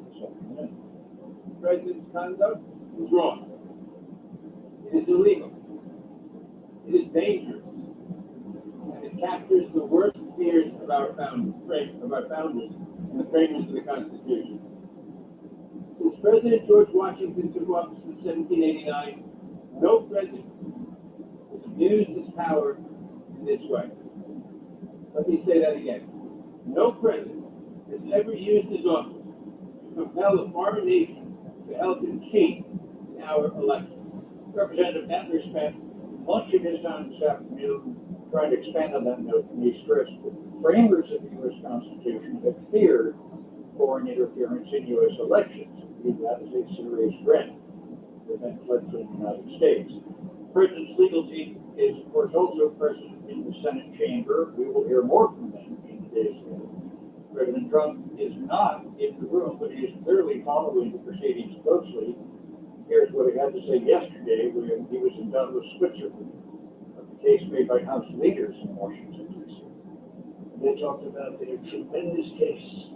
Speaker 14: this afternoon.
Speaker 8: The president's conduct was wrong. It is illegal. It is dangerous. And it captures the worst fears of our founders and the framers of the Constitution. Since President George Washington took office in 1789, no president has abused his power in this way. Let me say that again. No president has ever used his office to compel a foreign nation to help him cheat in our elections.
Speaker 14: Representative Nadler spent much of his time this afternoon trying to expand on that note, and he stressed that the framers of the U.S. Constitution had feared foreign interference in U.S. elections. He viewed that as a serious threat that then fled from the United States. The President's legal team is, of course, also present in the Senate chamber. We will hear more from them in today's meeting. President Trump is not in the room, but he is clearly following the proceedings closely. Here's what he had to say yesterday when he was in Davos, Switzerland, of the case made by House leaders in Washington, D.C.
Speaker 5: They talked about their tremendous case.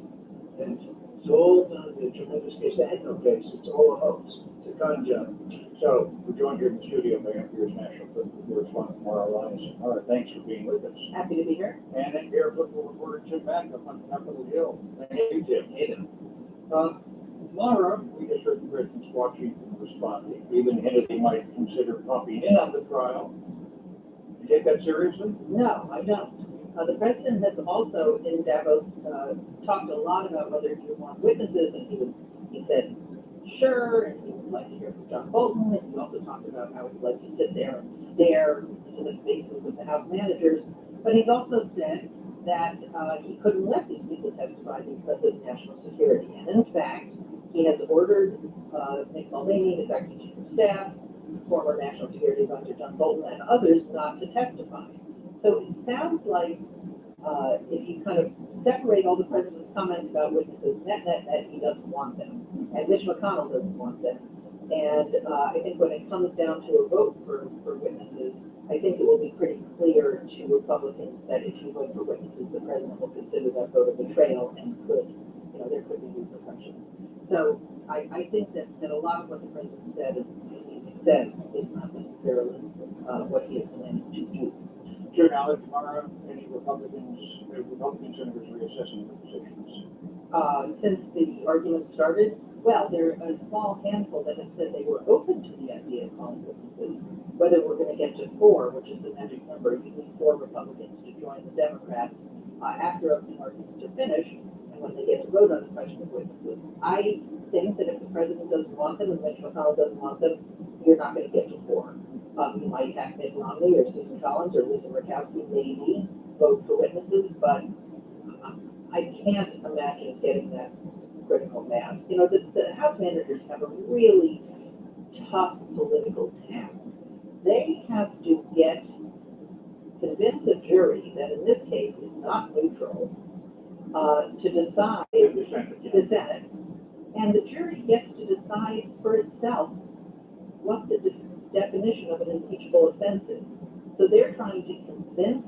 Speaker 5: And it's all done, their tremendous case. They had no case. It's all a hoax. It's a con job.
Speaker 14: So, we're joined here in the studio by NPR's national political correspondent, Mara Lions. Mara, thanks for being with us.
Speaker 1: Happy to be here.
Speaker 14: And NPR political reporter Tim Mack up on Capitol Hill. Thank you, Tim.
Speaker 1: Hey, Tim.
Speaker 14: Mara, we just heard the President's Washington responding, even hinted he might consider popping in on the trial. You take that seriously?
Speaker 1: No, I don't. The president has also in Davos talked a lot about whether he would want witnesses, and he said sure, and he would like to hear from John Bolton, and he also talked about how he'd like to sit there and stare into the faces of the House managers. But he's also said that he couldn't let these people testify because of national security. And in fact, he has ordered Mick Mulvaney, his acting chief of staff, former National Security Advisor John Bolton, and others not to testify. So it sounds like if you kind of separate all the president's comments about witnesses, net, he doesn't want them. And Mitch McConnell doesn't want them. And I think when it comes down to a vote for witnesses, I think it will be pretty clear to Republicans that if you vote for witnesses, the president will consider that vote a betrayal and there could be repercussions. So I think that a lot of what the president said is not necessarily what he is planning to do.
Speaker 14: Sure, now, Mara, any Republican senators reassessing their positions?
Speaker 1: Since the argument started, well, there are a small handful that have said they were open to the idea of calling witnesses. Whether we're going to get to 4, which is the magic number, you need 4 Republicans to join the Democrats after opening arguments are finished, and when they get to vote on the question of witnesses. I think that if the president doesn't want them and Mitch McConnell doesn't want them, you're not going to get to 4. You might have Mitt Romney or Susan Collins or Lisa Murkowski maybe vote for witnesses, but I can't imagine getting that critical mass. The House managers have a really tough political task. They have to convince a jury that in this case is not neutral to decide the Senate. And the jury gets to decide for itself what the definition of an impeachable offense is. So they're trying to convince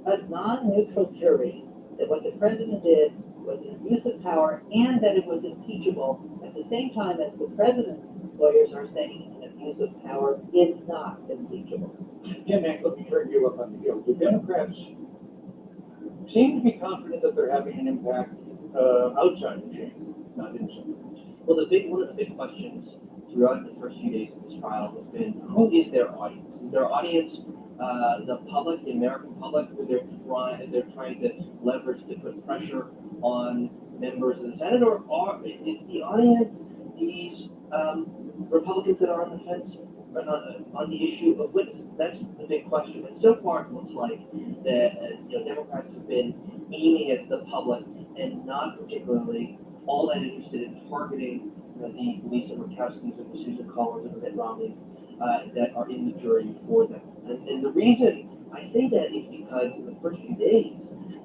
Speaker 1: a non-neutral jury that what the president did was an abuse of power and that it was impeachable at the same time as the president's lawyers are saying an abuse of power is not impeachable.
Speaker 14: Jim Mack, let me turn you up on the hill. The Democrats seem to be confident that they're having an impact outside the chamber, not inside.
Speaker 13: Well, one of the big questions throughout the first few days of this trial has been, who is their audience? Is their audience the public, the American public, who they're trying to leverage to put pressure on members of the Senate, or is the audience these Republicans that are on the fence on the issue of witnesses? That's the big question. And so far, it looks like that Democrats have been aiming at the public and not particularly all that interested in targeting the Lisa Murkowski's and the Susan Collins and the Mitt Romney that are in the jury for them. And the reason I say that is because in the first few days,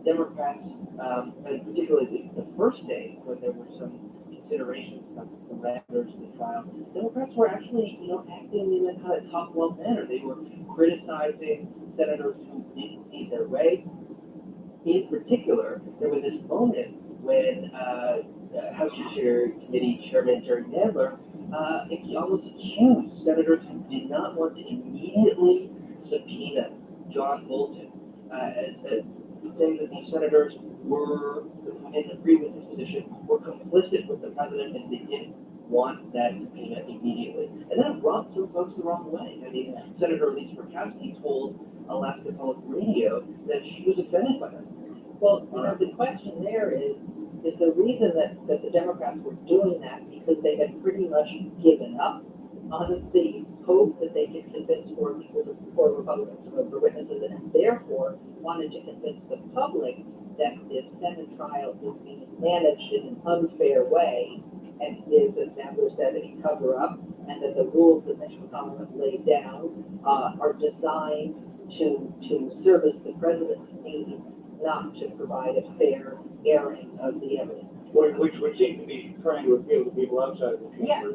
Speaker 13: Democrats, and particularly the first day when there were some considerations about the parameters of the trial, Democrats were actually, acting in a kind of tough love manner. They were criticizing senators who didn't see their way. In particular, there was this moment when House Judiciary Committee Chairman Jerry Nadler almost accused senators who did not want to immediately subpoena John Bolton, saying that these senators were, who didn't agree with his position, were complicit with the president and they didn't want that subpoena immediately. And that rubbed some folks the wrong way. I mean, Senator Lisa Murkowski told Alaska Public Radio that she was offended by that.
Speaker 1: Well, the question there is the reason that the Democrats were doing that because they had pretty much given up on the hope that they could convince more people for Republicans to vote for witnesses, and therefore wanted to convince the public that this Senate trial is being managed in an unfair way and is, as Nadler said, a cover-up, and that the rules that Mitch McConnell has laid down are designed to service the president's needs, not to provide a fair airing of the evidence.
Speaker 14: Which would seem to be trying to appeal to people outside of the chamber.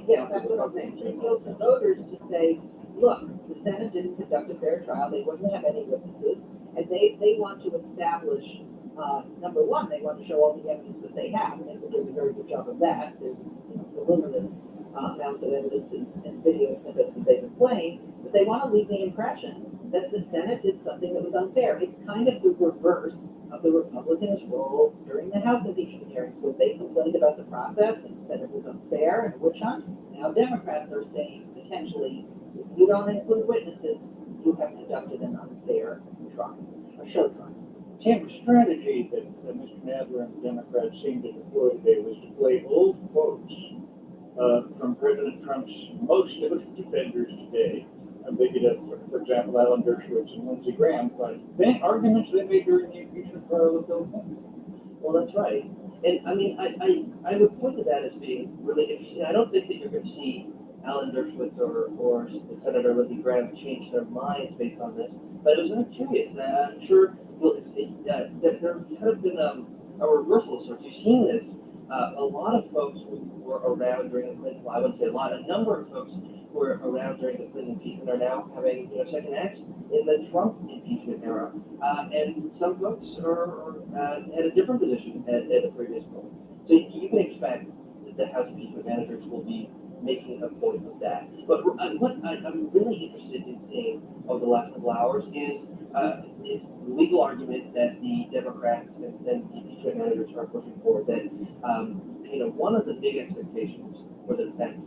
Speaker 1: Yes, that's what I'm saying. To appeal to voters to say, look, the Senate didn't conduct a fair trial, they wouldn't have any witnesses, and they want to establish, number one, they want to show all the evidence that they have, and they're doing a very good job of that. There's voluminous amounts of evidence and video snippets that they've been playing, but they want to leave the impression that the Senate did something that was unfair. It's kind of the reverse of the Republicans' role during the House impeachment hearings, where they complained about the process and said it was unfair and a witch hunt. Now Democrats are saying, potentially, if you don't include witnesses, you have conducted an unfair trial, a show trial.
Speaker 14: Tim, the strategy that Mr. Nadler and the Democrats seem to deploy today was to play old quotes from President Trump's most defenders today. I'm thinking of, for example, Alan Dershowitz and Lindsey Graham, but arguments they made during the impeachment trial of Bill Clinton.
Speaker 13: Well, that's right. And I mean, I would point to that as being really interesting. I don't think that you're going to see Alan Dershowitz or Senator Lindsey Graham change their minds based on this, but it was very curious. I'm sure that there kind of been a reversal of sorts. You've seen this. A lot of folks who were around during the Clinton, well, I wouldn't say a lot, a number of folks who were around during the Clinton impeachment are now having second acts in the Trump impeachment era. And some folks are at a different position at a previous point. So you can expect that the House impeachment managers will be making a point of that. But what I'm really interested in seeing over the last couple hours is the legal argument that the Democrats and the impeachment managers are pushing forward that, one of the big expectations for the defense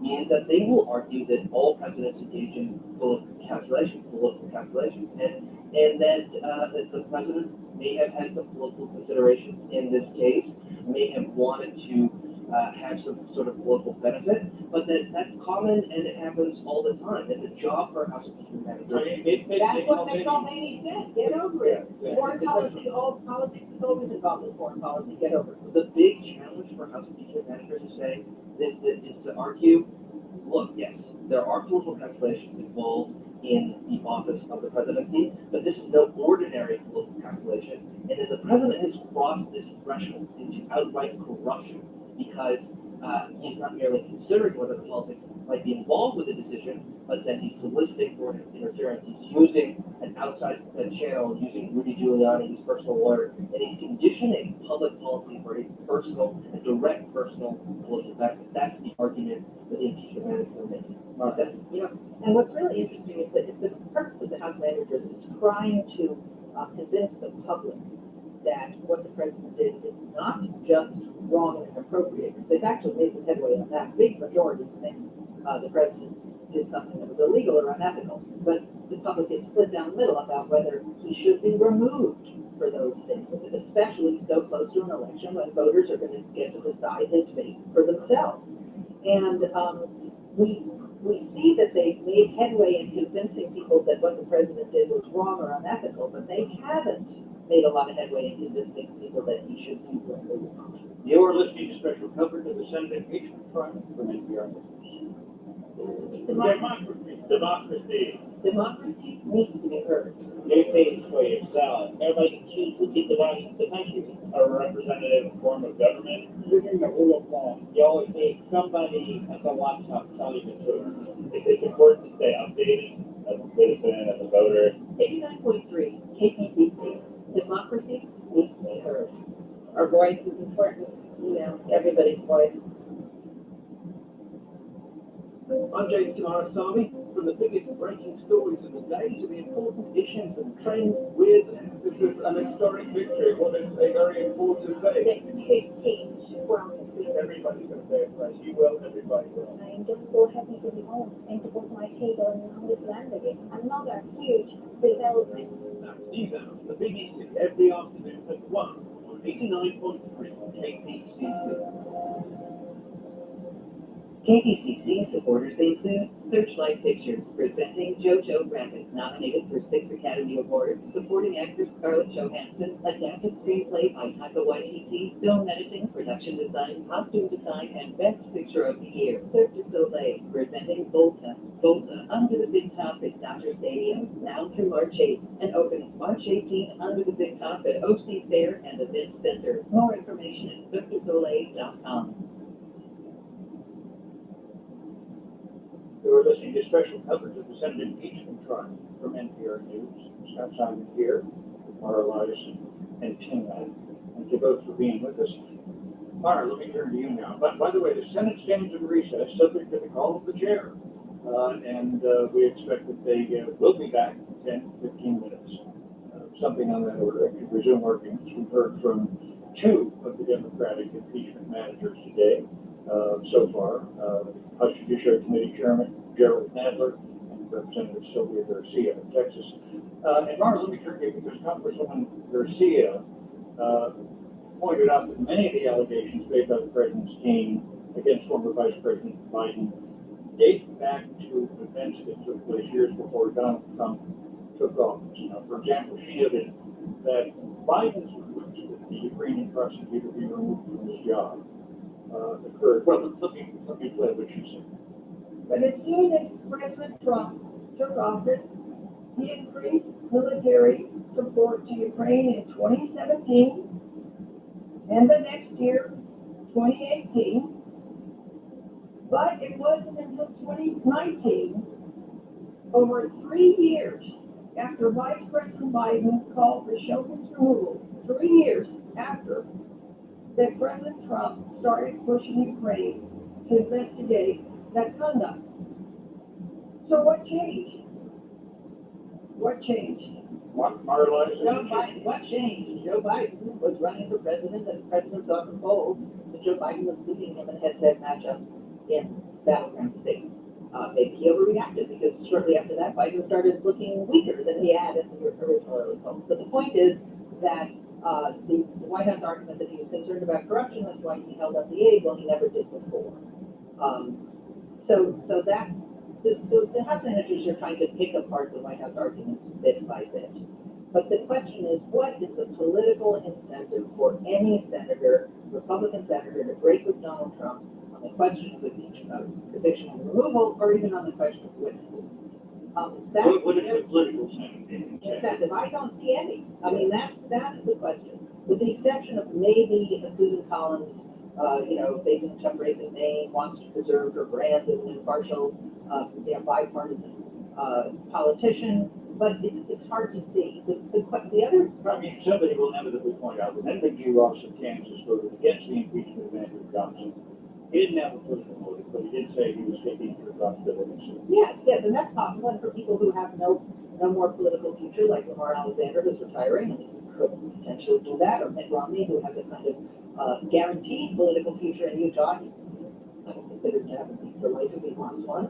Speaker 13: is that they will argue that all presidents engage in political calculation, and that the president may have had some political considerations in this case, may have wanted to have some sort of political benefit, but that's common and it happens all the time. And the job for a House impeachment manager.
Speaker 1: That's what makes all many sense. Get over it. Foreign policy, all politics is always involved in foreign policy. Get over it.
Speaker 13: The big challenge for House impeachment managers is to argue, look, yes, there are political calculations involved in the office of the presidency, but this is no ordinary political calculation, and that the president has crossed this threshold into outright corruption because he's not merely considering whether politics might be involved with the decision, but that he's soliciting for interference. He's using an outside channel, using Rudy Giuliani, his personal lawyer, and he's conditioning public policy for his personal and direct personal political benefit. That's the argument that the impeachment managers are making.
Speaker 1: And what's really interesting is that if the trying to convince the public that what the president did is not just wrong and inappropriate. They've actually made some headway on that. Big majority think the president did something that was illegal or unethical. But the public is split down the middle about whether he should be removed for those things, especially so close to an election when voters are going to get to decide his fate for themselves. And we see that they've made headway in convincing people that what the president did was wrong or unethical, but they haven't made a lot of headway in convincing people that he should be removed.
Speaker 14: You're listening to special coverage of the Senate impeachment trial from NPR News.
Speaker 3: Democracy.
Speaker 1: Democracy needs to be heard.
Speaker 3: It pays for yourself. Everybody can choose who gets to run the country. A representative form of government. Within the rule of law, you always need somebody at the watchdog telling you the truth. It's important to stay updated as a citizen, as a voter.
Speaker 1: 89.3 KPCC. Democracy needs to be heard.
Speaker 2: Our voice is important, everybody's voice.
Speaker 9: I'm James Kumarasamy. From the biggest breaking stories of the day to the important issues and trends with.
Speaker 8: This is an historic victory. What is a very important day.
Speaker 3: Everybody's going to pay a price. You will, everybody will.
Speaker 2: I'm just so happy to be home and to put my feet on this land again. Another huge development.
Speaker 9: News Hour, the BBC, every afternoon at 1 on 89.3 KPCC.
Speaker 1: KPCC supporters include Searchlight Pictures, presenting Jojo Rabbit, nominated for 6 Academy Awards, supporting actress Scarlett Johansson, adapted screenplay by Taika Waititi, film editing, production design, costume design, and Best Picture of the Year. Cirque du Soleil, presenting Volta. Volta, Under the Big Top at Dodger Stadium, now through March 8th, and opens March 18th under the Big Top at OC Fair and Event Center. More information at cirquedusoleil.com.
Speaker 14: You're listening to special coverage of the Senate impeachment trial from NPR News. Scott Simon here, with Mara Elias and Tim Mack. Thank you both for being with us. Mara, let me turn to you now. By the way, the Senate stands in recess, subject to the call of the chair. And we expect that they will be back in 10-15 minutes. Something on that order. They resume working. We've heard from 2 of the Democratic impeachment managers today. So far, House Judiciary Committee Chairman Gerald Nadler and Representative Sylvia Garcia of Texas. And Mara, let me turn to you because Congresswoman Garcia pointed out that many of the allegations made by the president's team against former Vice President Biden date back to events that took place years before Donald Trump took office. Now, for example, she noted that Biden's request that the Ukrainian prosecutor be removed from his job occurred. Well, let me play what she said.
Speaker 10: But as soon as President Trump took office, he increased military support to Ukraine in 2017 and the next year, 2018. But it wasn't until 2019, over 3 years after Vice President Biden called for Shokin's removal, 3 years after, that President Trump started pushing Ukraine to investigate that conduct. So what changed? What changed?
Speaker 14: Mara Elias,
Speaker 1: What changed? Joe Biden was running for president, and the president saw the polls that Joe Biden was beating him in head-to-head matchups in battleground states. Maybe he overreacted because shortly after that, Biden started looking weaker than he had in the original early polls. But the point is that the White House argument that he was concerned about corruption, that's why he held up the aid, well, he never did before. So that's, the House managers are trying to pick apart the White House arguments bit by bit. But the question is, what is the political incentive for any senator, Republican senator, to break with Donald Trump on the question of impeachment, conviction and removal, or even on the question of witnesses?
Speaker 14: what is the political
Speaker 1: incentive? I don't see any. I mean, that's the question. With the exception of maybe Susan Collins, facing a tough race in Maine, wants to preserve her brand as an impartial, bipartisan politician, but it's hard to see. The other...
Speaker 14: I mean, somebody will inevitably point out that Edmund G. Ross of Kansas voted against the impeachment of Andrew Johnson. He didn't have a political motive, but he did say he was taking responsibility.
Speaker 1: Yes, and that's possible. And for people who have no more political future, like Lamar potentially do that, or Mitt Romney, who has a kind of guaranteed political future in Utah. He's kind of considered to have a seat for life if he wants one.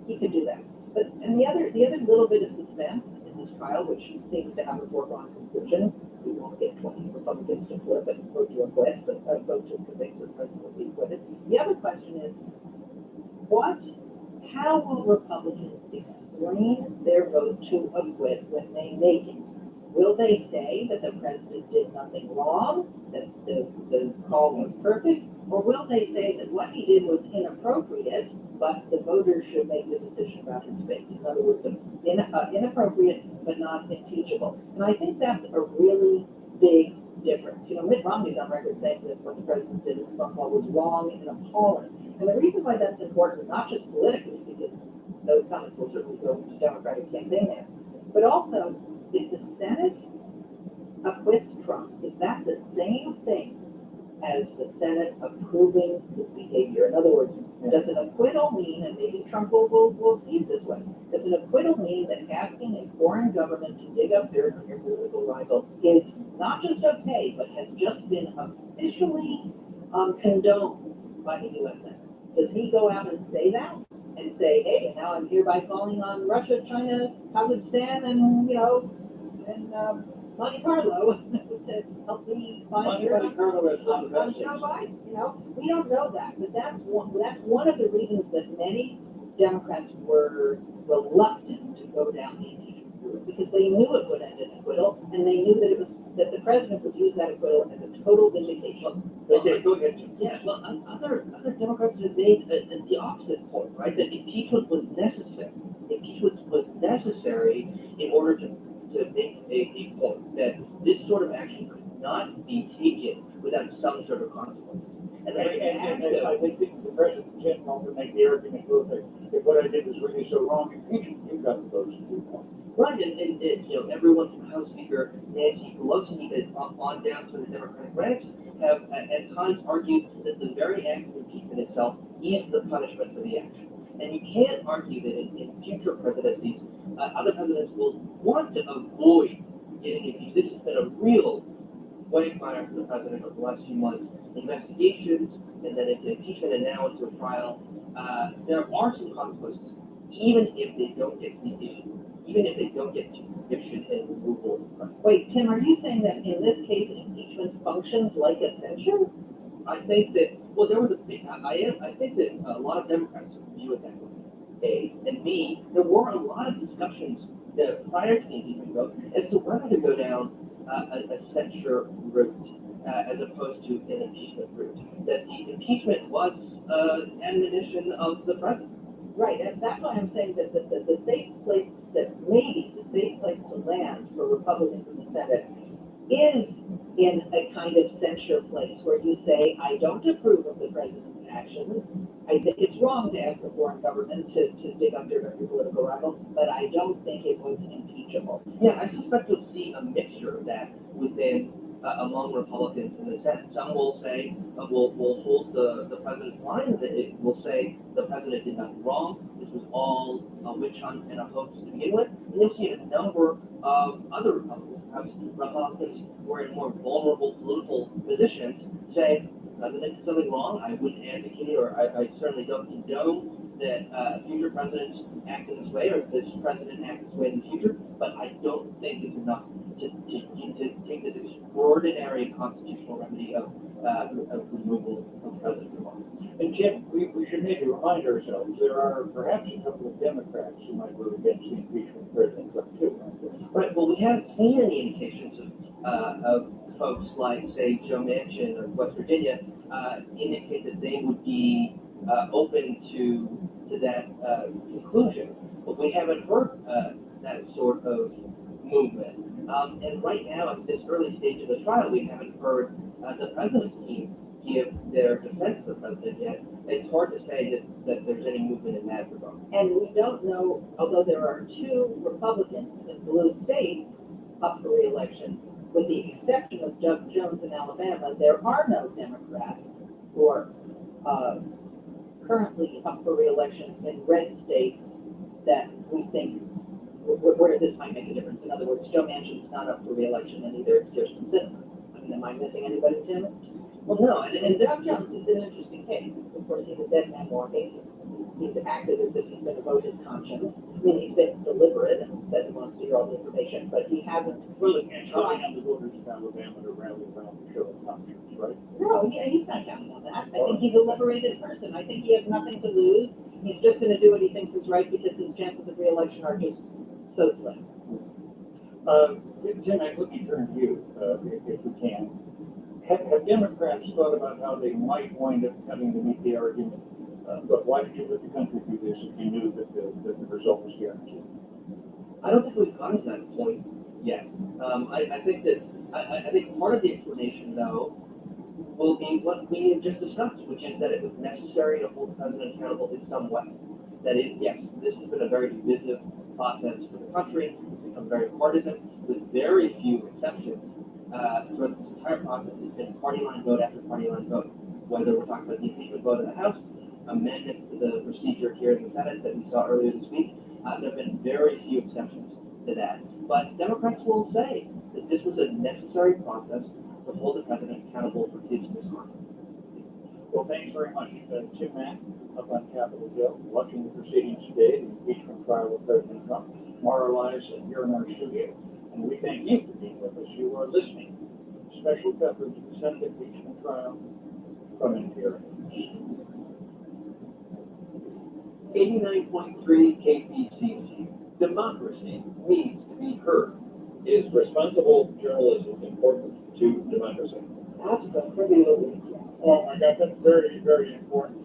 Speaker 1: He could do that. But and the other little bit of suspense in this trial, which seems to have a foregone conclusion, we won't get 20 Republicans to flip and vote to acquit, vote to convict the president will be acquitted. The other question is, how will Republicans explain their vote to acquit when they make it? Will they say that the president did nothing wrong, that the call was perfect, or will they say that what he did was inappropriate, but the voters should make the decision about his fate? In other words, inappropriate but not impeachable. And I think that's a really big difference. Mitt Romney's on record saying that what the president did in the phone call was wrong and appalling. And the reason why that's important, not just politically, because those comments will certainly go to Democratic campaign ads, but also, if the Senate acquits Trump, is that the same thing as the Senate approving his behavior? In other words, does an acquittal mean, and maybe Trump will see it this way, does an acquittal mean that asking a foreign government to dig up dirt on your political rival is not just okay, but has just been officially condoned by the U.S. Senate? Does he go out and say that? And say, hey, now I'm hereby calling on Russia, China, Kazakhstan, and Monte Carlo to help me find
Speaker 14: Monte Carlo is one of the best
Speaker 1: Joe Biden. We don't know that, but that's one of the reasons that many Democrats were reluctant to go down the impeachment route, because they knew it would end in acquittal, and they knew that the president would use that acquittal as a total vindication.
Speaker 13: Okay, go ahead. Yeah, well, other Democrats have made the opposite point, right? That impeachment was necessary. Impeachment was necessary in order to make a point that this sort of action could not be taken without some sort of consequences.
Speaker 14: And I think the president can't longer make the argument that if what I did was really so wrong, impeachment, you've got the votes to do that.
Speaker 13: Right, and everyone from House Speaker Nancy Pelosi and on down to the Democratic ranks have at times argued that the very act of impeachment itself is the punishment for the action. And you can't argue that in future presidencies, other presidents will want to avoid getting impeached. This has been a real quagmire for the president over the last few months. Investigations, and then into impeachment, and now into a trial. There are some consequences, even if they don't get conviction, even if they don't get conviction and removal.
Speaker 1: Wait, Tim, are you saying that in this case, impeachment functions like a censure?
Speaker 13: I think that, well, there was a big, I think that a lot of Democrats view it that way. A, and B, there were a lot of discussions prior to the impeachment vote as to whether to go down a censure route as opposed to an impeachment route. That the impeachment was an admonition of the president.
Speaker 1: Right, and that's why I'm saying that the safe place, that maybe the safe place to land for Republicans in the Senate is in a kind of censure place where you say, I don't approve of the president's actions. I think it's wrong to ask the foreign government to dig up dirt on your political rival, but I don't think it was impeachable.
Speaker 13: Yeah, I suspect you'll see a mixture of that within among Republicans in the Senate. Some will say, will hold the president's line, that it will say the president did nothing wrong, this was all a witch hunt and a hoax to begin with. And you'll see a number of other Republicans who are in more vulnerable political positions say, the president did something wrong, I wouldn't advocate, or I certainly don't condone that future presidents act in this way, or this president act this way in the future, but I don't think it's enough to take this extraordinary constitutional remedy of removal of president from office.
Speaker 14: And Jim, we should maybe remind ourselves, there are perhaps a couple of Democrats who might vote against the impeachment of President Trump too.
Speaker 13: Right, well, we haven't seen any indications of folks like, say, Joe Manchin of West Virginia indicate that they would be open to that conclusion. But we haven't heard that sort of movement. And right now, at this early stage of the trial, we haven't heard the president's team give their defense of the president yet. It's hard to say that there's any movement in that regard.
Speaker 1: And we don't know, although there are 2 Republicans in blue states up for re-election, with the exception of Doug Jones in Alabama, there are no Democrats who are currently up for re-election in red states that we think where this might make a difference. In other words, Joe Manchin's not up for re-election, and neither is Kirsten Sinema. I mean, am I missing anybody, Tim? Well, no, and Doug Jones is an interesting case. Of course, he's a dead man walking. He's acted as if he's going to vote his conscience. I mean, he's been deliberate and said he wants to hear all the information, but he hasn't.
Speaker 14: Well, and trying on the voters of Alabama to rally around the show of conscience, right?
Speaker 1: No, he's not counting on that. I think he's a liberated person. I think he has nothing to lose. He's just going to do what he thinks is right because his chances of re-election are just so slim.
Speaker 14: Tim, let me turn to you, if we can. Have Democrats thought about how they might wind up having to meet the argument? But why did you let the country do this if you knew that the result was guaranteed?
Speaker 13: I don't think we've gotten to that point yet. I think part of the explanation, though, will be what we have just discussed, which is that it was necessary to hold the president accountable in some way. That is, yes, this has been a very divisive process for the country. It's become very partisan, with very few exceptions. Throughout this entire process, it's been party line vote after party line vote. Whether we're talking about the impeachment vote in the House, amendments to the procedure here in the Senate that we saw earlier this week, there have been very few exceptions to that. But Democrats will say that this was a necessary process to hold the president accountable for his misconduct.
Speaker 14: Well, thanks very much. Tim Mack, up on Capitol Hill, watching the proceedings today, the impeachment trial of President Trump. Mara Liza here in our studio. And we thank you for being with us. You are listening. Special coverage of the Senate impeachment trial from NPR.
Speaker 7: 89.3 KPCC. Democracy needs to be heard.
Speaker 11: Is responsible journalism important to democracy?
Speaker 10: Absolutely.
Speaker 14: Oh my God, that's very, very important.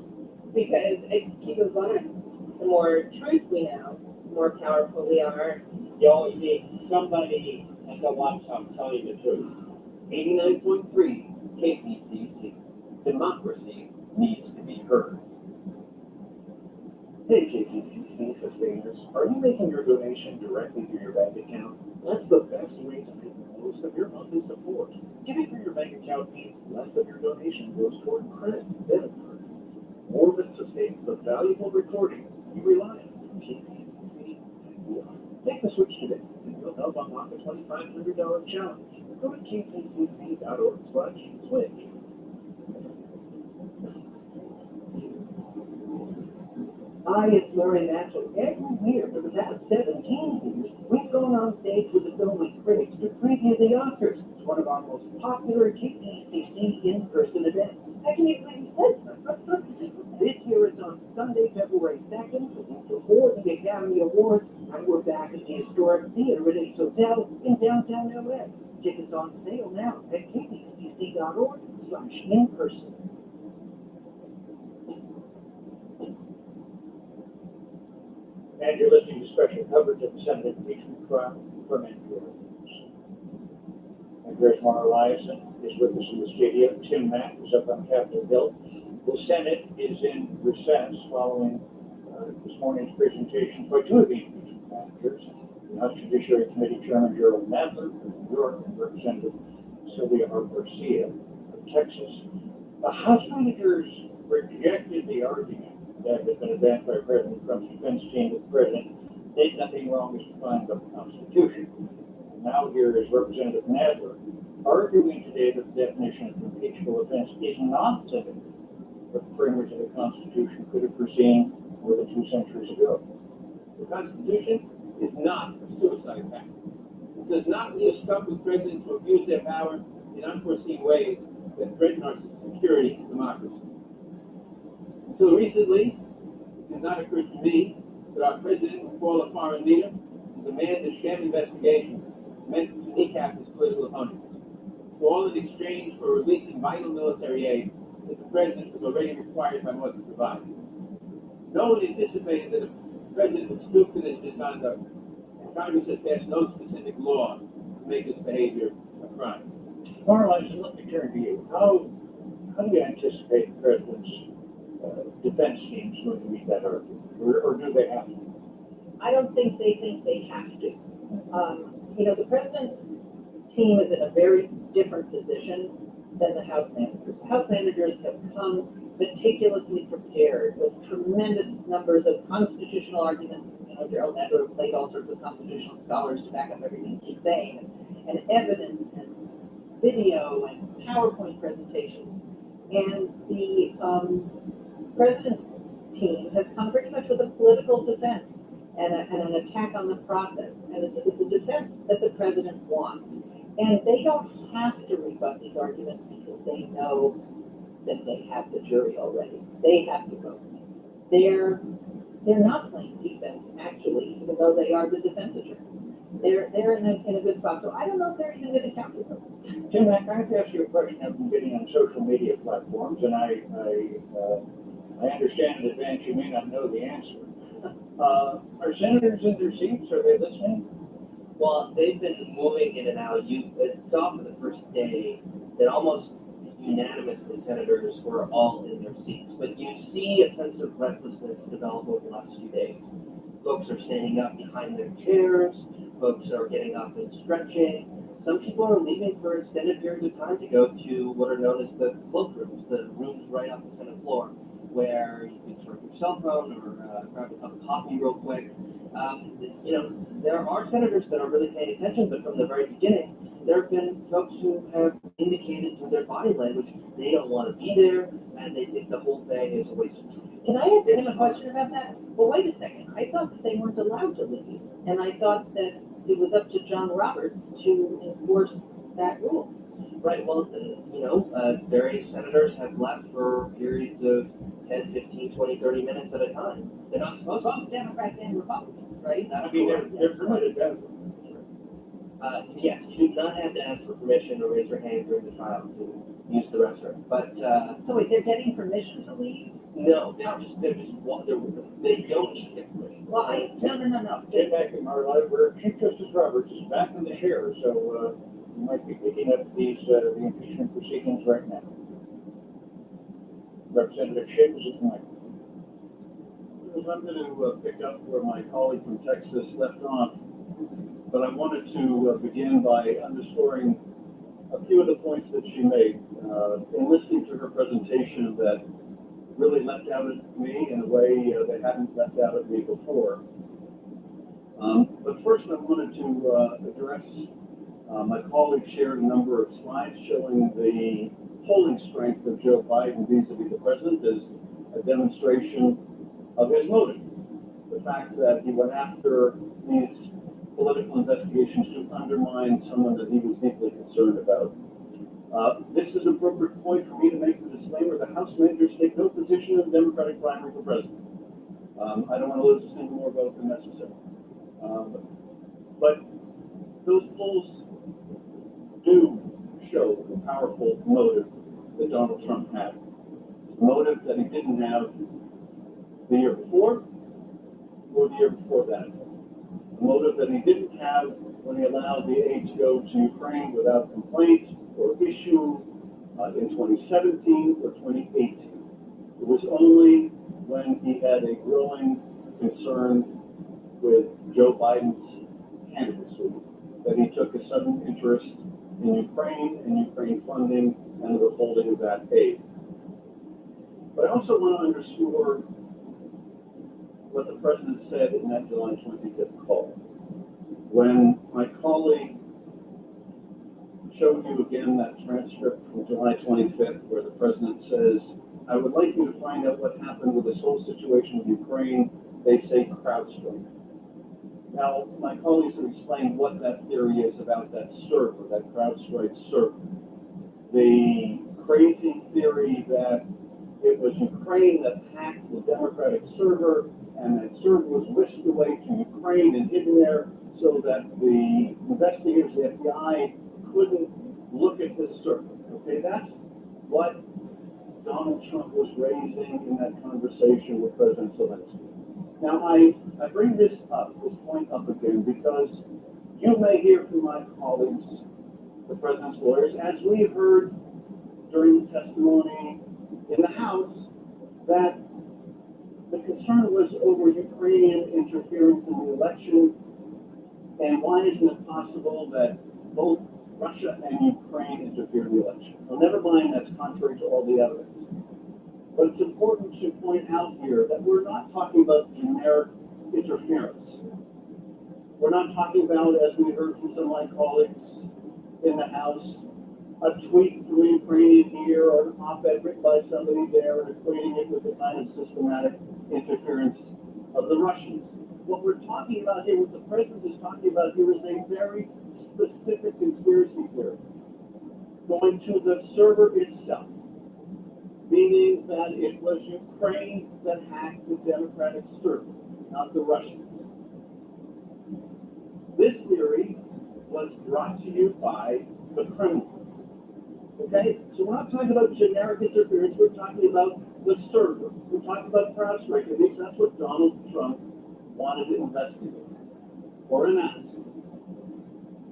Speaker 1: Because it keeps us honest. The more truth we know, the more powerful we are.
Speaker 8: You always need somebody at the laptop telling the truth.
Speaker 7: 89.3 KPCC. Democracy needs to be heard.
Speaker 14: Hey, KPCC sustainers, are you making your donation directly to your bank account? That's the best way to make the most of your monthly support. Giving through your bank account means less of your donation goes toward credit and debit cards. More of it sustains the valuable recording you rely on from KPCC and beyond. Make the switch today, and you'll help unlock the $2,500 challenge. Go to kpcc.org/switch.
Speaker 1: Hi, it's Murray Matchell. Every year for the past 17 years, we've gone on stage with the film with critics to preview the Oscars. It's one of our most popular KPCC in-person events. I can even believe you said that. This year it's on Sunday, February 2nd, the week before the Academy Awards, and we're back at the historic Theater at Ace Hotel in downtown LA. Tickets on sale now at kpcc.org/in-person.
Speaker 14: And you're listening to special coverage of the Senate impeachment trial from NPR. And there's Mara Liza is with us in the studio. Tim Mack is up on Capitol Hill. The Senate is in recess following this morning's presentations by two of the impeachment managers, the House Judiciary Committee Chairman Gerald Nadler of New York and Representative Sylvia R. Garcia of Texas. The House managers rejected the argument that had been advanced by President Trump's defense team that the president did nothing wrong as defined by the Constitution. And now here is Representative Nadler arguing today that the definition of impeachable offense is not limited to what the framers of the Constitution could have foreseen more than 2 centuries ago.
Speaker 6: The Constitution is not a suicide pact. It does not leave stuck with presidents to abuse their power in unforeseen ways that threaten our security and democracy. Until recently, it did not occur to me that our president would call a foreign leader and demand a sham investigation meant to kneecap his political opponents, all in exchange for releasing vital military aid that the president was already required by law to provide. No one anticipated that the president would stoop to this misconduct, and Congress has passed no specific law to make this behavior a crime.
Speaker 14: Mara Liza, let me turn to you. How do you anticipate the president's defense teams going to meet that argument, or do they have to?
Speaker 1: I don't think they have to. The president's team is in a very different position than the House managers. The House managers have come meticulously prepared with tremendous numbers of constitutional arguments Gerald had to played all sorts of constitutional scholars to back up everything he's saying, and evidence and video and PowerPoint presentations. And the president's team has come pretty much with a political defense and an attack on the process. And it's a defense that the president wants. And they don't have to rebut these arguments because they know that they have the jury already. They have the votes. They're not playing defense, actually, even though they are the defense attorneys. They're in a good spot. So I don't know if they're even going to count with them.
Speaker 14: Tim, I have to ask you a question I've been getting on social media platforms, and I understand in advance you may not know the answer. Are senators in their seats? Are they listening?
Speaker 7: Well, they've been moving in and out. It's off of the first day that almost unanimously senators were all in their seats. But you see a sense of restlessness develop over the last few days. Folks are standing up behind their chairs. Folks are getting up and stretching. Some people are leaving for extended periods of time to go to what are known as the cloakrooms, the rooms right off the Senate floor, where you can turn your cell phone or grab a cup of coffee real quick. There are senators that are really paying attention, but from the very beginning, there have been folks who have indicated through their body language they don't want to be there, and they think the whole thing is a waste of time.
Speaker 1: Can I ask him a question about that? Well, wait a second. I thought that they weren't allowed to leave, and I thought that it was up to John Roberts to enforce that rule.
Speaker 7: Right, well, various senators have left for periods of 10, 15, 20, 30 minutes at a time. They're not supposed to.
Speaker 1: Both Democrats and Republicans, right?
Speaker 14: I mean, they're permitted, that.
Speaker 7: Yes, you do not have to ask for permission or raise your hand during the trial to use the restroom. But
Speaker 1: So wait, they're getting permission to leave?
Speaker 7: no, they don't need to get permission.
Speaker 1: Well, no.
Speaker 14: Get back in our life where Chief Justice Roberts is back in the chair, so you might be picking up the impeachment proceedings right now. Representative Schiff is at
Speaker 15: I'm going to pick up where my colleague from Texas left off, but I wanted to begin by underscoring a few of the points that she made. In listening to her presentation, that really leapt out at me in a way that hadn't leapt out at me before. But first, I wanted to address my colleague shared a number of slides showing the polling strength of Joe Biden vis-a-vis the president as a demonstration of his motive. The fact that he went after these political investigations to undermine someone that he was deeply concerned about. This is an appropriate point for me to make the disclaimer that House managers take no position in the Democratic primary for president. I don't want to lose a single more vote than necessary. But those polls do show the powerful motive that Donald Trump had. A motive that he didn't have the year before or the year before that. A motive that he didn't have when he allowed the aid to go to Ukraine without complaint or issue in 2017 or 2018. It was only when he had a growing concern with Joe Biden's candidacy that he took a sudden interest in Ukraine and Ukraine funding and the withholding of that aid. But I also want to underscore what the president said in that July 25th call. When my colleague showed you again that transcript from July 25th where the president says, I would like you to find out what happened with this whole situation with Ukraine. They say CrowdStrike. Now, my colleagues have explained what that theory is about that server, that CrowdStrike server. The crazy theory that it was Ukraine that hacked the Democratic server, and that server was whisked away to Ukraine and hidden there so that the investigators, the FBI, couldn't look at this server. Okay, that's what Donald Trump was raising in that conversation with President Zelensky. Now, I bring this point up again, because you may hear from my colleagues, the president's lawyers, as we heard during the testimony in the House, that the concern was over Ukrainian interference in the election, and why isn't it possible that both Russia and Ukraine interfered in the election? Well, never mind, that's contrary to all the evidence. But it's important to point out here that we're not talking about generic interference. We're not talking about, as we heard from some of my colleagues in the House, a tweet from a Ukrainian here or an op-ed written by somebody there and equating it with the kind of systematic interference of the Russians. What we're talking about here, what the president is talking about here, is a very specific conspiracy theory going to the server itself, meaning that it was Ukraine that hacked the Democratic server, not the Russians. This theory was brought to you by the Kremlin. Okay? So we're not talking about generic interference, we're talking about the server. We're talking about CrowdStrike. At least that's what Donald Trump wanted to investigate or announce.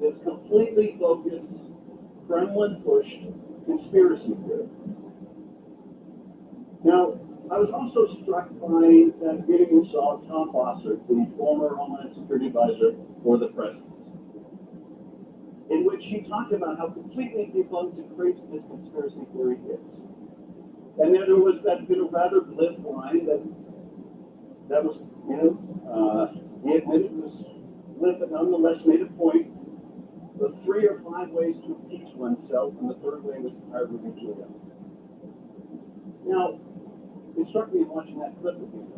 Speaker 15: This completely focused, Kremlin-pushed conspiracy theory. Now, I was also struck by that video you saw of Tom Bossert, the former Homeland Security Advisor for the President, in which he talked about how completely debunked and crazy this conspiracy theory is. And then there was that rather glib line that was, he admitted was glib, but nonetheless made a point. The 3 or 5 ways to impeach oneself, and the third way was to hire Rudy Giuliani. Now, it struck me watching that clip again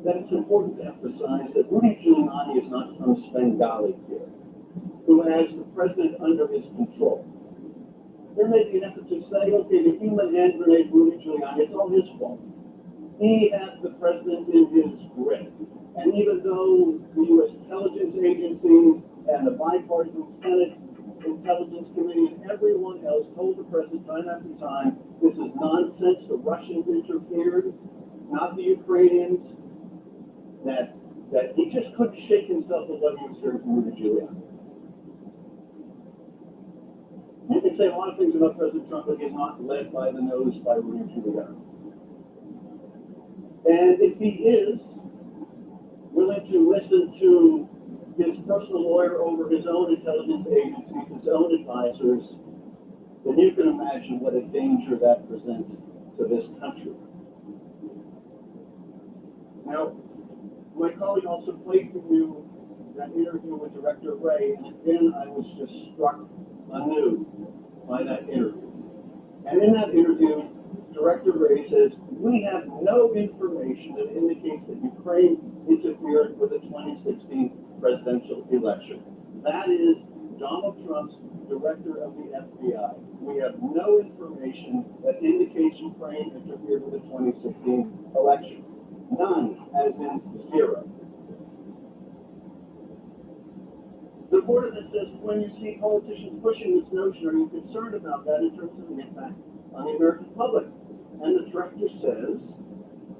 Speaker 15: that it's important to emphasize that Rudy Giuliani is not some Svengali kid who has the president under his control. There may be an effort to say, okay, the human hand grenade Rudy Giuliani, it's all his fault. He has the president in his grip. And even though the U.S. intelligence agencies and the bipartisan Senate Intelligence Committee and everyone else told the president time after time, this is nonsense, the Russians interfered, not the Ukrainians, that he just couldn't shake himself with what he was hearing from Rudy Giuliani. You can say a lot of things about President Trump, but he's not led by the nose by Rudy Giuliani. And if he is willing to listen to his personal lawyer over his own intelligence agencies, his own advisors, then you can imagine what a danger that presents to this country. Now, my colleague also played for you that interview with Director Wray, and again, I was just struck anew by that interview. And in that interview, Director Wray says, we have no information that indicates that Ukraine interfered with the 2016 presidential election. That is Donald Trump's director of the FBI. We have no information that indicates Ukraine interfered with the 2016 election. None, as in zero. The reporter that says, when you see politicians pushing this notion, are you concerned about that in terms of the impact on the American public? And the director says,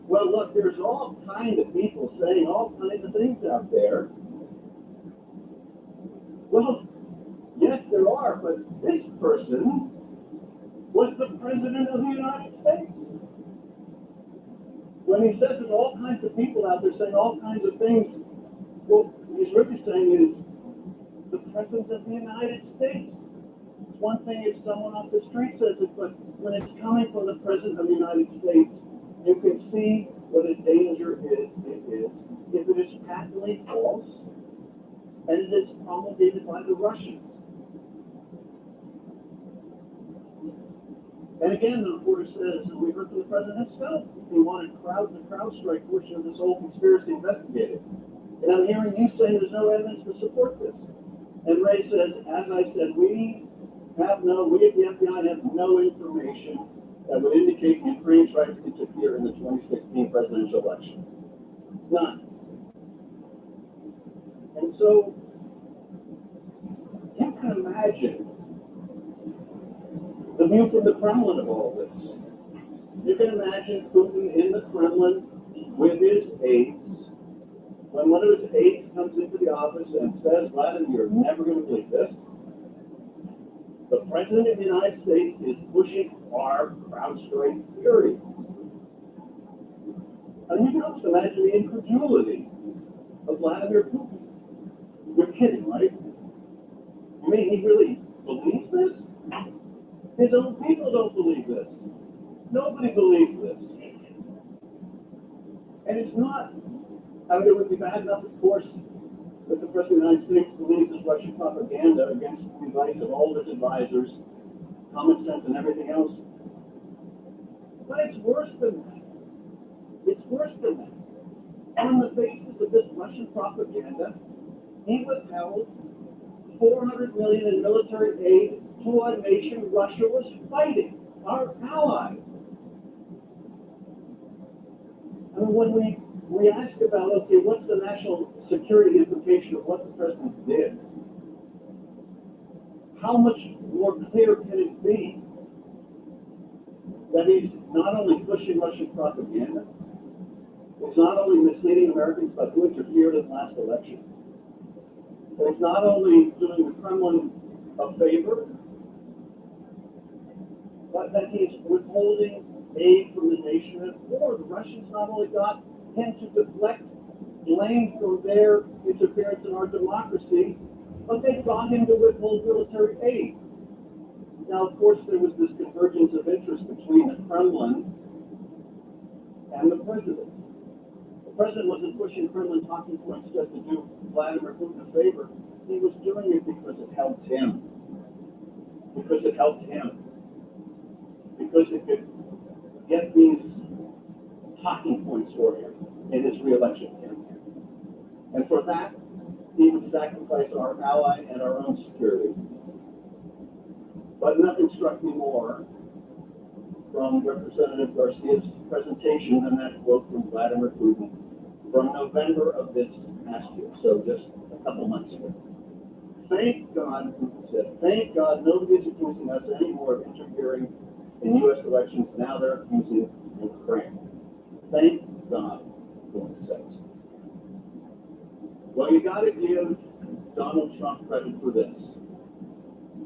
Speaker 15: well, look, there's all kinds of people saying all kinds of things out there. Well, yes, there are, but this person was the President of the United States. When he says there's all kinds of people out there saying all kinds of things, what he's really saying is the President of the United States. It's one thing if someone off the street says it, but when it's coming from the President of the United States, you can see what a danger it is if it is patently false and it is promulgated by the Russians. And again, the reporter says, and we heard from the president himself, he wanted the CrowdStrike portion of this whole conspiracy investigated. And I'm hearing you say there's no evidence to support this. And Wray says, as I said, we at the FBI have no information that would indicate Ukraine tried to interfere in the 2016 presidential election. None. And so, you can imagine the view from the Kremlin of all this. You can imagine Putin in the Kremlin with his aides. When one of his aides comes into the office and says, Vladimir, you're never going to believe this. The President of the United States is pushing our CrowdStrike theory. And you can also imagine the incredulity of Vladimir Putin. You're kidding, right? You mean he really believes this? His own people don't believe this. Nobody believes this. And it's not, I mean, it would be bad enough, of course, that the President of the United States believes this Russian propaganda against the advice of all of his advisors, common sense and everything else. But it's worse than that. It's worse than that. On the basis of this Russian propaganda, he withheld $400 million in military aid to a nation Russia was fighting, our ally. I mean, when we ask about, okay, what's the national security implication of what the president did? How much more clear can it be that he's not only pushing Russian propaganda, he's not only misleading Americans about who interfered in the last election, but he's not only doing the Kremlin a favor, but that he's withholding aid from the nation at war. The Russians not only got him to deflect blame for their interference in our democracy, but they got him to withhold military aid. Now, of course, there was this convergence of interest between the Kremlin and the president. The president wasn't pushing Kremlin talking points just to do Vladimir Putin a favor. He was doing it because it helped him. Because it helped him. Because it could get these talking points for him in his re-election campaign. And for that, he would sacrifice our ally and our own security. But nothing struck me more from Representative Garcia's presentation than that quote from Vladimir Putin from November of this past year, so just a couple months ago. Thank God, Putin said, thank God nobody's accusing us anymore of interfering in U.S. elections. Now they're accusing Ukraine. Thank God, Putin says. Well, you got to give Donald Trump credit for this.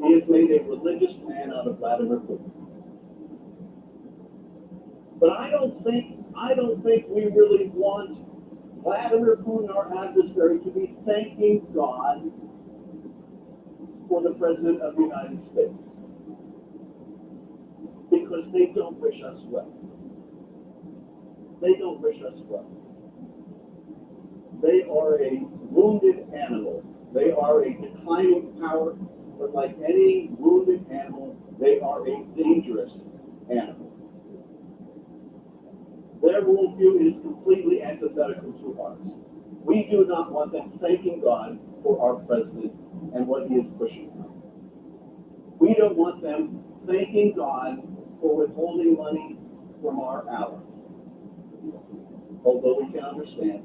Speaker 15: He has made a religious man out of Vladimir Putin. But I don't think we really want Vladimir Putin, our adversary, to be thanking God for the President of the United States. Because they don't wish us well. They don't wish us well. They are a wounded animal. They are a declining power, but like any wounded animal, they are a dangerous animal. Their worldview is completely antithetical to ours. We do not want them thanking God for our president and what he is pushing on. We don't want them thanking God for withholding money from our allies, although we can understand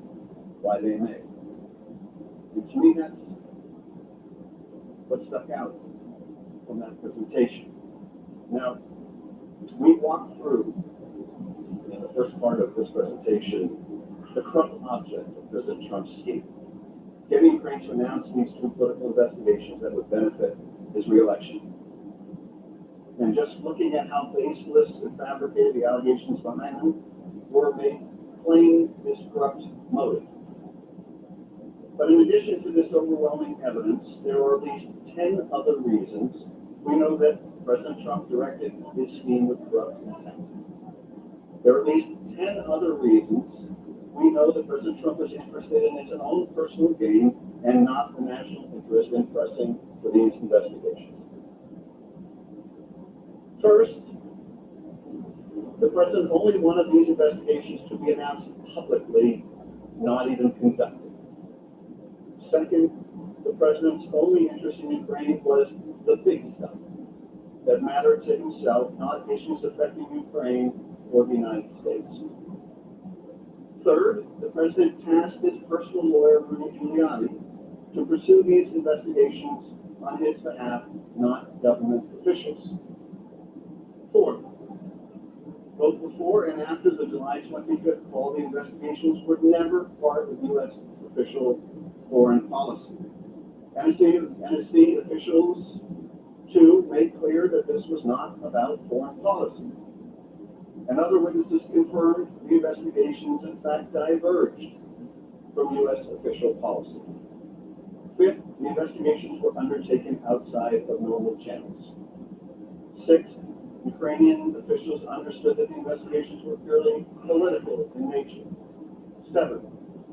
Speaker 15: why they may. And to me, that's what stuck out from that presentation. Now, we walked through, in the first part of this presentation, the corrupt object of President Trump's scheme, getting Ukraine to announce these two political investigations that would benefit his reelection. And just looking at how baseless and fabricated the allegations behind them were made plain this corrupt motive. But in addition to this overwhelming evidence, there are at least 10 other reasons we know that President Trump directed his scheme with corrupt intent. There are at least 10 other reasons we know that President Trump is interested in his own personal gain and not the national interest in pressing for these investigations. First, the president only wanted these investigations to be announced publicly, not even conducted. Second, the president's only interest in Ukraine was the big stuff that mattered to himself, not issues affecting Ukraine or the United States. Third, the president tasked his personal lawyer, Rudy Giuliani, to pursue these investigations on his behalf, not government officials. Fourth, both before and after the July 25th call, the investigations were never part of U.S. official foreign policy. NSC officials, too, made clear that this was not about foreign policy. And other witnesses confirmed the investigations, in fact, diverged from U.S. official policy. Fifth, the investigations were undertaken outside of normal channels. Sixth, Ukrainian officials understood that the investigations were purely political in nature. 7,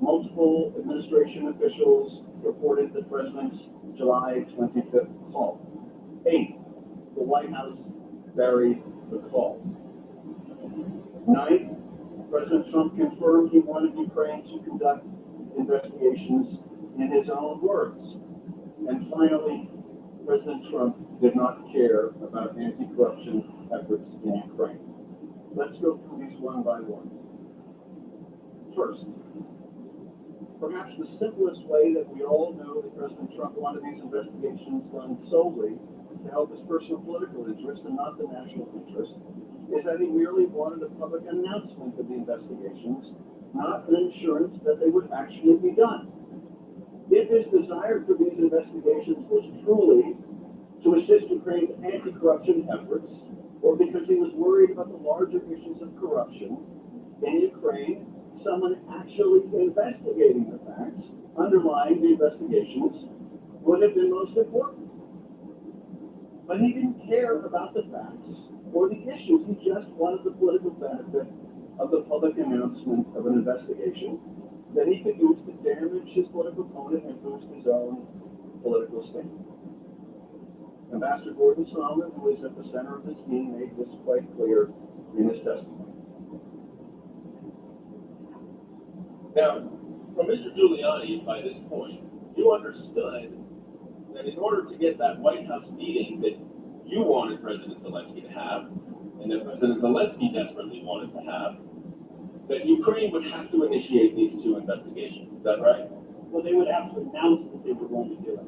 Speaker 15: multiple administration officials reported the president's July 25th call. 8, the White House buried the call. 9, President Trump confirmed he wanted Ukraine to conduct investigations in his own words. And finally, President Trump did not care about anti-corruption efforts in Ukraine. Let's go through these one by one. First, perhaps the simplest way that we all know that President Trump wanted these investigations done solely to help his personal political interest and not the national interest is that he merely wanted a public announcement of the investigations, not an assurance that they would actually be done. If his desire for these investigations was truly to assist Ukraine's anti-corruption efforts, or because he was worried about the larger issues of corruption in Ukraine, someone actually investigating the facts underlying the investigations would have been most important. But he didn't care about the facts or the issues. He just wanted the political benefit of the public announcement of an investigation that he could use to damage his political opponent and boost his own political stand. Ambassador Gordon Sondland, who is at the center of the scheme, made this quite clear in his testimony.
Speaker 11: Now, from Mr. Giuliani, by this point, you understood that in order to get that White House meeting that you wanted President Zelensky to have, and that President Zelensky desperately wanted to have, that Ukraine would have to initiate these two investigations. Is that right?
Speaker 3: Well, they would have to announce that they were going to do it.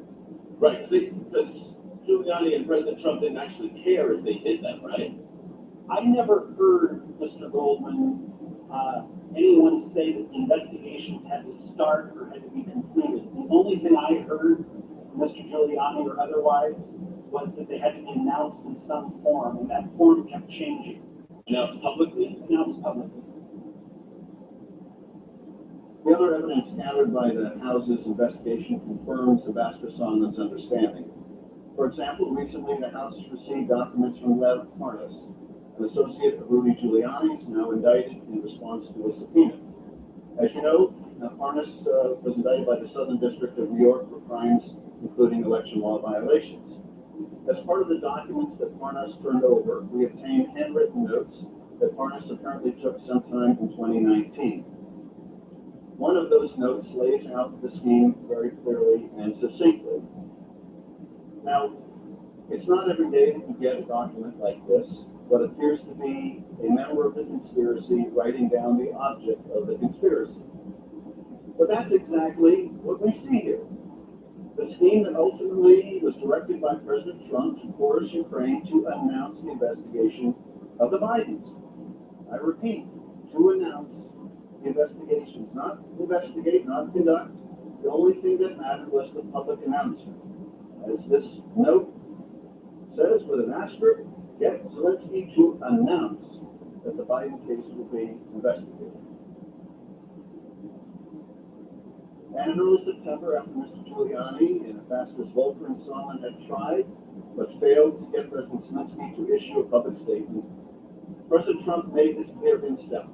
Speaker 11: Right, because Giuliani and President Trump didn't actually care if they did that, right?
Speaker 3: I never heard Mr. Goldman, anyone say that the investigations had to start or had to be completed. The only thing I heard from Mr. Giuliani or otherwise was that they had to be announced in some form, and that form kept changing.
Speaker 11: Announced publicly?
Speaker 3: Announced publicly.
Speaker 15: The other evidence gathered by the House's investigation confirms Ambassador Sondland's understanding. For example, recently the House received documents from Lev Parnas, an associate of Rudy Giuliani's, now indicted in response to a subpoena. As you know, Parnas was indicted by the Southern District of New York for crimes including election law violations. As part of the documents that Parnas turned over, we obtained handwritten notes that Parnas apparently took sometime in 2019. One of those notes lays out the scheme very clearly and succinctly. Now, it's not every day that you get a document like this, what appears to be a member of the conspiracy writing down the object of the conspiracy. But that's exactly what we see here. The scheme that ultimately was directed by President Trump to force Ukraine to announce the investigation of the Bidens. I repeat, to announce the investigations, not investigate, not conduct. The only thing that mattered was the public announcement. As this note says with an asterisk, get Zelensky to announce that the Biden case will be investigated. And in early September, after Mr. Giuliani and Ambassadors Volker and Sondland had tried, but failed to get President Zelensky to issue a public statement, President Trump made this clear himself.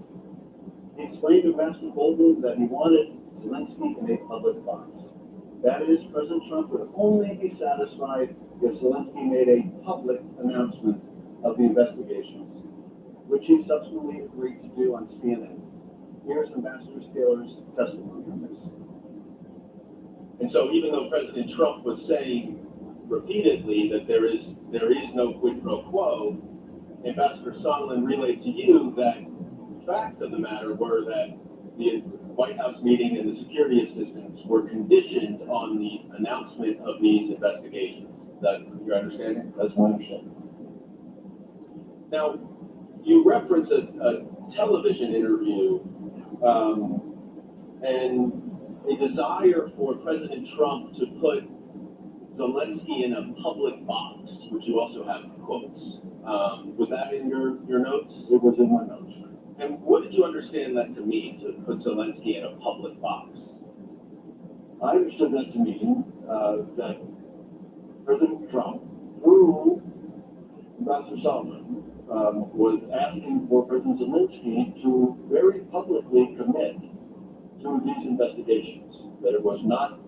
Speaker 15: He explained to Ambassador Bolton that he wanted Zelensky in a public box. That is, President Trump would only be satisfied if Zelensky made a public announcement of the investigations, which he subsequently agreed to do on CNN. Here's Ambassador Taylor's testimony on this.
Speaker 11: And so even though President Trump was saying repeatedly that there is no quid pro quo, Ambassador Sondland relayed to you that facts of the matter were that the White House meeting and the security assistance were conditioned on the announcement of these investigations. Is that your understanding?
Speaker 15: That's my understanding.
Speaker 11: Now, you reference a television interview and a desire for President Trump to put Zelensky in a public box, which you also have quotes. Was that in your notes?
Speaker 15: It was in my notes.
Speaker 11: And what did you understand that to mean, to put Zelensky in a public box?
Speaker 15: I understood that to mean that President Trump, through Ambassador Sondland, was asking for President Zelensky to very publicly commit through these investigations, that it was not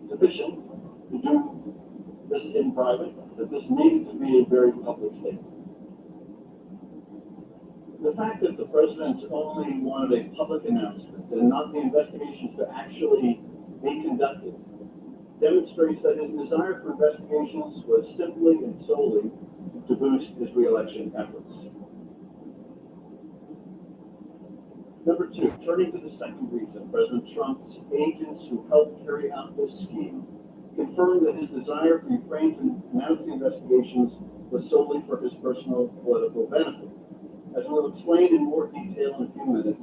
Speaker 15: sufficient to do this in private, that this needed to be a very public statement. The fact that the president only wanted a public announcement and not the investigations to actually be conducted demonstrates that his desire for investigations was simply and solely to boost his re-election efforts. Number two, turning to the second reason, President Trump's agents who helped carry out this scheme confirmed that his desire for Ukraine to announce the investigations was solely for his personal political benefit. As we'll explain in more detail in a few minutes,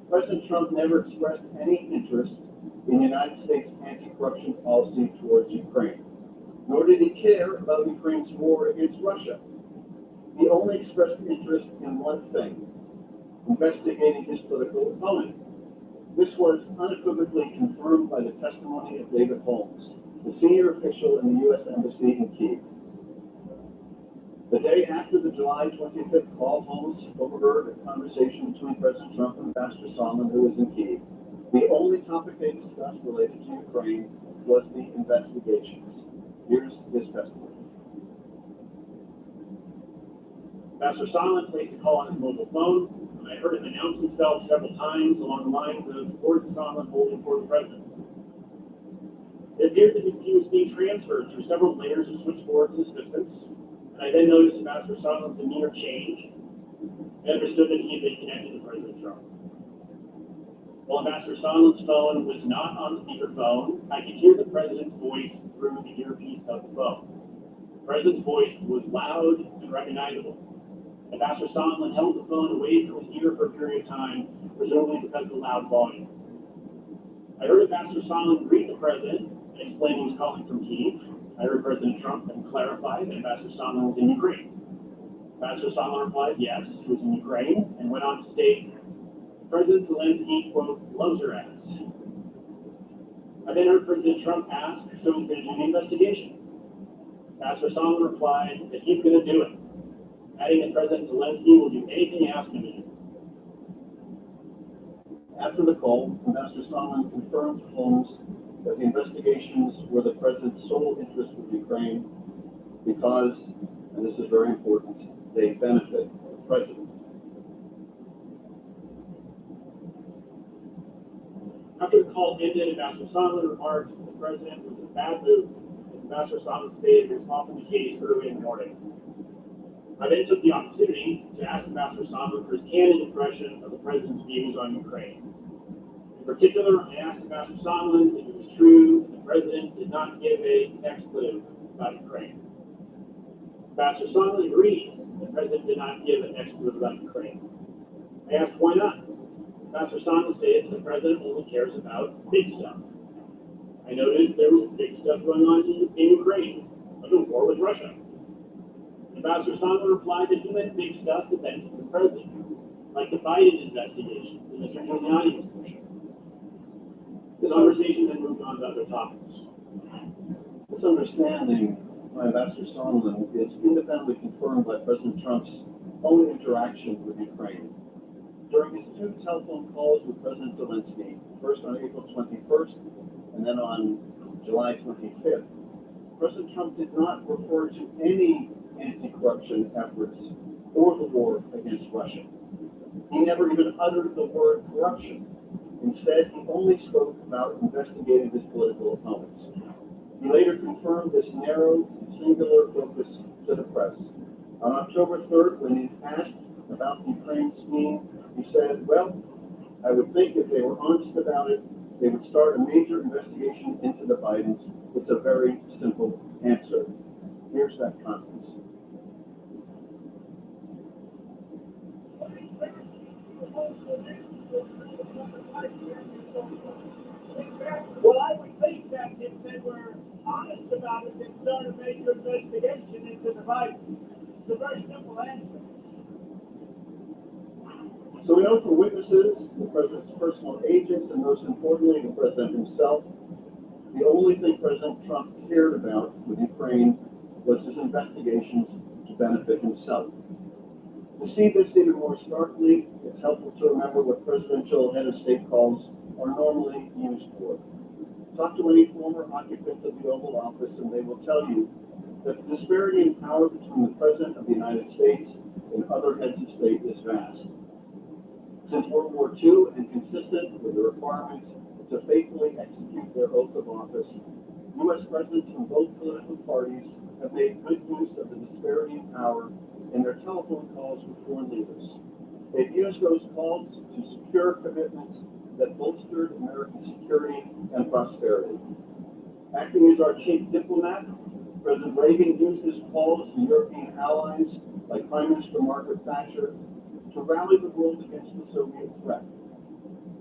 Speaker 15: President Trump never expressed any interest in the United States' anti-corruption policy towards Ukraine, nor did he care about Ukraine's war against Russia. He only expressed interest in one thing: investigating his political opponent. This was unequivocally confirmed by the testimony of David Holmes, the senior official in the U.S. Embassy in Kyiv. The day after the July 25th call, Holmes overheard a conversation between President Trump and Ambassador Sondland, who was in Kyiv. The only topic they discussed related to Ukraine was the investigations. Here's his testimony.
Speaker 3: Ambassador Sondland placed a call on his mobile phone, and I heard him announce himself several times along the lines of Gordon Sondland holding for the president. It appeared that he was being transferred through several layers of switchboards and assistants, and I then noticed Ambassador Sondland's demeanor change and understood that he had been connected to President Trump. While Ambassador Sondland's phone was not on speakerphone, I could hear the president's voice through the earpiece of the phone. The president's voice was loud and recognizable. Ambassador Sondland held the phone away from his ear for a period of time, presumably because of the loud volume. I heard Ambassador Sondland greet the president and explain he was calling from Kyiv. I heard President Trump then clarify that Ambassador Sondland was in Ukraine. Ambassador Sondland replied yes, he was in Ukraine, and went on to state, President Zelensky, quote, loves your ass. I then heard President Trump ask, so he's going to do the investigation. Ambassador Sondland replied that he's going to do it, adding that President Zelensky will do anything you ask him to do.
Speaker 15: After the call, Ambassador Sondland confirmed to Holmes that the investigations were the president's sole interest with Ukraine because, and this is very important, they benefit the president.
Speaker 3: After the call ended, Ambassador Sondland remarked that the president was in a bad mood, as Ambassador Sondland stated was often the case early in the morning. I then took the opportunity to ask Ambassador Sondland for his candid impression of the president's views on Ukraine. In particular, I asked Ambassador Sondland if it was true that the president did not give an expletive about Ukraine. Ambassador Sondland agreed that the president did not give an expletive about Ukraine. I asked why not. Ambassador Sondland stated that the president only cares about big stuff. I noted there was big stuff going on in Ukraine, like a war with Russia. Ambassador Sondland replied that he meant big stuff that benefits the president, like the Biden investigation that Mr. Giuliani was pushing. The conversation then moved on to other topics.
Speaker 15: This understanding by Ambassador Sondland is independently confirmed by President Trump's own interaction with Ukraine. During his two telephone calls with President Zelensky, first on April 21st and then on July 25th, President Trump did not refer to any anti-corruption efforts or the war against Russia. He never even uttered the word corruption. Instead, he only spoke about investigating his political opponents. He later confirmed this narrow, singular focus to the press. On October 3rd, when he asked about the Ukraine scheme, he said, well, I would think if they were honest about it, they would start a major investigation into the Bidens. It's a very simple answer. Here's that conference.
Speaker 8: Well, I would think that if they were honest about it, they'd start a major investigation into the Bidens. It's a very simple answer.
Speaker 15: So we know from witnesses, the president's personal agents, and most importantly, the president himself, the only thing President Trump cared about with Ukraine was his investigations to benefit himself. To see this even more starkly, it's helpful to remember what presidential head of state calls are normally used for. Talk to any former occupant of the Oval Office and they will tell you that the disparity in power between the President of the United States and other heads of state is vast. Since World War II, and consistent with the requirement to faithfully execute their oath of office, U.S. presidents from both political parties have made good use of the disparity in power in their telephone calls with foreign leaders. They've used those calls to secure commitments that bolstered American security and prosperity. Acting as our chief diplomat, President Reagan used his calls to European allies like Prime Minister Margaret Thatcher to rally the world against the Soviet threat.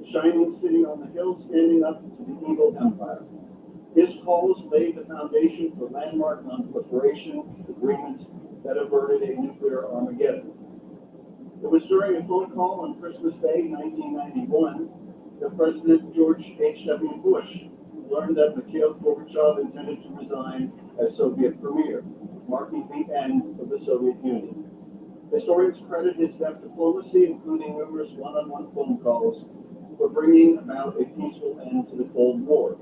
Speaker 15: The shining city on the hill standing up to the evil empire. His calls laid the foundation for landmark non-proliferation agreements that averted a nuclear Armageddon. It was during a phone call on Christmas Day, 1991, that President George H.W. Bush learned that Mikhail Gorbachev intended to resign as Soviet premier, marking the end of the Soviet Union. Historians credit his deft diplomacy, including numerous one-on-one phone calls, for bringing about a peaceful end to the Cold War.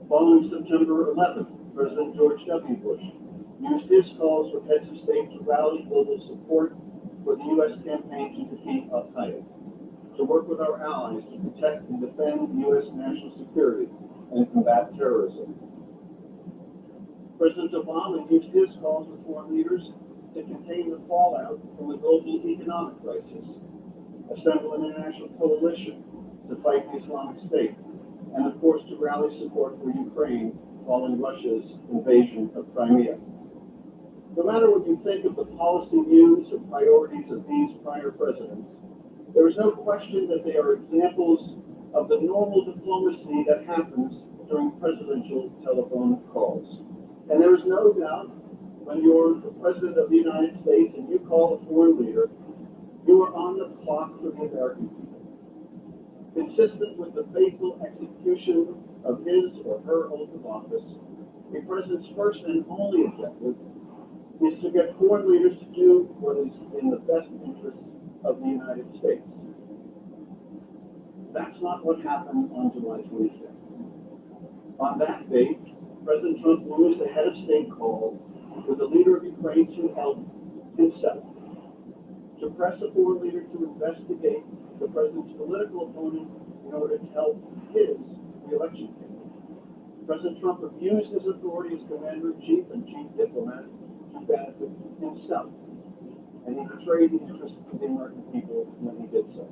Speaker 15: Following September 11th, President George W. Bush used his calls with heads of state to rally global support for the U.S. campaign to defeat Al-Qaeda, to work with our allies to protect and defend U.S. national security and combat terrorism. President Obama used his calls with foreign leaders to contain the fallout from the global economic crisis, assemble an international coalition to fight the Islamic State, and of course to rally support for Ukraine following Russia's invasion of Crimea. No matter what you think of the policy views or priorities of these prior presidents, there is no question that they are examples of the normal diplomacy that happens during presidential telephone calls. And there is no doubt when you're the President of the United States and you call a foreign leader, you are on the clock for the American people. Consistent with the faithful execution of his or her oath of office, a president's first and only objective is to get foreign leaders to do what is in the best interest of the United States. That's not what happened on July 25th. On that date, President Trump used a head of state call with the leader of Ukraine to help himself, to press a foreign leader to investigate the president's political opponent in order to help his re-election campaign. President Trump abused his authority as commander-in-chief and chief diplomat to benefit himself, and he betrayed the interests of the American people when he did so.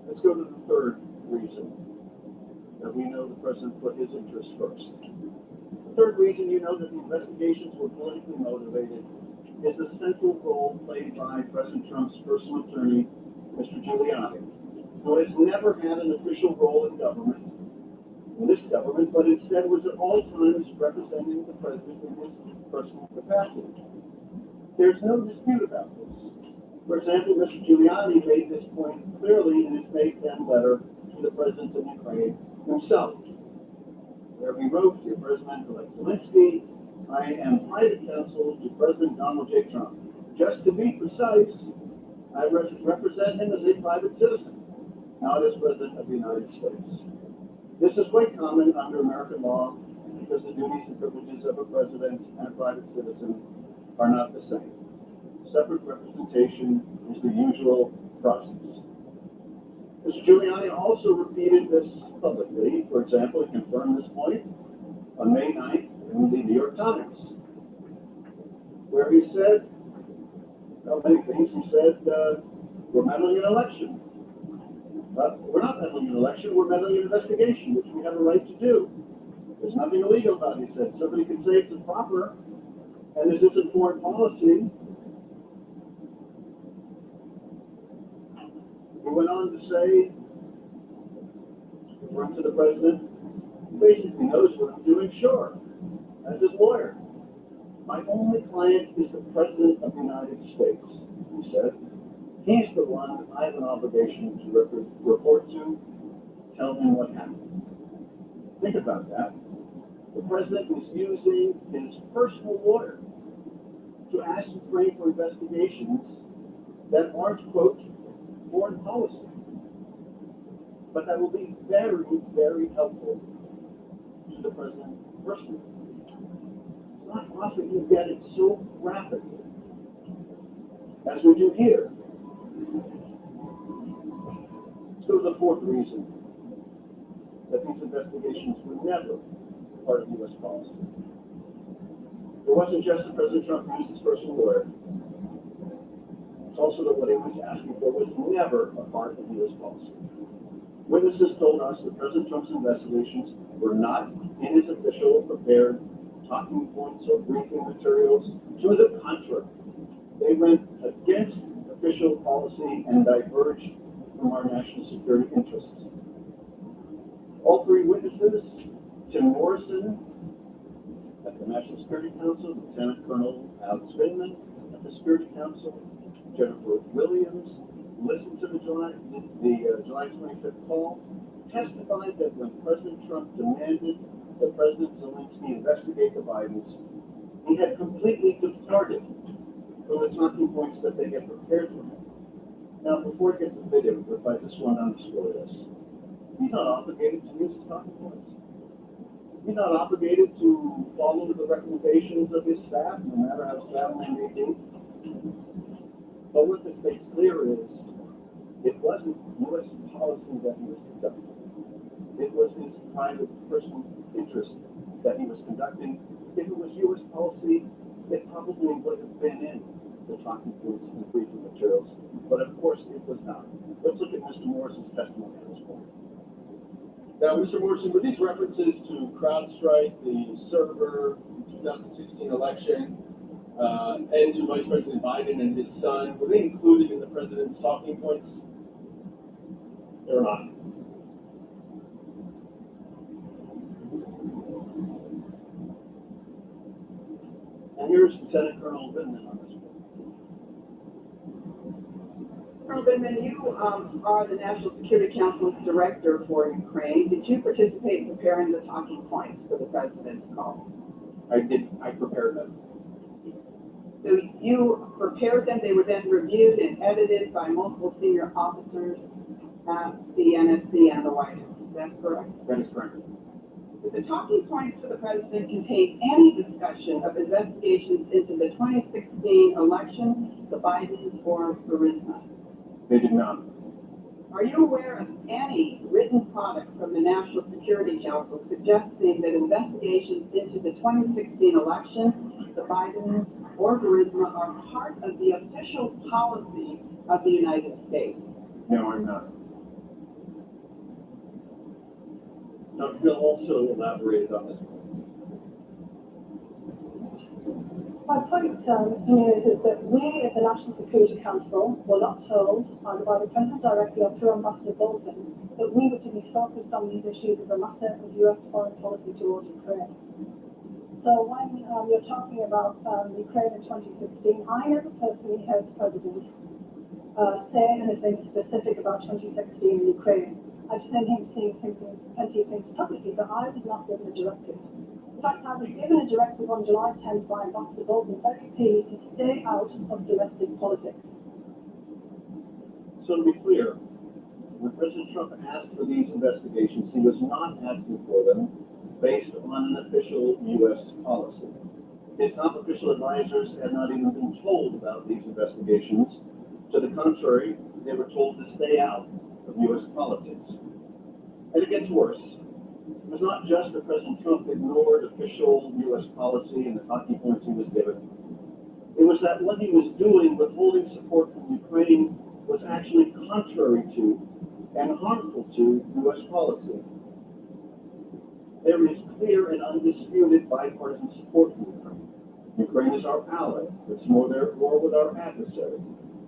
Speaker 15: Let's go to the third reason that we know the president put his interests first. The third reason you know that the investigations were politically motivated is the central role played by President Trump's personal attorney, Mr. Giuliani, who has never had an official role in government, in this government, but instead was at all times representing the president in his personal capacity. There's no dispute about this. For example, Mr. Giuliani made this point clearly in his May 10 letter to the president of Ukraine himself, where he wrote, "Dear President-elect Zelensky, I am private counsel to President Donald J. Trump. Just to be precise, I represent him as a private citizen, not as President of the United States. This is quite common under American law because the duties and privileges of a president and a private citizen are not the same. Separate representation is the usual process." Mr. Giuliani also repeated this publicly. For example, he confirmed this point on May 9th in the New York Times, where he said, many things. He said, we're meddling in an election. But we're not meddling in an election, we're meddling in an investigation, which we have a right to do. There's nothing illegal about it, he said. Somebody could say it's improper, and this isn't foreign policy. He went on to say, referring to the president, he basically knows what I'm doing, sure, as his lawyer. My only client is the President of the United States, he said. He's the one I have an obligation to report to, tell him what happened. Think about that. The president was using his personal lawyer to ask Ukraine for investigations that aren't, quote, foreign policy. but that will be very, very helpful to the president personally. It's not often you get it so rapidly as we do here. Let's go to the fourth reason that these investigations were never part of U.S. policy. It wasn't just that President Trump used his personal lawyer. It's also that what he was asking for was never a part of U.S. policy. Witnesses told us that President Trump's investigations were not in his official prepared talking points or briefing materials. To the contrary, they went against official policy and diverged from our national security interests. All three witnesses, Tim Morrison at the National Security Council, Lieutenant Colonel Alex Vindman at the Security Council, Jennifer Williams, listened to the July 25th call, testified that when President Trump demanded that President Zelensky investigate the Bidens, he had completely departed from the talking points that they had prepared for him. Now, before I get to the video, I just want to underscore this. He's not obligated to use his talking points. He's not obligated to follow the recommendations of his staff, no matter how sound they may be. But what this makes clear is, it wasn't U.S. policy that he was conducting. It was his private, personal interest that he was conducting. If it was U.S. policy, it probably would have been in the talking points and the briefing materials. But of course, it was not. Let's look at Mr. Morrison's testimony at this point.
Speaker 11: Now, Mr. Morrison, were these references to CrowdStrike, the server 2016 election, and to Vice President Biden and his son, were they included in the president's talking points?
Speaker 15: They're not. And here's Lieutenant Colonel Vindman on this one.
Speaker 10: Colonel Vindman, you are the National Security Council's director for Ukraine. Did you participate in preparing the talking points for the president's call?
Speaker 15: I did. I prepared them.
Speaker 10: So you prepared them, they were then reviewed and edited by multiple senior officers at the NSC and the White House. Is that correct?
Speaker 15: That is correct.
Speaker 10: Did the talking points for the president contain any discussion of investigations into the 2016 election, the Bidens, or Burisma?
Speaker 15: They did not.
Speaker 10: Are you aware of any written product from the National Security Council suggesting that investigations into the 2016 election, the Bidens, or Burisma are part of the official policy of the United States?
Speaker 15: No, I'm not. Dr. Bill also elaborated on this point.
Speaker 12: My point, Mr. News, is that we as the National Security Council were not told, either by the President directly or through Ambassador Bolton, that we were to be focused on these issues as a matter of US foreign policy towards Ukraine. So when you're talking about Ukraine in 2016, I never personally heard the President say anything specific about 2016 in Ukraine. I've seen him saying plenty of things publicly, but I was not given a directive. In fact, I was given a directive on July 10th by Ambassador Bolton very clearly to stay out of domestic politics.
Speaker 15: So to be clear, when President Trump asked for these investigations, he was not asking for them based on an official U.S. policy. His top official advisors had not even been told about these investigations. To the contrary, they were told to stay out of U.S. politics. And it gets worse. It was not just that President Trump ignored official U.S. policy and the talking points he was given. It was that what he was doing, withholding support from Ukraine, was actually contrary to and harmful to U.S. policy. There is clear and undisputed bipartisan support for Ukraine. Ukraine is our ally. It's more their war with our adversary.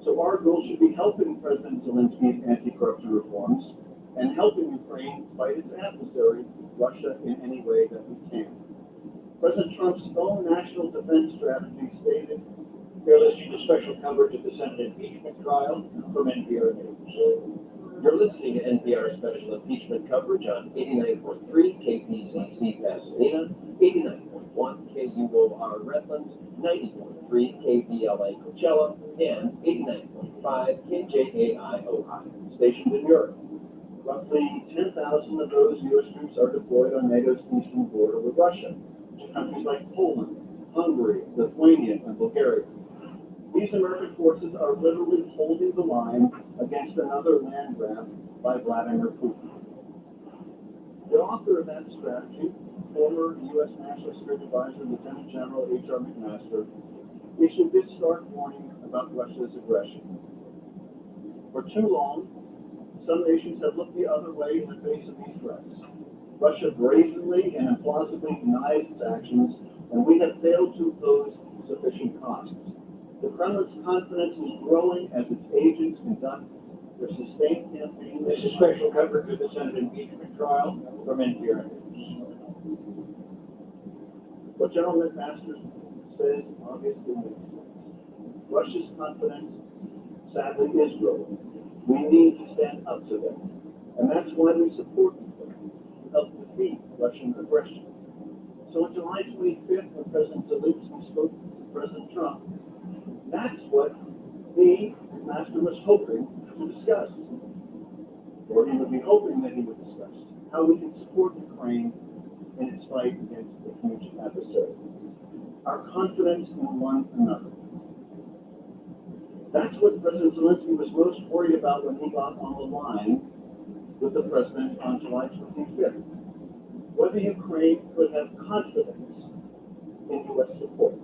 Speaker 15: So our goal should be helping President Zelensky's anti-corruption reforms and helping Ukraine fight its adversary, Russia, in any way that we can. President Trump's own national defense strategy stated,
Speaker 14: you're listening to special coverage of the Senate impeachment trial from NPR News.
Speaker 7: You're listening to NPR special impeachment coverage on 89.3 KPCC Pasadena, 89.1 KUOR Redlands, 90.3 KBLA Coachella, and 89.5 KJAI Ohio, stationed in Europe.
Speaker 15: Roughly 10,000 of those U.S. troops are deployed on NATO's eastern border with Russia, to countries like Poland, Hungary, Lithuania, and Bulgaria. These American forces are literally holding the line against another land grab by Vladimir Putin. The author of that strategy, former U.S. National Security Advisor Lieutenant General H.R. McMaster, issued this stark warning about Russia's aggression. For too long, some nations have looked the other way in the face of these threats. Russia brazenly and implausibly denies its actions, and we have failed to impose sufficient costs. The Kremlin's confidence is growing as its agents conduct their sustained campaign.
Speaker 14: This is special coverage of the Senate impeachment trial from NPR News.
Speaker 15: What General McMaster says obviously makes sense. Russia's confidence, sadly, is growing. We need to stand up to them. And that's why we support them to help defeat Russian aggression. So on July 25th, when President Zelensky spoke to President Trump, that's what the McMaster was hoping to discuss. Or he would be hoping that he would discuss how we can support Ukraine in its fight against a huge adversary. Our confidence in one another. That's what President Zelensky was most worried about when he got on the line with the president on July 25th. Whether Ukraine could have confidence in U.S. support.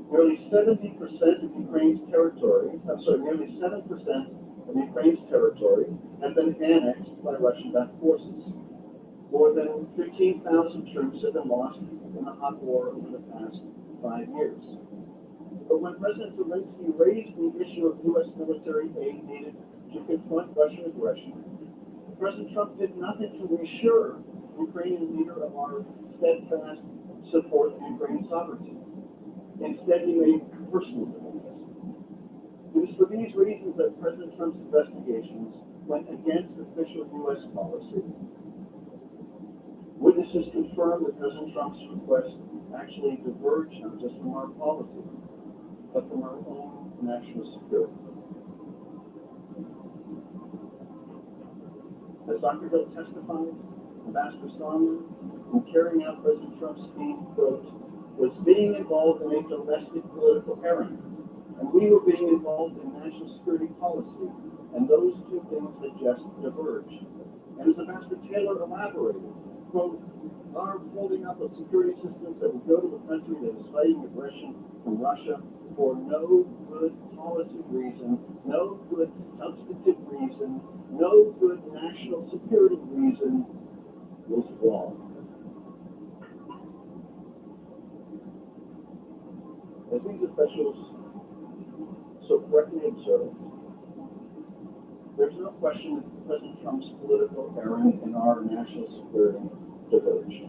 Speaker 15: Nearly 70% of Ukraine's territory, nearly 7% of Ukraine's territory have been annexed by Russian-backed forces. More than 15,000 troops have been lost in the hot war over the past 5 years. But when President Zelensky raised the issue of U.S. military aid needed to confront Russian aggression, President Trump did nothing to reassure the Ukrainian leader of our steadfast support of Ukraine's sovereignty. Instead, he made personal demands. It is for these reasons that President Trump's investigations went against official U.S. policy. Witnesses confirmed that President Trump's request actually diverged not just from our policy, but from our own national security. As Dr. Hill testified, Ambassador Sondland, in carrying out President Trump's speech, quote, was being involved in a domestic political errand, and we were being involved in national security policy, and those two things had just diverged. And as Ambassador Taylor elaborated, quote, our holding up of security systems that would go to a country that is fighting aggression from Russia for no good policy reason, no good substantive reason, no good national security reason was wrong. As these officials so correctly observed, there's no question that President Trump's political errand in our national security diverged.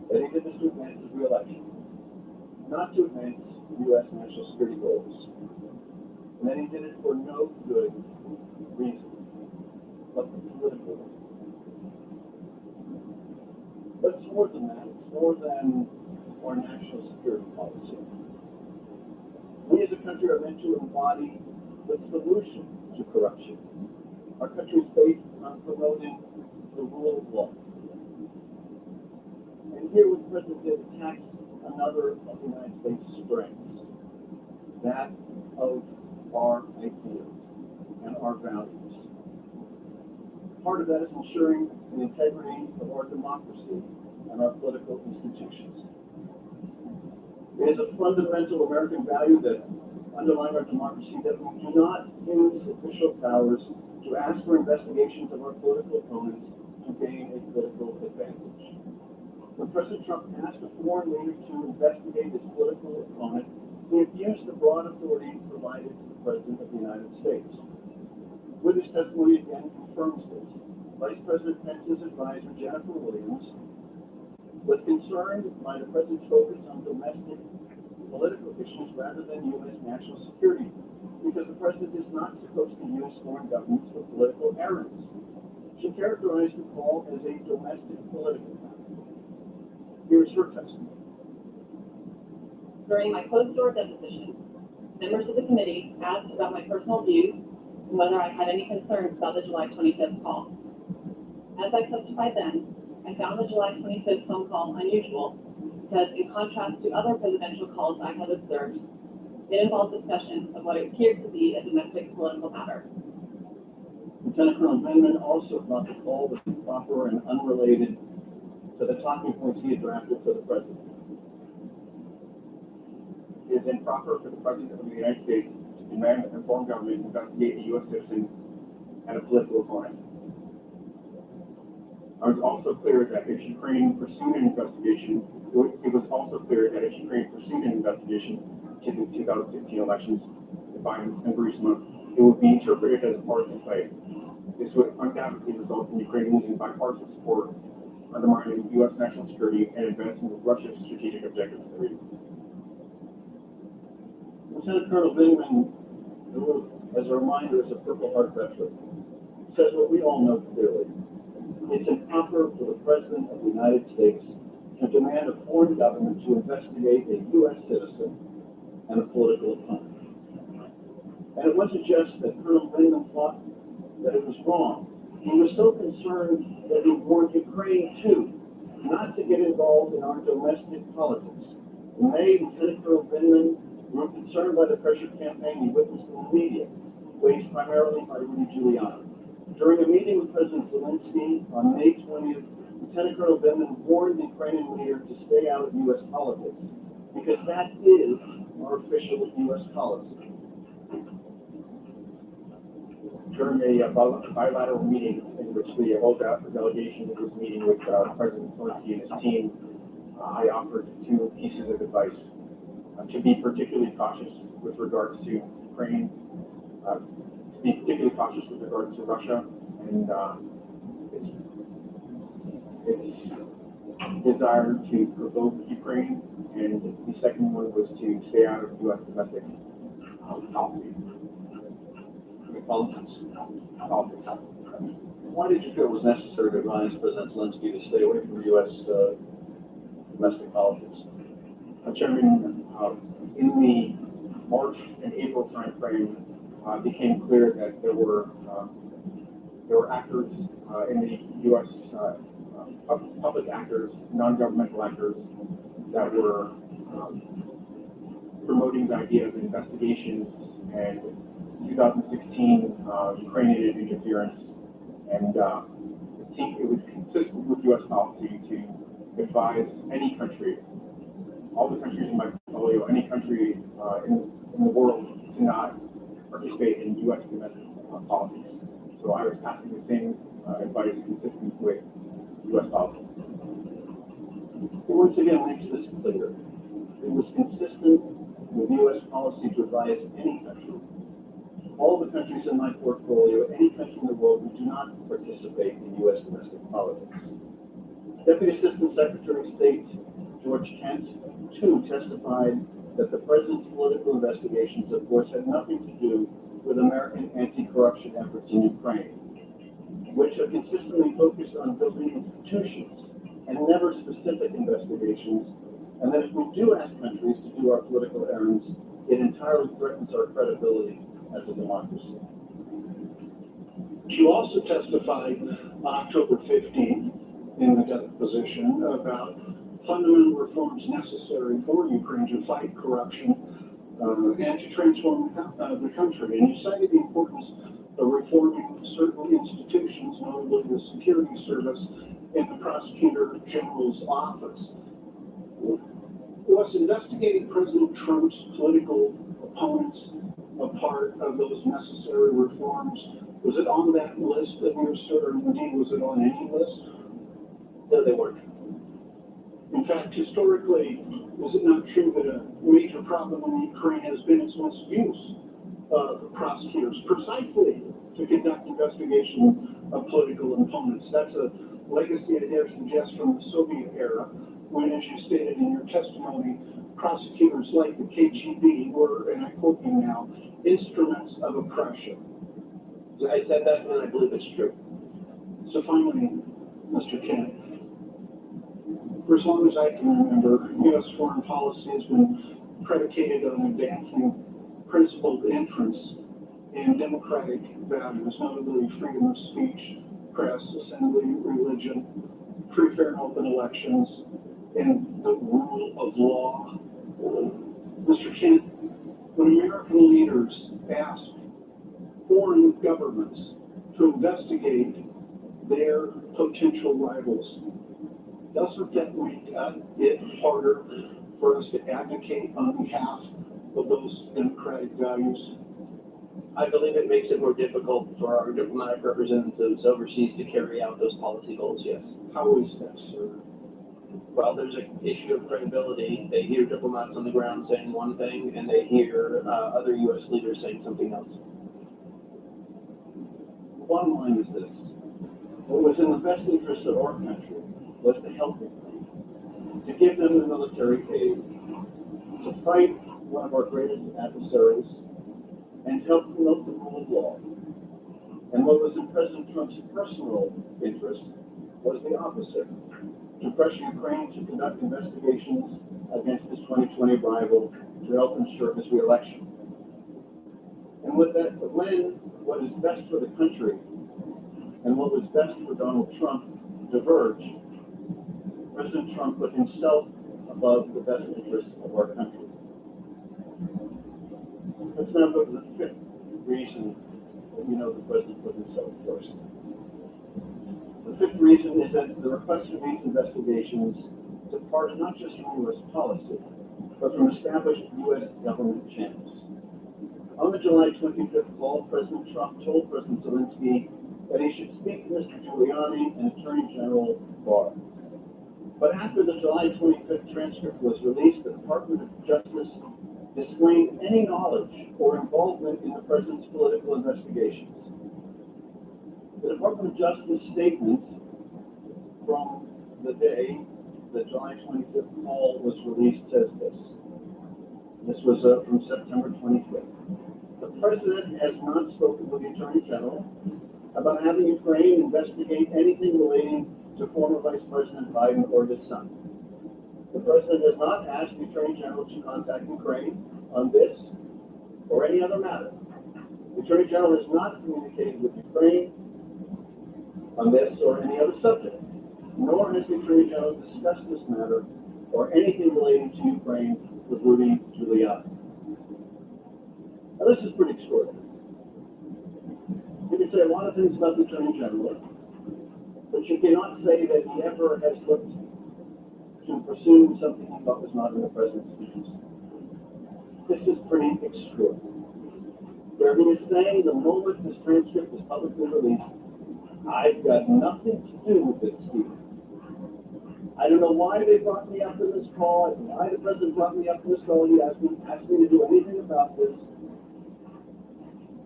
Speaker 15: And he did this to advance his re-election, not to advance U.S. national security goals. And then he did it for no good reason, but for political reason. But it's more than that. It's more than our national security policy. We as a country are meant to embody the solution to corruption. Our country is based on promoting the rule of law. And here what the President did attacks another of the United States' strengths, that of our ideals and our values. Part of that is ensuring the integrity of our democracy and our political institutions. It is a fundamental American value that underlying our democracy that we do not use official powers to ask for investigations of our political opponents to gain a political advantage. When President Trump asked a foreign leader to investigate his political opponent, he abused the broad authority provided to the President of the United States. Witness testimony again confirms this. Vice President Pence's advisor, Jennifer Williams, was concerned by the President's focus on domestic political issues rather than U.S. national security, because the President is not supposed to use foreign governments for political errands. She characterized the call as a domestic political matter. Here's her testimony.
Speaker 2: During my closed-door deposition, members of the committee asked about my personal views and whether I had any concerns about the July 25th call. As I testified then, I found the July 25th phone call unusual because, in contrast to other presidential calls I have observed, it involved discussion of what appeared to be a domestic political matter.
Speaker 15: Lieutenant Colonel Vindman also thought the call was improper and unrelated to the talking points he had drafted for the president.
Speaker 16: It is improper for the President of the United States to demand that a foreign government investigate a U.S. citizen and a political opponent. It was also clear that if Ukraine pursued an investigation, it was also clear that if Ukraine pursued an investigation to the 2016 elections, the Biden and Burisma, it would be interpreted as a partisan fight. This would undoubtedly result in Ukraine losing bipartisan support, undermining U.S. national security, and advancing Russia's strategic objectives in the region.
Speaker 15: Lieutenant Colonel Vindman, who, as a reminder, is a Purple Heart veteran, says what we all know clearly. It's improper for the President of the United States to demand a foreign government to investigate a U.S. citizen and a political opponent. And it wasn't just that Colonel Vindman thought that it was wrong. He was so concerned that he warned Ukraine, too, not to get involved in our domestic politics. In May, Lieutenant Colonel Vindman grew concerned by the pressure campaign he witnessed in the media, waged primarily by Rudy Giuliani. During a meeting with President Zelensky on May 20th, Lieutenant Colonel Vindman warned the Ukrainian leader to stay out of U.S. politics, because that is our official U.S. policy.
Speaker 16: During a bilateral meeting in which the whole delegation was meeting with President Zelensky and his team, I offered two pieces of advice. To be particularly cautious with regards to Ukraine, to be particularly cautious with regards to Russia, and its desire to provoke Ukraine, and the second one was to stay out of U.S. domestic policy.
Speaker 15: Politics. Why did you feel it was necessary to advise President Zelensky to stay away from U.S. domestic politics?
Speaker 16: Chairman, in the March and April timeframe, it became clear that there were actors in the U.S. Public actors, non-governmental actors, that were promoting the idea of investigations and 2016 Ukrainian interference, and it was consistent with U.S. policy to advise any country, all the countries in my portfolio, any country in the world, to not participate in U.S. domestic politics. So I was passing the same advice consistent with U.S. policy.
Speaker 15: It once again makes this clear. It was consistent with U.S. policy to advise any country, all the countries in my portfolio, any country in the world, who do not participate in U.S. domestic politics. Deputy Assistant Secretary of State George Kent, too, testified that the president's political investigations, of course, had nothing to do with American anti-corruption efforts in Ukraine, which have consistently focused on building institutions and never specific investigations, and that if we do ask countries to do our political errands, it entirely threatens our credibility as a democracy.
Speaker 14: She also testified on October 15th in the deposition about fundamental reforms necessary for Ukraine to fight corruption and to transform the country. And you cited the importance of reforming certain institutions, notably the security service and the Prosecutor General's office. Was investigating President Trump's political opponents a part of those necessary reforms? Was it on that list of yours, or indeed was it on any list?
Speaker 15: No, they weren't.
Speaker 14: In fact, historically, is it not true that a major problem in Ukraine has been its misuse of prosecutors precisely to conduct investigation of political opponents? That's a legacy I dare suggest from the Soviet era, when, as you stated in your testimony, prosecutors like the KGB were, and I quote you now, instruments of oppression.
Speaker 15: I said that, and I believe it's true.
Speaker 14: So finally, Mr. Kent, for as long as I can remember, U.S. foreign policy has been predicated on advancing principled interests in democratic values, notably freedom of speech, press, assembly, religion, free, fair, and open elections, and the rule of law. Mr. Kent, when American leaders ask foreign governments to investigate their potential rivals, doesn't that make it harder for us to advocate on behalf of those democratic values?
Speaker 13: I believe it makes it more difficult for our diplomatic representatives overseas to carry out those policy goals, yes.
Speaker 14: How is that, sir?
Speaker 13: Well, there's an issue of credibility. They hear diplomats on the ground saying one thing, and they hear other U.S. leaders saying something else.
Speaker 15: The bottom line is this. What was in the best interest of our country was to help Ukraine, to give them the military aid, to fight one of our greatest adversaries, and help promote the rule of law. And what was in President Trump's personal interest was the opposite, to pressure Ukraine to conduct investigations against his 2020 rival to help ensure his reelection. And when what is best for the country and what was best for Donald Trump diverged, President Trump put himself above the best interests of our country. Let's now go to the fifth reason that we know the president put himself first. The fifth reason is that the request for these investigations depart not just from U.S. policy, but from established U.S. government channels. On the July 25th call, President Trump told President Zelensky that he should speak to Mr. Giuliani and Attorney General Barr. But after the July 25th transcript was released, the Department of Justice disclaimed any knowledge or involvement in the president's political investigations. The Department of Justice statement from the day the July 25th call was released says this. This was from September 25th. The president has not spoken with the Attorney General about having Ukraine investigate anything relating to former Vice President Biden or his son. The president has not asked the Attorney General to contact Ukraine on this or any other matter. The Attorney General has not communicated with Ukraine on this or any other subject, nor has the Attorney General discussed this matter or anything relating to Ukraine with Rudy Giuliani. Now, this is pretty extraordinary. You can say a lot of things about the Attorney General, but you cannot say that he ever has looked to pursue something he thought was not in the president's interest. This is pretty extraordinary. Where he is saying the moment this transcript is publicly released, I've got nothing to do with this scheme. I don't know why they brought me up in this call, why the president brought me up in this call. He asked me to do anything about this.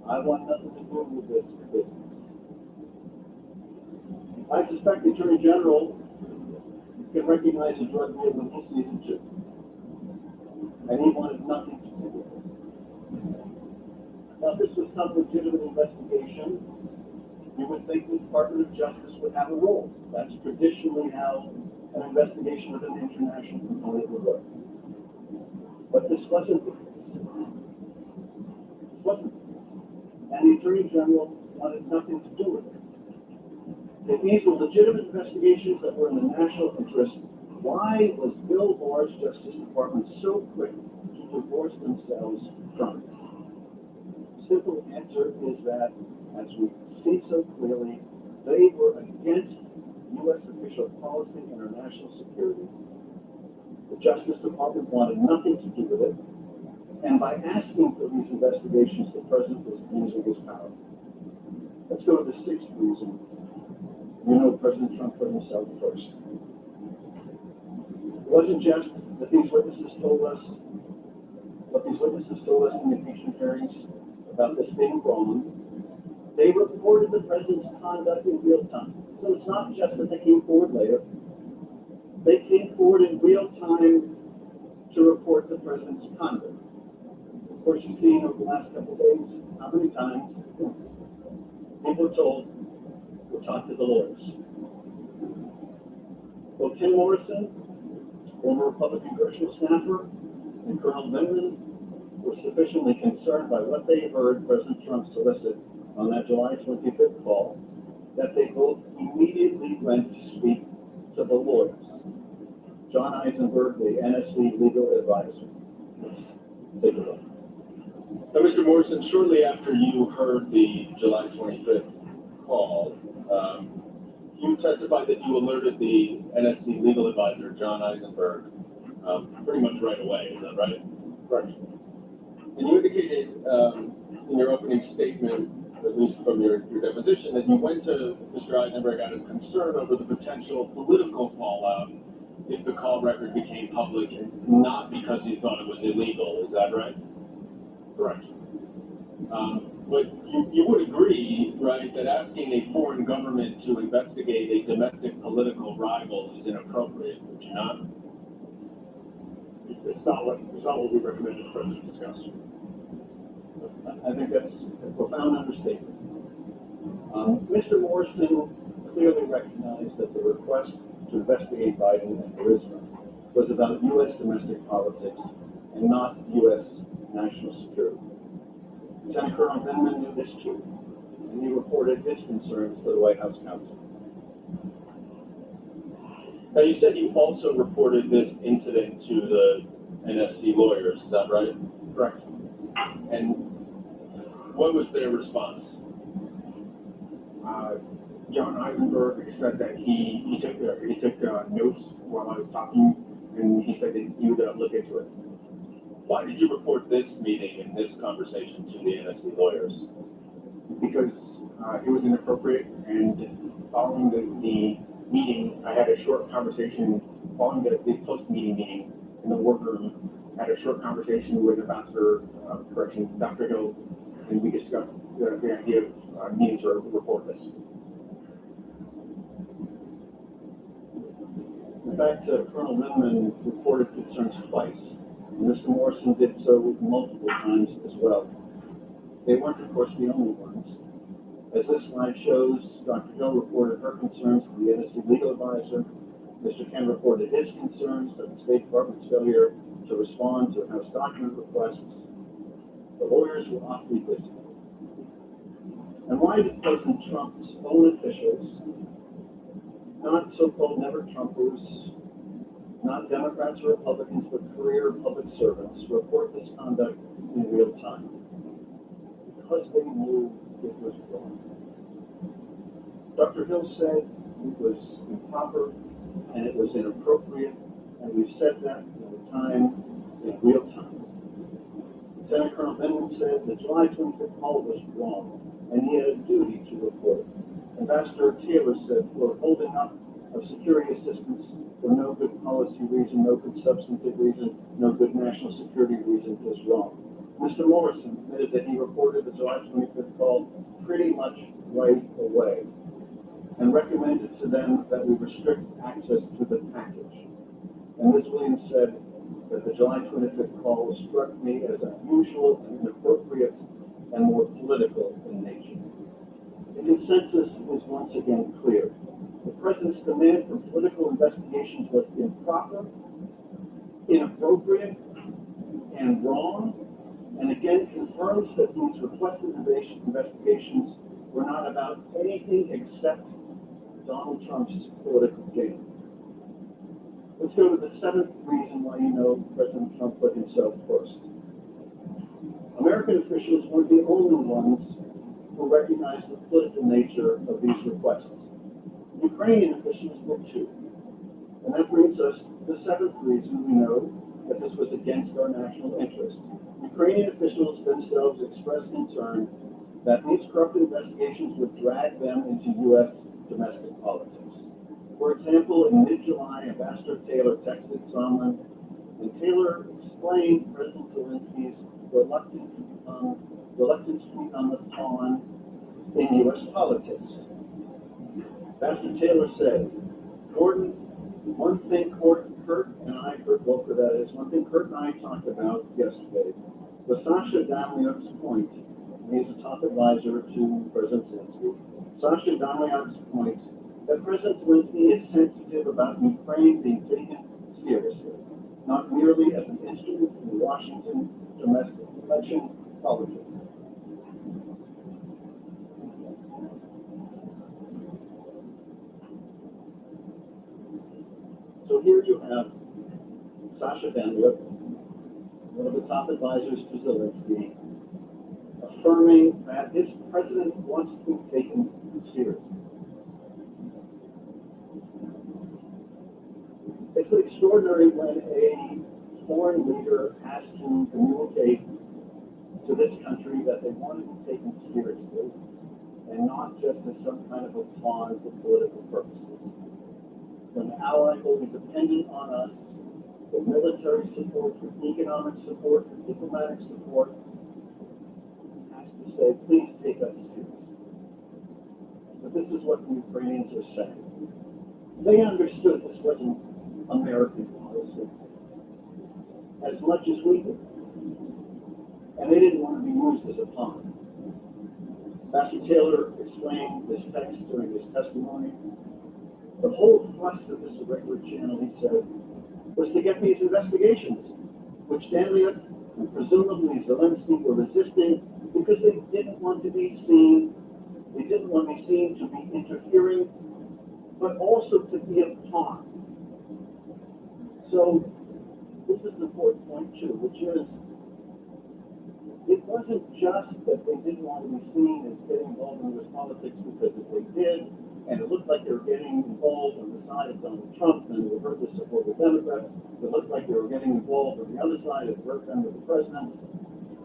Speaker 15: I want nothing to do with this business. I suspect the Attorney General can recognize a drug deal when he sees it too. And he wanted nothing to do with this. Now, if this was some legitimate investigation, you would think the Department of Justice would have a role. That's traditionally how an investigation of an international component would work. But this wasn't the case. This wasn't. And the Attorney General wanted nothing to do with it. If these were legitimate investigations that were in the national interest, why was Bill Barr's Justice Department so quick to divorce themselves from it? The simple answer is that, as we see so clearly, they were against U.S. official policy and our national security. The Justice Department wanted nothing to do with it, and by asking for these investigations, the president was abusing his power. Let's go to the sixth reason. You know President Trump put himself first. It wasn't just that these witnesses told us what these witnesses told us in the impeachment hearings about this being wrong. They reported the president's conduct in real time. So it's not just that they came forward later. They came forward in real time to report the president's conduct. Of course, you've seen over the last couple of days how many times people are told, we'll talk to the lawyers. Well, Tim Morrison, former Republican congressional staffer, and Colonel Vindman, were sufficiently concerned by what they heard President Trump solicit on that July 25th call that they both immediately went to speak to the lawyers. John Eisenberg, the NSC legal advisor. Take a look.
Speaker 11: Now, Mr. Morrison, shortly after you heard the July 25th call, you testified that you alerted the NSC legal advisor, John Eisenberg, pretty much right away. Is that right?
Speaker 15: Correct.
Speaker 11: And you indicated in your opening statement, at least from your deposition, that you went to Mr. Eisenberg out of concern over the potential political fallout if the call record became public, and not because you thought it was illegal. Is that right?
Speaker 15: Correct.
Speaker 11: But you would agree, right, that asking a foreign government to investigate a domestic political rival is inappropriate, would you not?
Speaker 15: It's not what we recommend the president discuss. I think that's a profound understatement. Mr. Morrison clearly recognized that the request to investigate Biden and Burisma was about U.S. domestic politics and not U.S. national security. Lieutenant Colonel Vindman knew this too, and he reported his concerns to the White House counsel.
Speaker 11: Now, you said you also reported this incident to the NSC lawyers, is that right?
Speaker 15: Correct.
Speaker 11: And what was their response?
Speaker 16: John Eisenberg said that he took notes while I was talking, and he said that he would look into it.
Speaker 11: Why did you report this meeting and this conversation to the NSC lawyers?
Speaker 16: Because it was inappropriate, and following the meeting, I had a short conversation, following the post-meeting meeting in the workroom, I had a short conversation with Dr. Hill, and we discussed the idea of needing to report this.
Speaker 15: In fact, Colonel Vindman reported concerns twice. Mr. Morrison did so multiple times as well. They weren't, of course, the only ones. As this slide shows, Dr. Hill reported her concerns to the NSC legal advisor. Mr. Ken reported his concerns at the State Department's failure to respond to House document requests. The lawyers were awfully busy. And why did President Trump's own officials, not so-called never-Trumpers, not Democrats or Republicans, but career public servants, report this conduct in real time? Because they knew it was wrong. Dr. Hill said it was improper and it was inappropriate, and we've said that in real time. Lieutenant Colonel Vindman said the July 25th call was wrong, and he had a duty to report it. Ambassador Taylor said holding up of security assistance for no good policy reason, no good substantive reason, no good national security reason is wrong. Mr. Morrison admitted that he reported the July 25th call pretty much right away and recommended to them that we restrict access to the package. And Ms. Williams said that the July 25th call struck me as unusual and inappropriate and more political in nature. The consensus is once again clear. The president's demand for political investigations was improper, inappropriate, and wrong, and again confirms that these requested investigations were not about anything except Donald Trump's political gain. Let's go to the seventh reason why you know President Trump put himself first. American officials weren't the only ones who recognized the political nature of these requests. Ukrainian officials did too. And that brings us to the seventh reason we know that this was against our national interest. Ukrainian officials themselves expressed concern that these corrupt investigations would drag them into U.S. domestic politics. For example, in mid-July, Ambassador Taylor texted Sondland, and Taylor explained President Zelensky's reluctance to become a pawn in U.S. politics. Ambassador Taylor said, Gordon, one thing Kurt and I talked about yesterday was Sasha Damliuk's point. He's a top advisor to President Zelensky. Sasha Damliuk's point that President Zelensky is sensitive about Ukraine being taken seriously, not merely as an instrument in Washington to domestic election politics. So here you have Sasha Van Wood, one of the top advisors to Zelensky, affirming that his president wants to be taken seriously. It's extraordinary when a foreign leader has to communicate to this country that they want to be taken seriously and not just as some kind of a pawn for political purposes. When an ally will be dependent on us for military support, for economic support, for diplomatic support, has to say, please take us seriously. But this is what the Ukrainians are saying. They understood this wasn't American policy as much as we did. And they didn't want to be used as a pawn. Pastor Taylor explained this text during his testimony. The whole thrust of this irregular channel, he said, was to get these investigations, which Danliuk and presumably Zelensky were resisting because they didn't want to be seen. They didn't want to be seen to be interfering, but also to be a pawn. So this is an important point too, which is it wasn't just that they didn't want to be seen as getting involved in U.S. politics, because if they did, and it looked like they were getting involved on the side of Donald Trump and the reverse support the Democrats, it looked like they were getting involved on the other side of work under the president.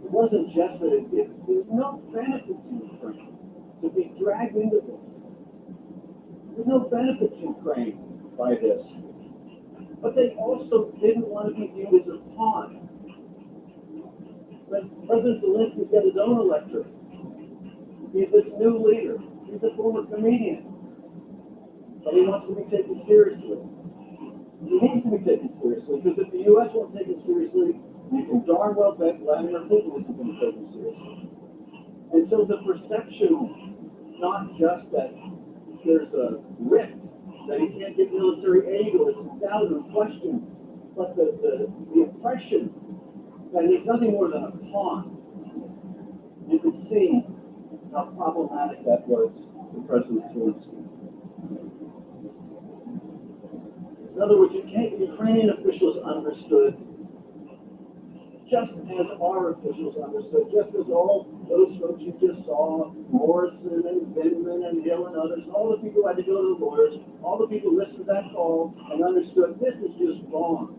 Speaker 15: It wasn't just that there's no benefit to Ukraine to be dragged into this. There's no benefit to Ukraine by this. But they also didn't want to be viewed as a pawn. But President Zelensky's got his own electorate. He's this new leader. He's a former comedian. But he wants to be taken seriously. He needs to be taken seriously, because if the U.S. won't take him seriously, you can darn well bet Vladimir Putin isn't going to take him seriously. And so the perception, not just that there's a rift, that he can't get military aid or it's doubt or question, but the impression that he's nothing more than a pawn. You could see how problematic that was for President Zelensky. In other words, Ukrainian officials understood, just as our officials understood, just as all those folks you just saw, Morrison and Vindman and Hill and others, all the people who had to go to the lawyers, all the people who listened to that call and understood this is just wrong.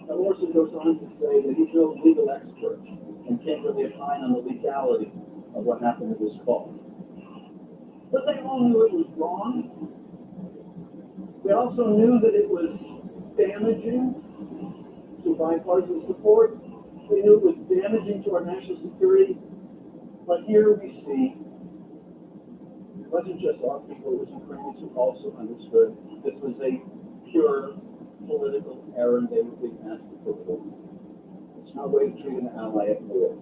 Speaker 15: And Morrison goes on to say that he's no legal expert and can't really opine on the legality of what happened in this call. But they all knew it was wrong. They also knew that it was damaging to bipartisan support. They knew it was damaging to our national security. But here we see it wasn't just our people, it was Ukrainians who also understood this was a pure political error they were being asked to perform. It's no way to treat an ally at war.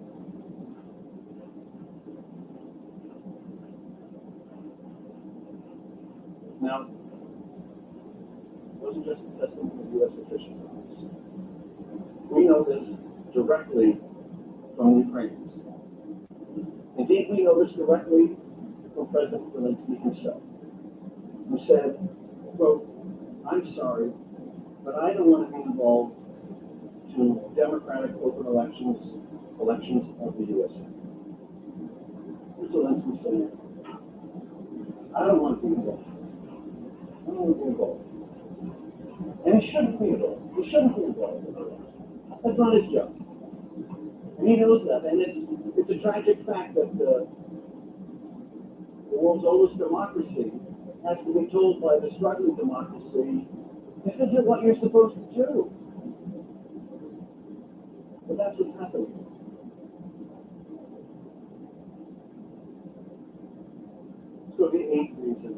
Speaker 15: Now, it wasn't just a testimony of U.S. officials on this. We know this directly from the Ukrainians. Indeed, we know this directly from President Zelensky himself, who said, quote, "I'm sorry, but I don't want to be involved to democratic open elections of the USA." Here's Zelensky saying, I don't want to be involved. I don't want to be involved. And he shouldn't be involved. He shouldn't be involved. That's not his job. And he knows that. And it's a tragic fact that the world's oldest democracy has to be told by the struggling democracy, this isn't what you're supposed to do. But that's what's happening. Let's go to the eighth reason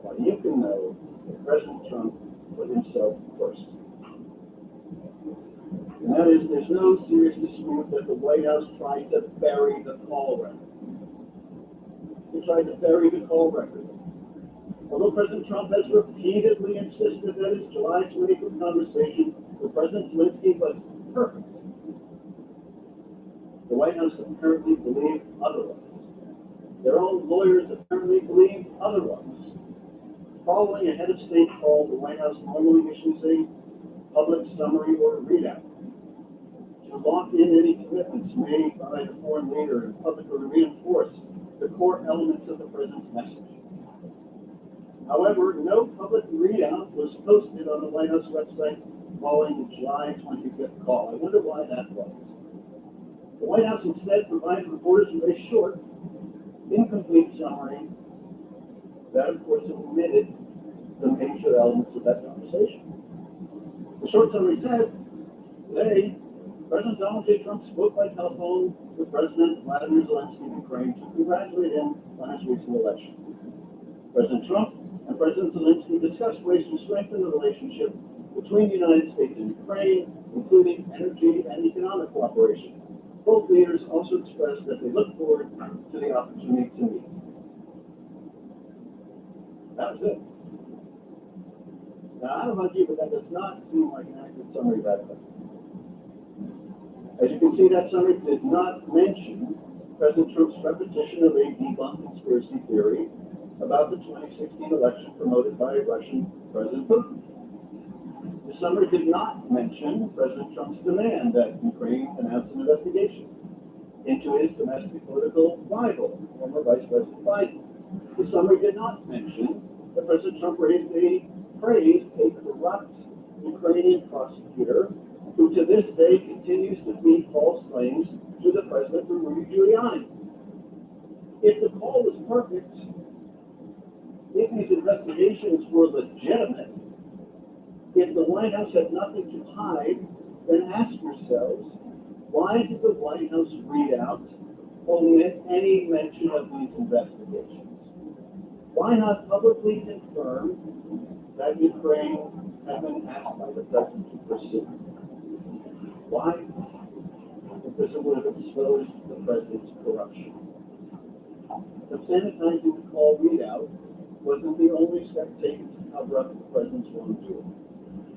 Speaker 15: why you can know that President Trump put himself first. And that is, there's no serious dispute that the White House tried to bury the call record. They tried to bury the call record. Although President Trump has repeatedly insisted that his July 25th conversation with President Zelensky was perfect, The White House apparently believed otherwise. Their own lawyers apparently believed otherwise. Following a head of state call, the White House normally issues a public summary or readout to lock in any commitments made by the foreign leader and publicly reinforce the core elements of the president's message. However, no public readout was posted on the White House website following the July 25th call. I wonder why that was. The White House instead provided reporters with a short, incomplete summary that, of course, omitted the major elements of that conversation. The short summary said, today, President Donald J. Trump spoke by telephone with President Vladimir Zelensky of Ukraine to congratulate him on his recent election. President Trump and President Zelensky discussed ways to strengthen the relationship between the United States and Ukraine, including energy and economic cooperation. Both leaders also expressed that they look forward to the opportunity to meet. That was it. Now, I don't know about you, but that does not seem like an accurate summary of that event. As you can see, that summary did not mention President Trump's repetition of a debunked conspiracy theory about the 2016 election promoted by Russian President Putin. The summary did not mention President Trump's demand that Ukraine announce an investigation into his domestic political rival, former Vice President Biden. The summary did not mention that President Trump praised a corrupt Ukrainian prosecutor who to this day continues to feed false claims to the president through Rudy Giuliani. If the call was perfect, if these investigations were legitimate, if the White House had nothing to hide, then ask yourselves, why did the White House readout omit any mention of these investigations? Why not publicly confirm that Ukraine had been asked by the president to pursue? Why? Because it would have exposed the president's corruption. But sanitizing the call readout wasn't the only step taken to cover up the president's wrongdoing.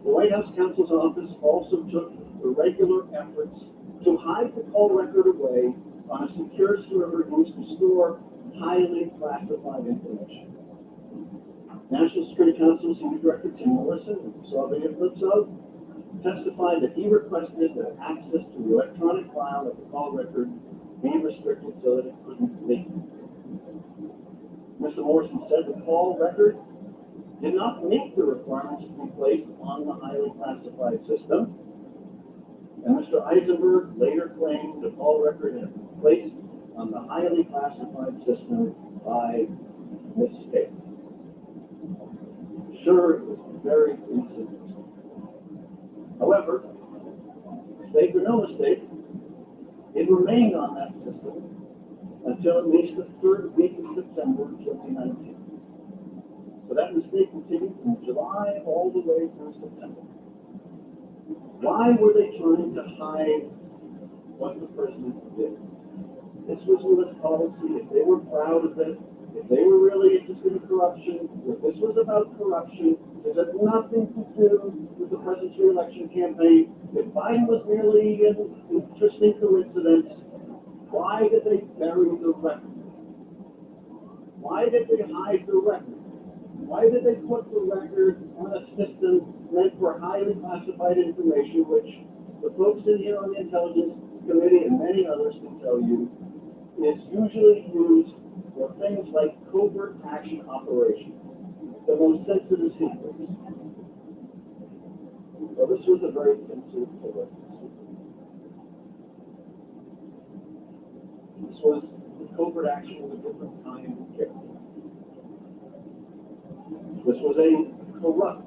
Speaker 15: The White House counsel's office also took the regular efforts to hide the call record away on a secure server used to store highly classified information. National Security Council Senior Director Tim Morrison, who you saw video clips of, testified that he requested that access to the electronic file of the call record be restricted so that it couldn't leak. Mr. Morrison said the call record did not meet the requirements to be placed on the highly classified system, and Mr. Eisenberg later claimed the call record had been placed on the highly classified system by mistake. Sure, it was very insignificant. However, mistake or no mistake, it remained on that system until at least the third week of September 2019. So that mistake continued from July all the way through September. Why were they trying to hide what the president did? This was U.S. policy. If they were proud of it, if they were really interested in corruption, if this was about corruption, it had nothing to do with the president's re-election campaign. If Biden was merely an interesting coincidence, why did they bury the record? Why did they hide the record? Why did they put the record on a system meant for highly classified information, which the folks in here on the Intelligence Committee and many others can tell you is usually used for things like covert action operations, the most sensitive secrets. Well, this was a very sensitive covert secret. This was covert action of a different kind of character. This was a corrupt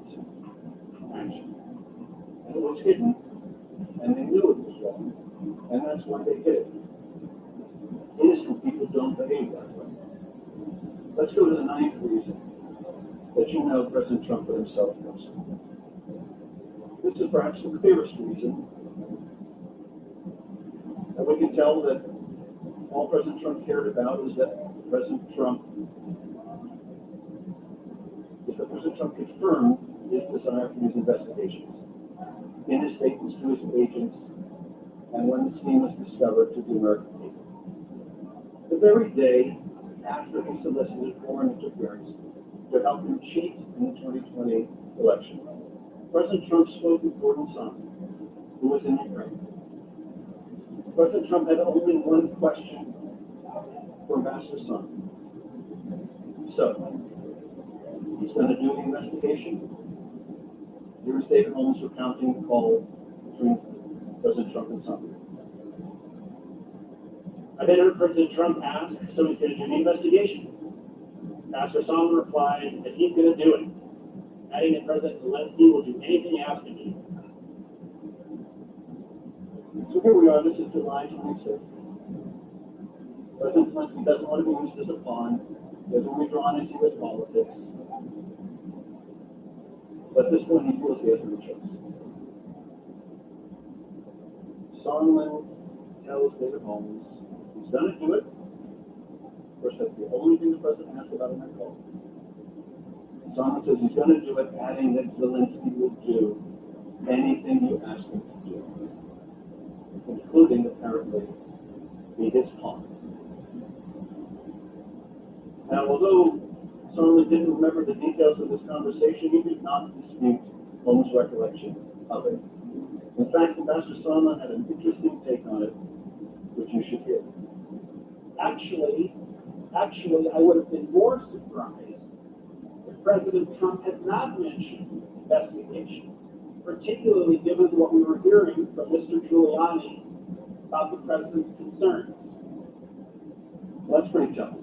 Speaker 15: action. And it was hidden, and they knew it was wrong, and that's why they hid it. Innocent people don't behave that way. Let's go to the ninth reason that you know President Trump for himself knows. This is perhaps the clearest reason that we can tell that all President Trump cared about is that President Trump confirmed his desire for these investigations in his statements to his agents and when the scheme was discovered to the American people. The very day after he solicited foreign interference to help him cheat in the 2020 election, President Trump spoke with Gordon Sondland, who was in Ukraine. President Trump had only one question for Ambassador Sondland. So, he's going to do the investigation. Here's David Holmes recounting the call between President Trump and Sondland.
Speaker 17: I then heard President Trump ask, so he's going to do the investigation. Ambassador Sondland replied that he's going to do it, adding that President Zelensky will do anything asked of him.
Speaker 15: So here we are, this is July 26th. President Zelensky doesn't want to be used as a pawn, doesn't want to be drawn into U.S. politics. But at this point, he feels he has no choice. Sondland tells David Holmes he's going to do it. Of course, that's the only thing the president asked about in that call. Sondland says he's going to do it, adding that Zelensky will do anything you ask him to do, including, apparently, be his pawn. Now, although Sondland didn't remember the details of this conversation, he did not dispute Holmes' recollection of it. In fact, Ambassador Sondland had an interesting take on it, which you should hear.
Speaker 9: Actually, I would have been more surprised if President Trump had not mentioned investigation, particularly given what we were hearing from Mr. Giuliani about the president's concerns.
Speaker 15: Well, that's pretty tough.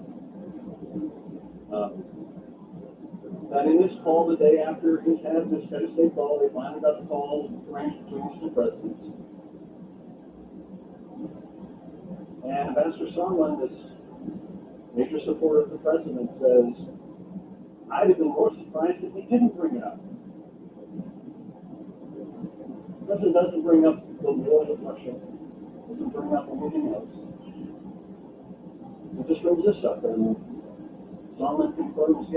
Speaker 15: That in this call the day after he's had this head of state call, they finally got the call arranged between these two presidents. And Ambassador Sondland, this major supporter of the president, says, I'd have been more surprised if he didn't bring it up. The president doesn't bring up the war with Russia, doesn't bring up anything else. He just brings this up, and Sondland confirms,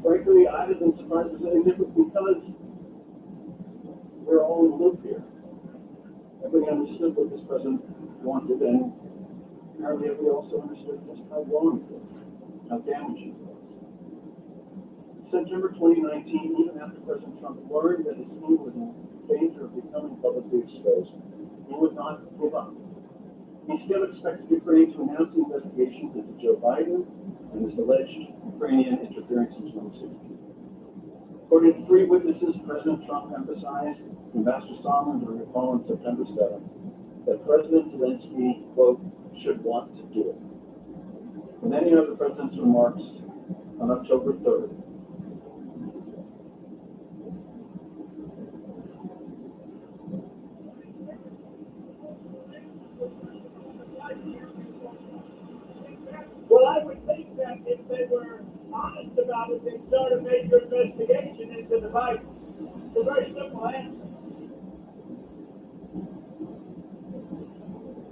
Speaker 15: frankly, I'd have been surprised if anything different because we're all in the loop here. Everybody understood what this president wanted, and apparently everybody also understood just how wrong it was, how damaging it was. September 2019, even after President Trump learned that his scheme was in danger of becoming publicly exposed, he would not give up. He still expected Ukraine to announce the investigations into Joe Biden and his alleged Ukrainian interference in 2016. According to three witnesses, President Trump emphasized to Ambassador Sondland during a call on September 7th that President Zelensky, quote, should want to do it. And then you have the president's remarks on October 3rd.
Speaker 17: Well, I would think that if they were honest about it, they'd start a major investigation into the Biden. It's a very simple answer.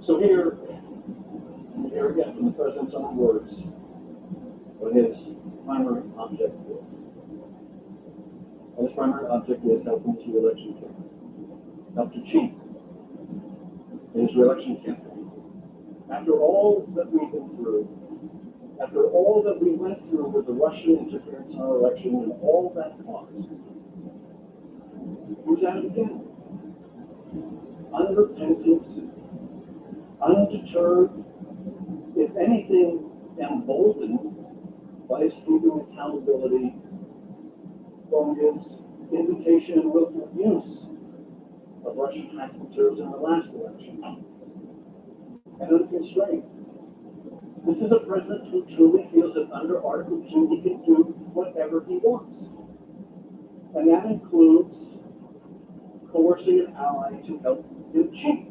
Speaker 15: So here again from the president's own words, what his primary object is. And his primary object is helping his re-election campaign, help to cheat in his re-election campaign. After all that we've been through, after all that we went through with the Russian interference in our election and all that caused, he's at it again. Unrepentant, undeterred, if anything, emboldened by escaping accountability from his invitation and willful use of Russian hacked materials in the last election. And unconstrained. This is a president who truly feels that under Article 2 he can do whatever he wants. And that includes coercing an ally to help him cheat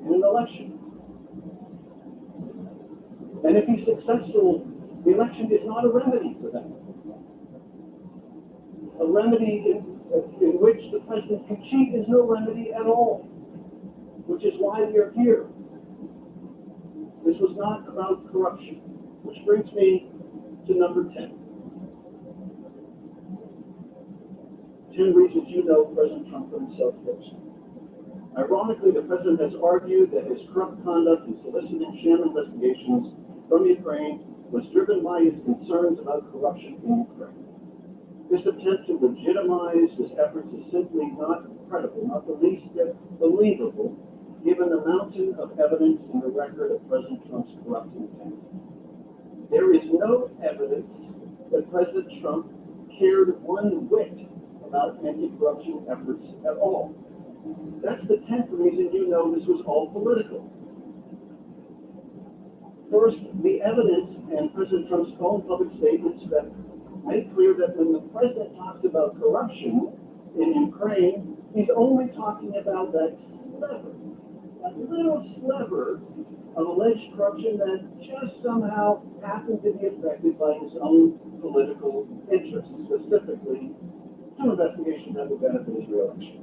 Speaker 15: in an election. And if he's successful, the election is not a remedy for that. A remedy in which the president can cheat is no remedy at all, which is why we are here. This was not about corruption, which brings me to number 10. 10 reasons you know President Trump put himself first. Ironically, the president has argued that his corrupt conduct in soliciting sham investigations from Ukraine was driven by his concerns about corruption in Ukraine. This attempt to legitimize his efforts is simply not credible, not the least bit believable, given the mountain of evidence in the record of President Trump's corrupt intent. There is no evidence that President Trump cared one whit about anti-corruption efforts at all. That's the 10th reason you know this was all political. First, the evidence and President Trump's own public statements that make clear that when the president talks about corruption in Ukraine, he's only talking about that little sliver of alleged corruption that just somehow happened to be affected by his own political interests, specifically two investigations that would benefit his reelection.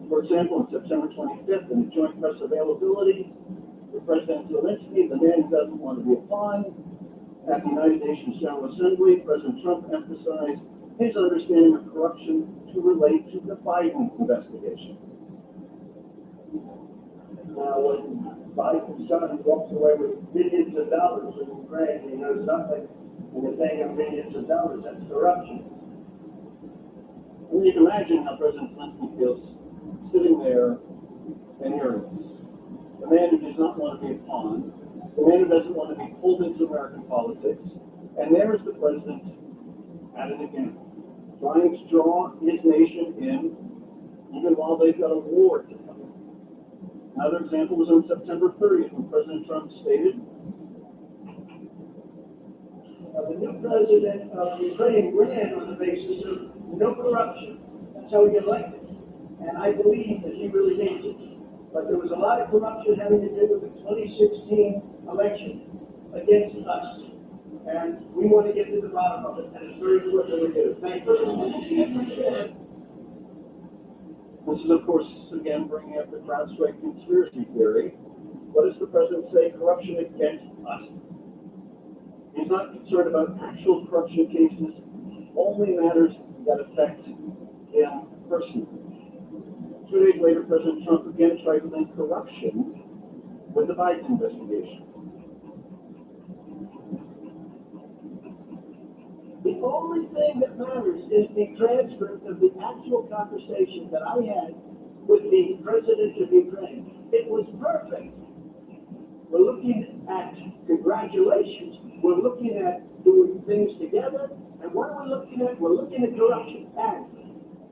Speaker 15: For example, on September 25th, in the joint press availability with President Zelensky, the man who doesn't want to be a pawn, at the United Nations General Assembly, President Trump emphasized his understanding of corruption to relate to the Biden investigation.
Speaker 5: Now, when Biden's son walks away with billions of dollars in Ukraine and he knows nothing, and they're paying him billions of dollars, that's corruption.
Speaker 15: And you can imagine how President Zelensky feels sitting there and hearing this. The man who does not want to be a pawn, the man who doesn't want to be pulled into American politics, and there is the president at it again, trying to draw his nation in, even while they've got a war to cover. Another example was on September 30th, when President Trump stated,
Speaker 5: the new president of Ukraine ran on the basis of no corruption. That's how he elected. And I believe that he really means it. But there was a lot of corruption having to do with the 2016 election against us. And we want to get to the bottom of it. And it's very important that we do. Thank you.
Speaker 15: this is, of course, again bringing up the CrowdStrike conspiracy theory. What does the president say? Corruption against us. He's not concerned about actual corruption cases, only matters that affect him personally. 2 days later, President Trump again tried to link corruption with the Biden investigation.
Speaker 5: The only thing that matters is the transcript of the actual conversation that I had with the president of Ukraine. It was perfect. We're looking at congratulations. We're looking at doing things together. And what are we looking at? We're looking at corruption. And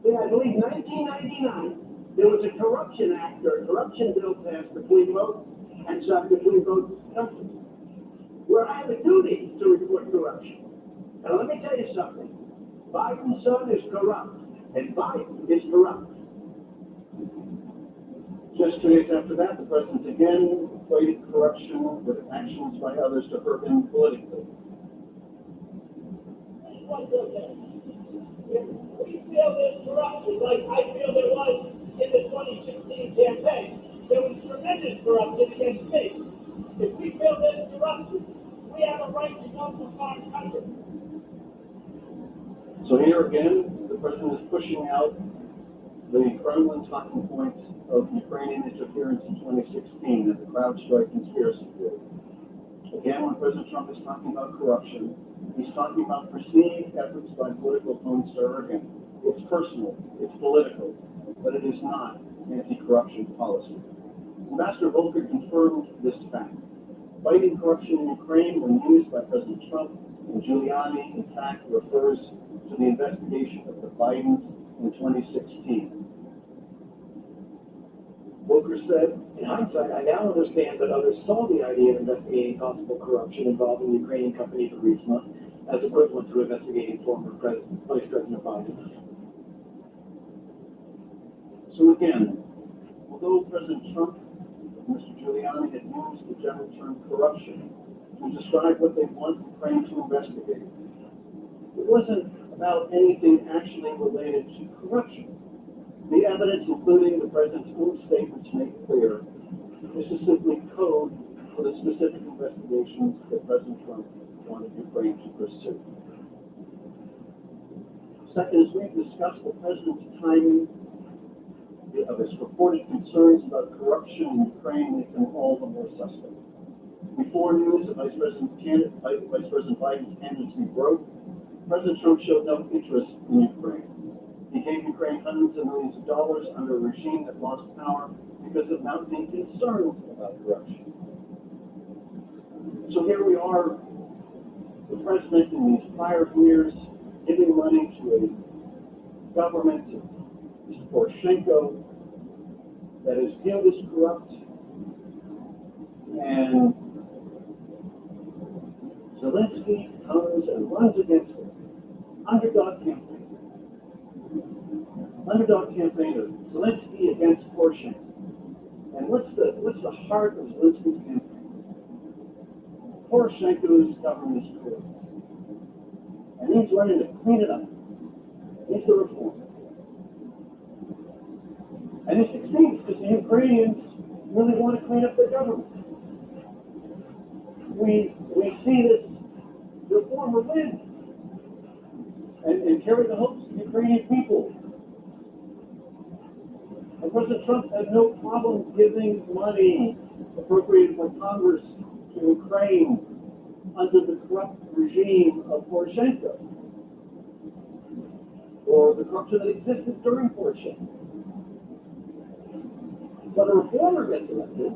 Speaker 5: in, I believe, 1999, there was a corruption act or a corruption bill passed between both countries, where I have a duty to report corruption. Now, let me tell you something. Biden's son is corrupt, and Biden is corrupt.
Speaker 15: Just 2 days after that, the president again equated corruption with actions by others to hurt him politically.
Speaker 3: We feel there's corruption, like I feel there was in the 2016 campaign. There was tremendous corruption against me. If we feel there's corruption, we have a right to go to foreign countries.
Speaker 15: So here again, the president is pushing out the Kremlin talking point of Ukrainian interference in 2016 and the CrowdStrike conspiracy theory. Again, when President Trump is talking about corruption, he's talking about perceived efforts by political opponents to hurt him. It's personal, it's political, but it is not anti-corruption policy. Ambassador Volker confirmed this fact. Fighting corruption in Ukraine, when used by President Trump and Giuliani, in fact, refers to the investigation of the Bidens in 2016.
Speaker 5: Volker said, in hindsight, I now understand that others saw the idea of investigating possible corruption involving the Ukrainian company Burisma as equivalent to investigating former Vice President Biden.
Speaker 15: So again, although President Trump and Mr. Giuliani had used the general term corruption to describe what they want Ukraine to investigate, it wasn't about anything actually related to corruption. The evidence, including the president's own statements, make clear this is simply code for the specific investigations that President Trump wanted Ukraine to pursue. Second, as we've discussed, the president's timing of its reported concerns about corruption in Ukraine make them all the more suspect. Before news of Vice President Biden's candidacy broke, President Trump showed no interest in Ukraine. He gave Ukraine hundreds of millions of dollars under a regime that lost power because of mounting concerns about corruption. So here we are, the president in these prior years giving money to a government of Mr. Poroshenko that is viewed as corrupt, and Zelensky comes and runs against it. Underdog campaign. Underdog campaign of Zelensky against Poroshenko. And what's the heart of Zelensky's campaign? Poroshenko's government is corrupt. And he's running to clean it up. He's the reformer. And he succeeds because the Ukrainians really want to clean up their government. We see this reformer win and carry the hopes of the Ukrainian people. And President Trump had no problem giving money appropriated by Congress to Ukraine under the corrupt regime of Poroshenko, or the corruption that existed during Poroshenko. But a reformer gets elected,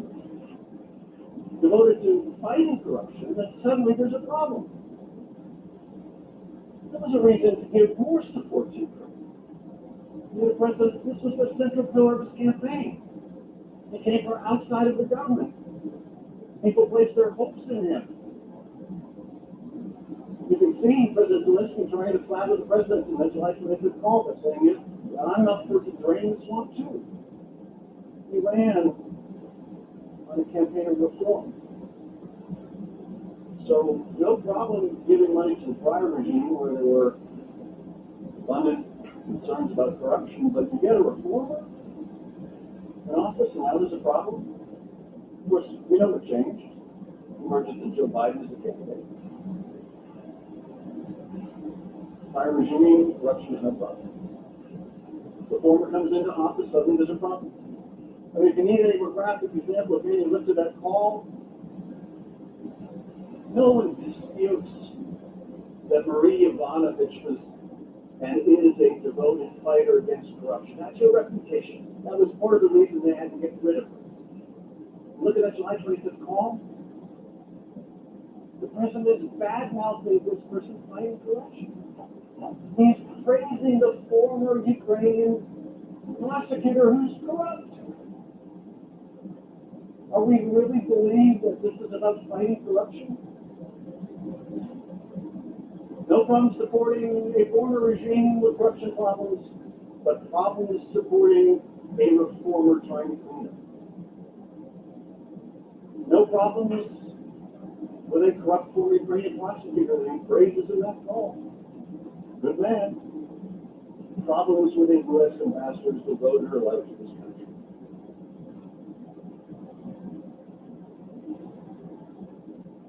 Speaker 15: devoted to fighting corruption, then suddenly there's a problem. There was a reason to give more support to Ukraine. The president, this was the central pillar of his campaign. He came from outside of the government. People placed their hopes in him. You can see President Zelensky trying to flatter the president in the July 25th call by saying, I'm not for to drain the swamp too. He ran on a campaign of reform. So no problem giving money to the prior regime where there were abundant concerns about corruption, but you get a reformer in office and now there's a problem. Of course, we know what changed. Emergence of Joe Biden as a candidate. Prior regime, corruption is no problem. Reformer comes into office, suddenly there's a problem. I mean, if you need any more graphic example of any lifted that call, no one disputes that Marie Yovanovitch was and is a devoted fighter against corruption. That's your reputation. That was part of the reason they had to get rid of her. Look at that July 25th call. The president is bad-mouthing this person fighting corruption. He's praising the former Ukrainian prosecutor who's corrupt. Are we really believe that this is about fighting corruption? No problem supporting a former regime with corruption problems, but problems supporting a reformer trying to clean up. No problems with a corrupt former Ukrainian prosecutor that he praises in that call. Good man. Problems with a U.S. ambassador who devoted her life to this country.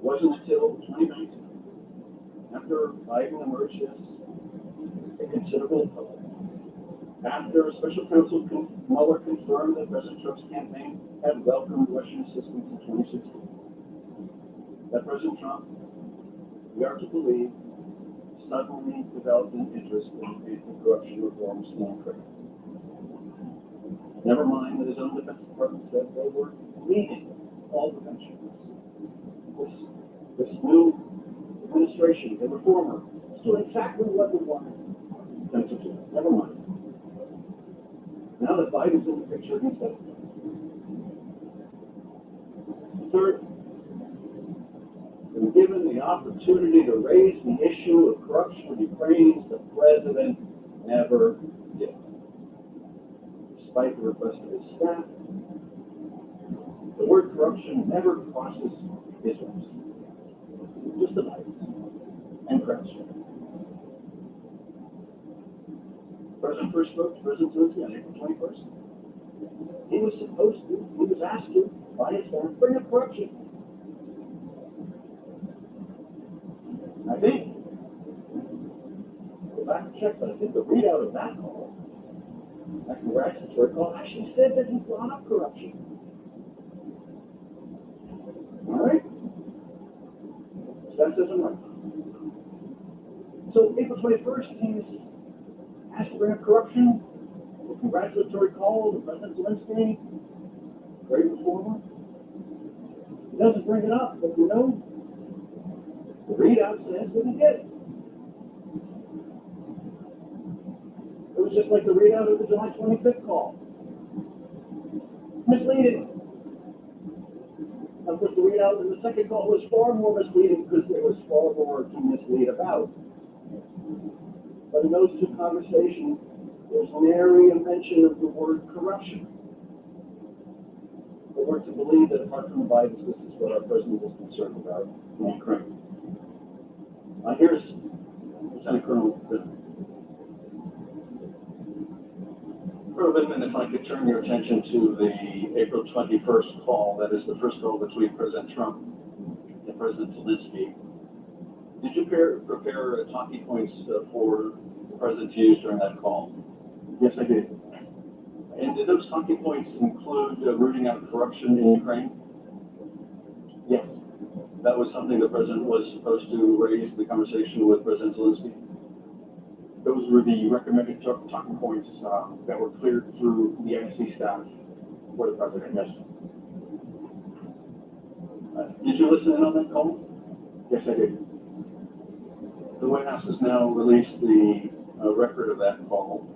Speaker 15: It wasn't until 2019, after Biden emerged as a considerable opponent, after Special Counsel Mueller confirmed that President Trump's campaign had welcomed Russian assistance in 2016, that President Trump, we are to believe, suddenly developed an interest in corruption reforms in Ukraine. Never mind that his own Defense Department said they were meeting all the benchmarks. This new administration, the reformer, is doing exactly what we wanted them to do. Never mind. Now that Biden's in the picture, he's done. Third, when given the opportunity to raise the issue of corruption with Ukrainians, the president never did. Despite the request of his staff, the word corruption never crosses his lips. Just the Biden's and Kraus. The president first spoke to President Zelensky on April 21st. He was supposed to, he was asked to, by his staff, bring up corruption. I think, go back and check, but I think the readout of that call, that
Speaker 9: congratulatory call actually said that he brought up corruption. All right? So that says I'm right. So April 21st, he's asked to bring up corruption. A congratulatory call to President Zelensky. Great reformer. He doesn't bring it up, but you know, the readout says that he did. It was just like the readout of the July 25th call. Misleading. Of course, the readout in the second call was far more misleading because there was far more to mislead about. But in those two conversations, there's nary a mention of the word corruption. But we're to believe that apart from the Bible, this is what our president is concerned about in Ukraine. Here's Lieutenant Colonel Vindman.
Speaker 15: Colonel Vindman, if I could turn your attention to the April 21st call, that is the first call between President Trump and President Zelensky. Did you prepare talking points for the President to use during that call?
Speaker 9: Yes, I did.
Speaker 15: And did those talking points include rooting out corruption in Ukraine?
Speaker 9: Yes.
Speaker 15: That was something the President was supposed to raise the conversation with President Zelensky?
Speaker 16: Those were the recommended talking points that were cleared through the NSC staff for the President, yes.
Speaker 15: Did you listen in on that call?
Speaker 16: Yes, I did.
Speaker 15: The White House has now released the record of that call.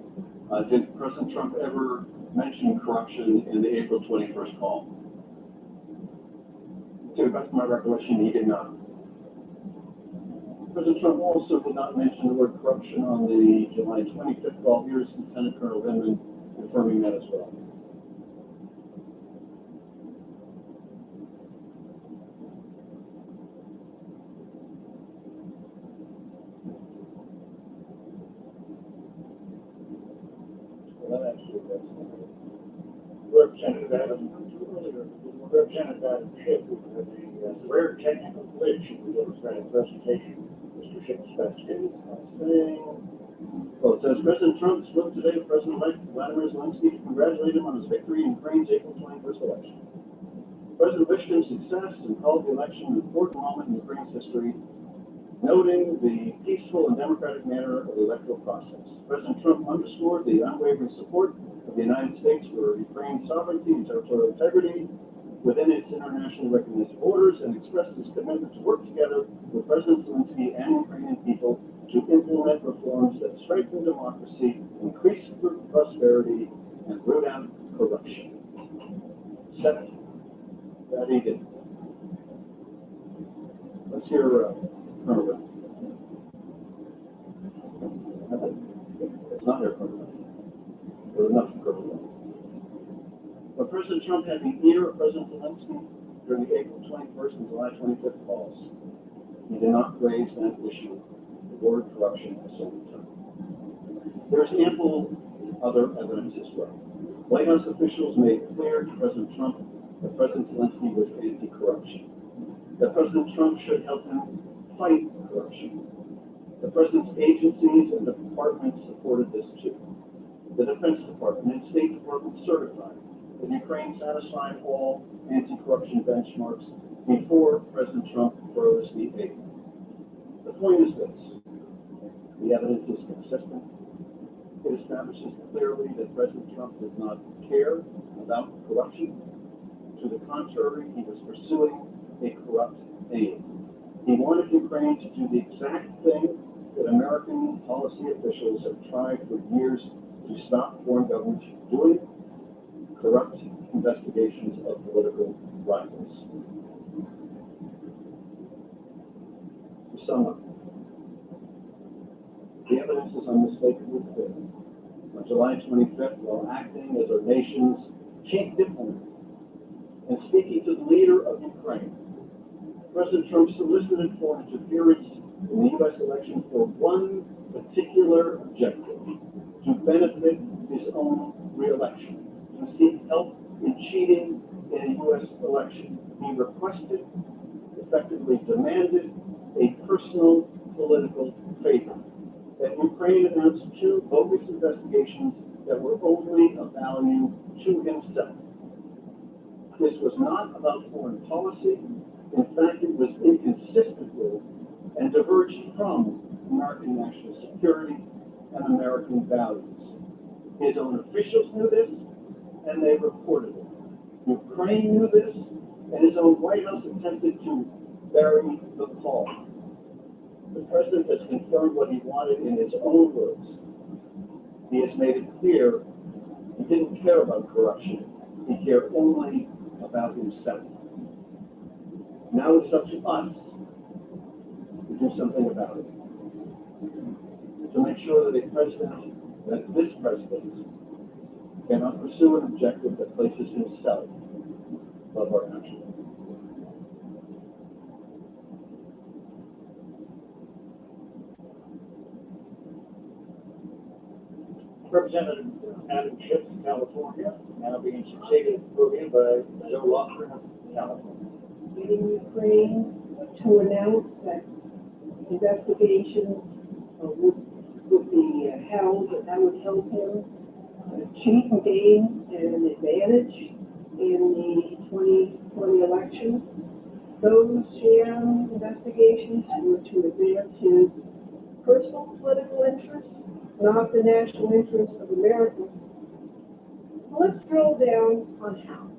Speaker 15: Did President Trump ever mention corruption in the April 21st call?
Speaker 16: To the best of my recollection, he did not.
Speaker 15: President Trump also did not mention the word corruption on the July 25th call. Here's Lieutenant Colonel Vindman confirming that as well.
Speaker 14: Representative Adam Schiff, who had a rare technical glitch in the Democratic presentation. Mr. Schiff spent saying,
Speaker 15: Well, it says President Trump spoke today to President-elect Vladimir Zelensky to congratulate him on his victory in Ukraine's April 21st election. The President wished him success and called the election an important moment in Ukraine's history, noting the peaceful and democratic manner of the electoral process. President Trump underscored the unwavering support of the United States for Ukraine's sovereignty and territorial integrity within its internationally recognized borders and expressed his commitment to work together with President Zelensky and Ukrainian people to implement reforms that strengthen democracy, increase prosperity, and root out corruption. 7. That he did. Let's hear Colonel Vindman. It's not there, Colonel Vindman. There was nothing, Colonel Vindman. But President Trump had the ear of President Zelensky during the April 21st and July 25th calls. He did not raise that issue, the word corruption, a single time. There's ample other evidence as well. White House officials made clear to President Trump that President Zelensky was anti-corruption, that President Trump should help him fight corruption. The President's agencies and departments supported this too. The Defense Department and State Department certified that Ukraine satisfied all anti-corruption benchmarks before President Trump froze the aid. The point is this: the evidence is consistent. It establishes clearly that President Trump did not care about corruption. To the contrary, he was pursuing a corrupt aim. He wanted Ukraine to do the exact thing that American policy officials have tried for years to stop foreign governments from doing: corrupt investigations of political rivals. To sum up, the evidence is unmistakably clear. On July 25th, while acting as our nation's chief diplomat and speaking to the leader of Ukraine, President Trump solicited for interference in the U.S. election for one particular objective: to benefit his own re-election, to seek help in cheating in a U.S. election. He requested, effectively demanded, a personal political favor: that Ukraine announce 2 bogus investigations that were overly of value to himself. This was not about foreign policy. In fact, it was inconsistent with and diverged from American national security and American values. His own officials knew this, and they reported it. Ukraine knew this, and his own White House attempted to bury the call. The president has confirmed what he wanted in his own words. He has made it clear he didn't care about corruption. He cared only about himself. Now it's up to us to do something about it. To make sure that this president cannot pursue an objective that places himself above our country.
Speaker 14: Representative Adam Schiff from California, now being succeeded in Peruvian by Joe Lofgren of California.
Speaker 10: In Ukraine to announce that investigations would be held, that would help him achieve and gain an advantage in the 2020 election. Those sham investigations were to advance his personal political interests, not the national interests of America. Let's drill down on how.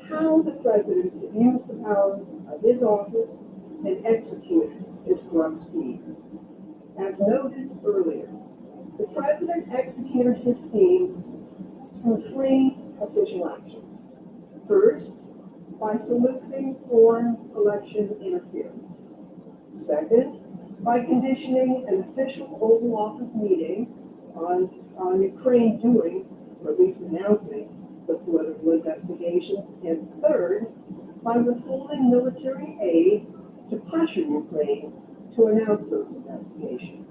Speaker 10: How the president used the power of his office and executed his corrupt scheme. As noted earlier, the president executed his scheme through three official actions. First, by soliciting foreign election interference. Second, by conditioning an official Oval Office meeting on Ukraine doing, or at least announcing, the political investigations. And third, by withholding military aid to pressure Ukraine to announce those investigations.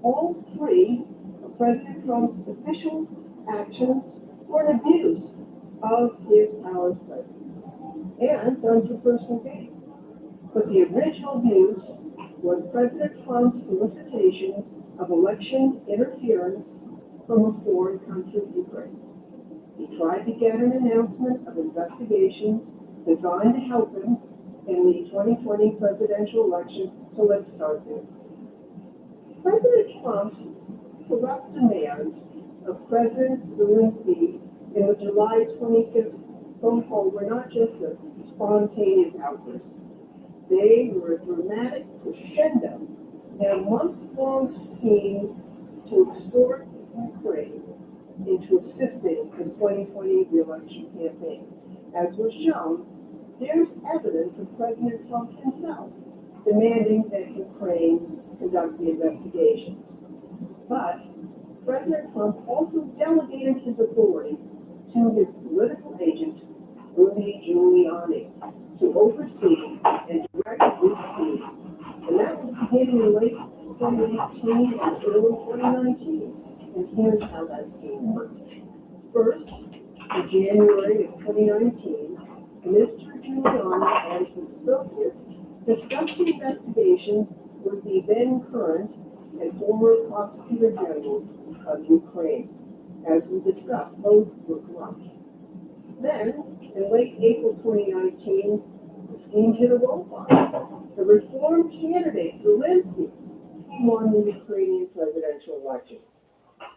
Speaker 10: All three of President Trump's official actions were an abuse of his power as president and done for personal gain. But the original abuse was President Trump's solicitation of election interference from a foreign country, Ukraine. He tried to get an announcement of investigations designed to help him in the 2020 presidential election, so let's start there. President Trump's corrupt demands of President Zelensky in the July 25th phone call were not just a spontaneous outburst. They were a dramatic crescendo in a month-long scheme to extort Ukraine into assisting the 2020 re-election campaign. As was shown, there's evidence of President Trump himself demanding that Ukraine conduct the investigations. But President Trump also delegated his authority to his political agent, Rudy Giuliani, to oversee and direct this scheme. And that was beginning in late 2018 and early 2019. And here's how that scheme worked. First, in January of 2019, Mr. Giuliani and his associates discussed the investigation with the then current and former prosecutor generals of Ukraine. As we discussed, both were corrupt. Then, in late April 2019, the scheme hit a roadblock. The reform candidate, Zelensky, won the Ukrainian presidential election.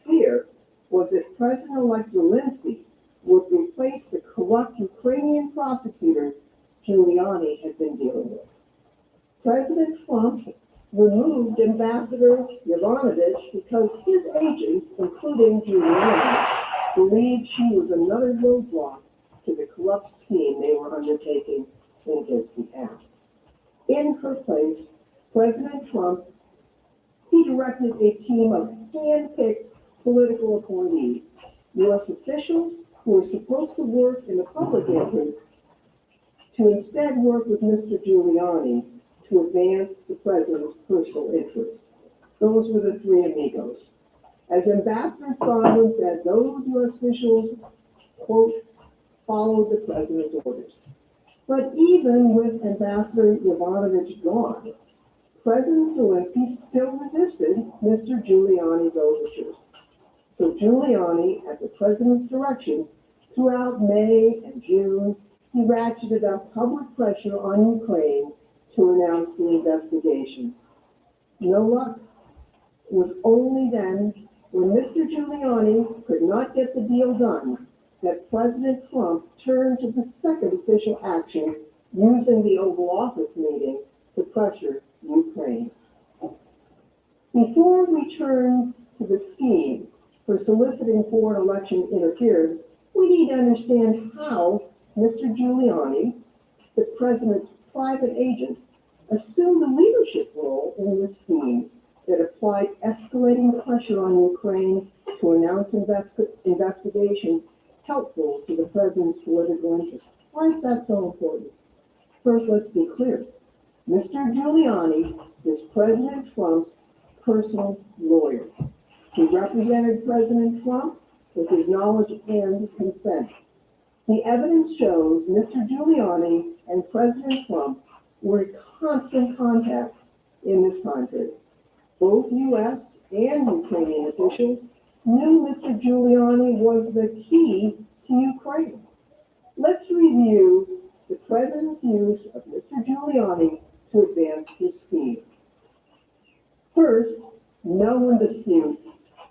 Speaker 10: Fear was that President-elect Zelensky would replace the corrupt Ukrainian prosecutor Giuliani had been dealing with. President Trump removed Ambassador Yovanovitch because his agents, including Giuliani, believed she was another roadblock to the corrupt scheme they were undertaking in his behalf. In her place, President Trump, he directed a team of hand-picked political appointees, U.S. officials who were supposed to work in the public interest, to instead work with Mr. Giuliani to advance the president's personal interests. Those were the three amigos. As Ambassador Sondland said, those U.S. officials, quote, followed the president's orders. But even with Ambassador Yovanovitch gone, President Zelensky still resisted Mr. Giuliani's overtures.
Speaker 18: So Giuliani, at the president's direction, throughout May and June, he ratcheted up public pressure on Ukraine to announce the investigation. No luck. It was only then, when Mr. Giuliani could not get the deal done, that President Trump turned to the second official action, using the Oval Office meeting to pressure Ukraine. Before we turn to the scheme for soliciting foreign election interference, we need to understand how Mr. Giuliani, the president's private agent, assumed a leadership role in this scheme that applied escalating pressure on Ukraine to announce investigations helpful to the president's political interests. Why is that so important? First, let's be clear. Mr. Giuliani is President Trump's personal lawyer. He represented President Trump with his knowledge and consent. The evidence shows Mr. Giuliani and President Trump were in constant contact in this time period. Both U.S. and Ukrainian officials knew Mr. Giuliani was the key to Ukraine. Let's review the president's use of Mr. Giuliani to advance his scheme. First, no one disputes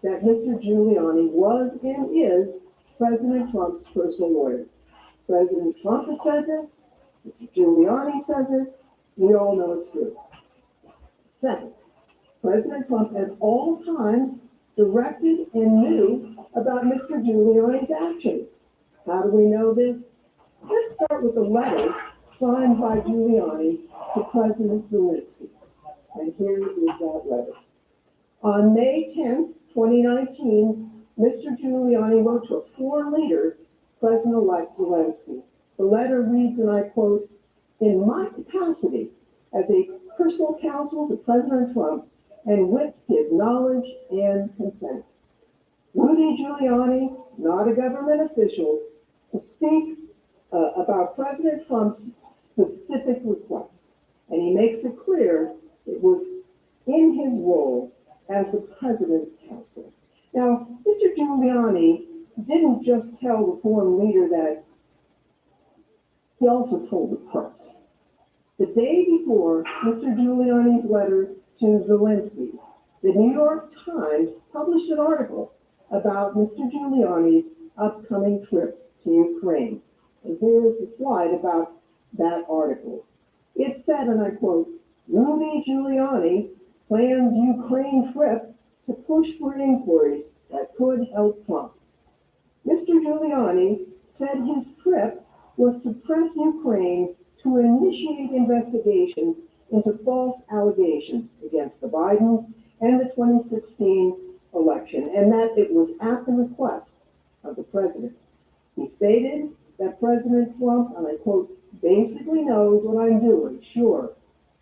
Speaker 18: that Mr. Giuliani was and is President Trump's personal lawyer. President Trump has said this, Mr. Giuliani says it, we all know it's true. Second, President Trump at all times directed and knew about Mr. Giuliani's actions. How do we know this? Let's start with a letter signed by Giuliani to President Zelensky. And here is that letter. On May 10th, 2019, Mr. Giuliani wrote to a foreign leader, President-elect Zelensky. The letter reads, and I quote, "In my capacity as a personal counsel to President Trump and with his knowledge and consent, Rudy Giuliani, not a government official, to speak about President Trump's specific request." And he makes it clear it was in his role as the president's counsel. Now, Mr. Giuliani didn't just tell the foreign leader that, he also told the press. The day before Mr. Giuliani's letter to Zelensky, the New York Times published an article about Mr. Giuliani's upcoming trip to Ukraine. And here's the slide about that article. It said, and I quote, "Rudy Giuliani plans Ukraine trip to push for inquiries that could help Trump." Mr. Giuliani said his trip was to press Ukraine to initiate investigations into false allegations against the Bidens and the 2016 election, and that it was at the request of the president. He stated that President Trump, and I quote, "basically knows what I'm doing, sure,"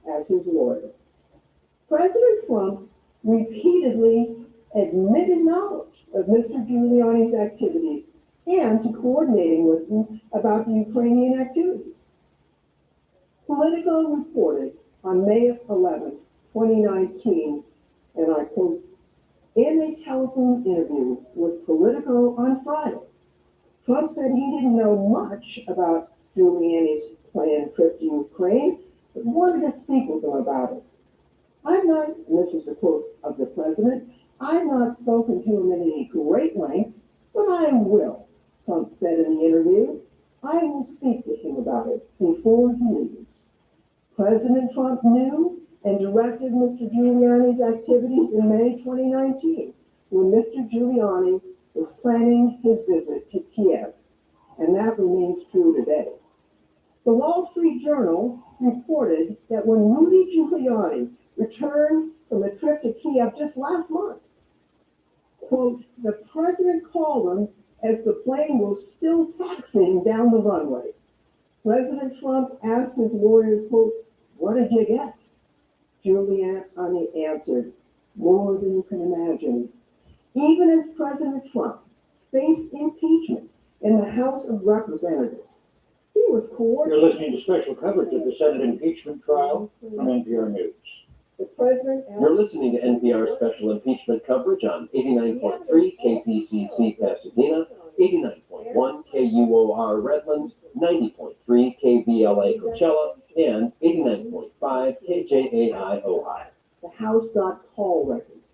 Speaker 18: as his lawyer. President Trump repeatedly admitted knowledge of Mr. Giuliani's activities and to coordinating with him about the Ukrainian activities. Politico reported on May 11, 2019, and I quote, "In a telephone interview with Politico on Friday, Trump said he didn't know much about Giuliani's planned trip to Ukraine, but wanted to speak with him about it. I've not," and this is the quote of the president, "I've not spoken to him in any great length, but I will," Trump said in the interview. "I will speak to him about it before he leaves." President Trump knew and directed Mr. Giuliani's activities in May 2019, when Mr. Giuliani was planning his visit to Kiev, and that remains true today. The Wall Street Journal reported that when Rudy Giuliani returned from a trip to Kiev just last month, quote, "the president called him as the plane was still taxiing down the runway. President Trump asked his lawyers, quote, 'What did you get?' Giuliani answered, 'More than you can imagine.'" Even as President Trump faced impeachment in the House of Representatives, he was
Speaker 14: You're
Speaker 18: coordinating.
Speaker 14: listening to special coverage of the Senate impeachment trial from NPR News.
Speaker 18: The president asked.
Speaker 19: You're listening to NPR special impeachment coverage on 89.3 KPCC Pasadena, 89.1 KUOR Redlands, 90.3 KBLA Coachella, and 89.5 KJAI Ojai.
Speaker 18: The House got call records.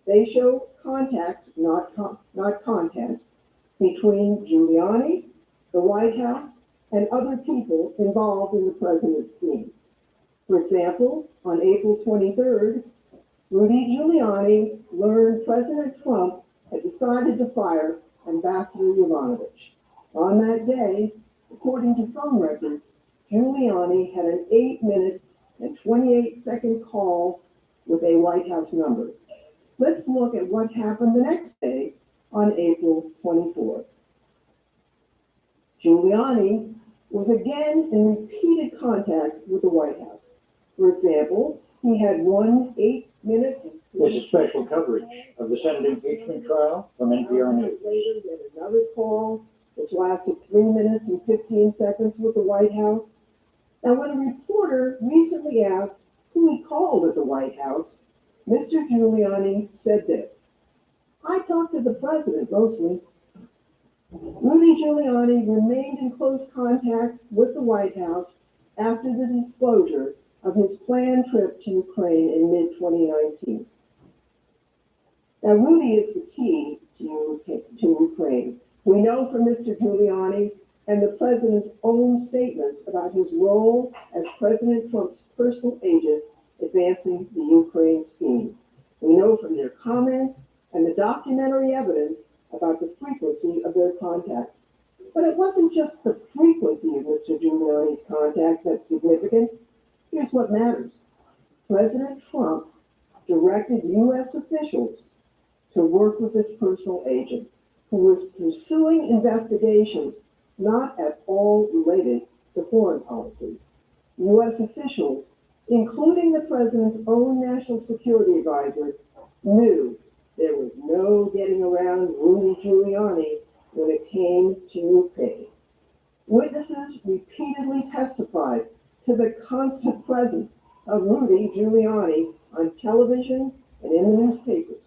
Speaker 18: They show contacts, not content, between Giuliani, the White House, and other people involved in the president's scheme. For example, on April 23rd, Rudy Giuliani learned President Trump had decided to fire Ambassador Yovanovitch. On that day, according to phone records, Giuliani had an 8-minute and 28-second call with a White House number. Let's look at what happened the next day on April 24th. Giuliani was again in repeated contact with the White House. For example, he had one 8-minute.
Speaker 14: This is special coverage of the Senate impeachment trial from NPR News.
Speaker 18: Later, he had another call, which lasted 3 minutes and 15 seconds with the White House. Now, when a reporter recently asked who he called at the White House, Mr. Giuliani said this: "I talked to the president mostly." Rudy Giuliani remained in close contact with the White House after the disclosure of his planned trip to Ukraine in mid-2019. Now, Rudy is the key to Ukraine. We know from Mr. Giuliani and the president's own statements about his role as President Trump's personal agent advancing the Ukraine scheme. We know from their comments and the documentary evidence about the frequency of their contacts. But it wasn't just the frequency of Mr. Giuliani's contacts that's significant. Here's what matters. President Trump directed U.S. officials to work with this personal agent who was pursuing investigations not at all related to foreign policy. U.S. officials, including the president's own national security advisor, knew there was no getting around Rudy Giuliani when it came to Ukraine. Witnesses repeatedly testified to the constant presence of Rudy Giuliani on television and in the newspapers.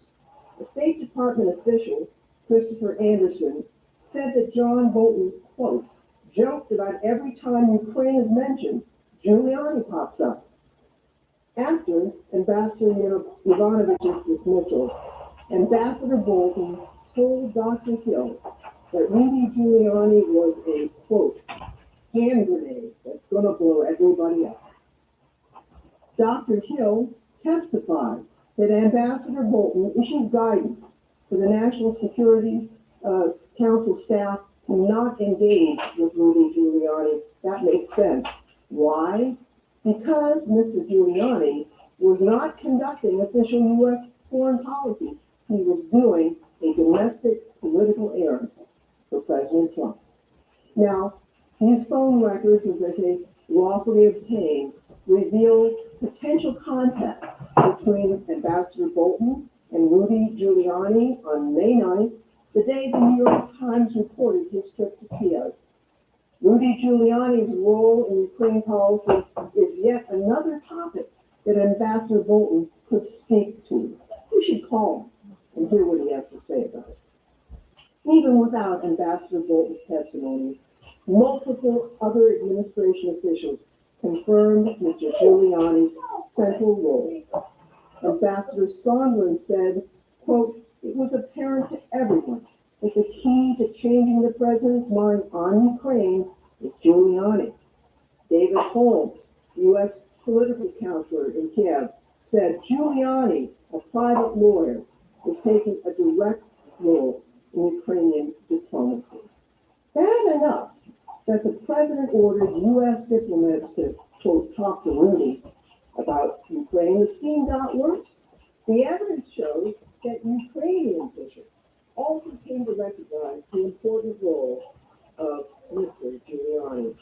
Speaker 18: A State Department official, Christopher Anderson, said that John Bolton, quote, joked about every time Ukraine is mentioned, Giuliani pops up. After Ambassador Yovanovitch's dismissal, Ambassador Bolton told Dr. Hill that Rudy Giuliani was a, quote, hand grenade that's going to blow everybody up. Dr. Hill testified that Ambassador Bolton issued guidance to the National Security Council staff to not engage with Rudy Giuliani. That makes sense. Why? Because Mr. Giuliani was not conducting official U.S. foreign policy. He was doing a domestic political errand for President Trump. Now, these phone records, as I say, lawfully obtained, reveal potential contact between Ambassador Bolton and Rudy Giuliani on May 9th, the day the New York Times reported his trip to Kiev. Rudy Giuliani's role in Ukraine policy is yet another topic that Ambassador Bolton could speak to. We should call him and hear what he has to say about it. Even without Ambassador Bolton's testimony, multiple other administration officials confirmed Mr. Giuliani's central role. Ambassador Sondland said, quote, it was apparent to everyone that the key to changing the president's mind on Ukraine is Giuliani. David Holmes, U.S. political counselor in Kiev, said Giuliani, a private lawyer, is taking a direct role in Ukrainian diplomacy. Bad enough that the president ordered U.S. diplomats to, quote, talk to Rudy about Ukraine. The scheme got worse. The evidence shows that Ukrainian officials also came to recognize the important role of Mr. Giuliani.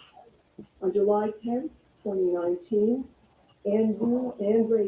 Speaker 18: On July 10th, 2019, Andrei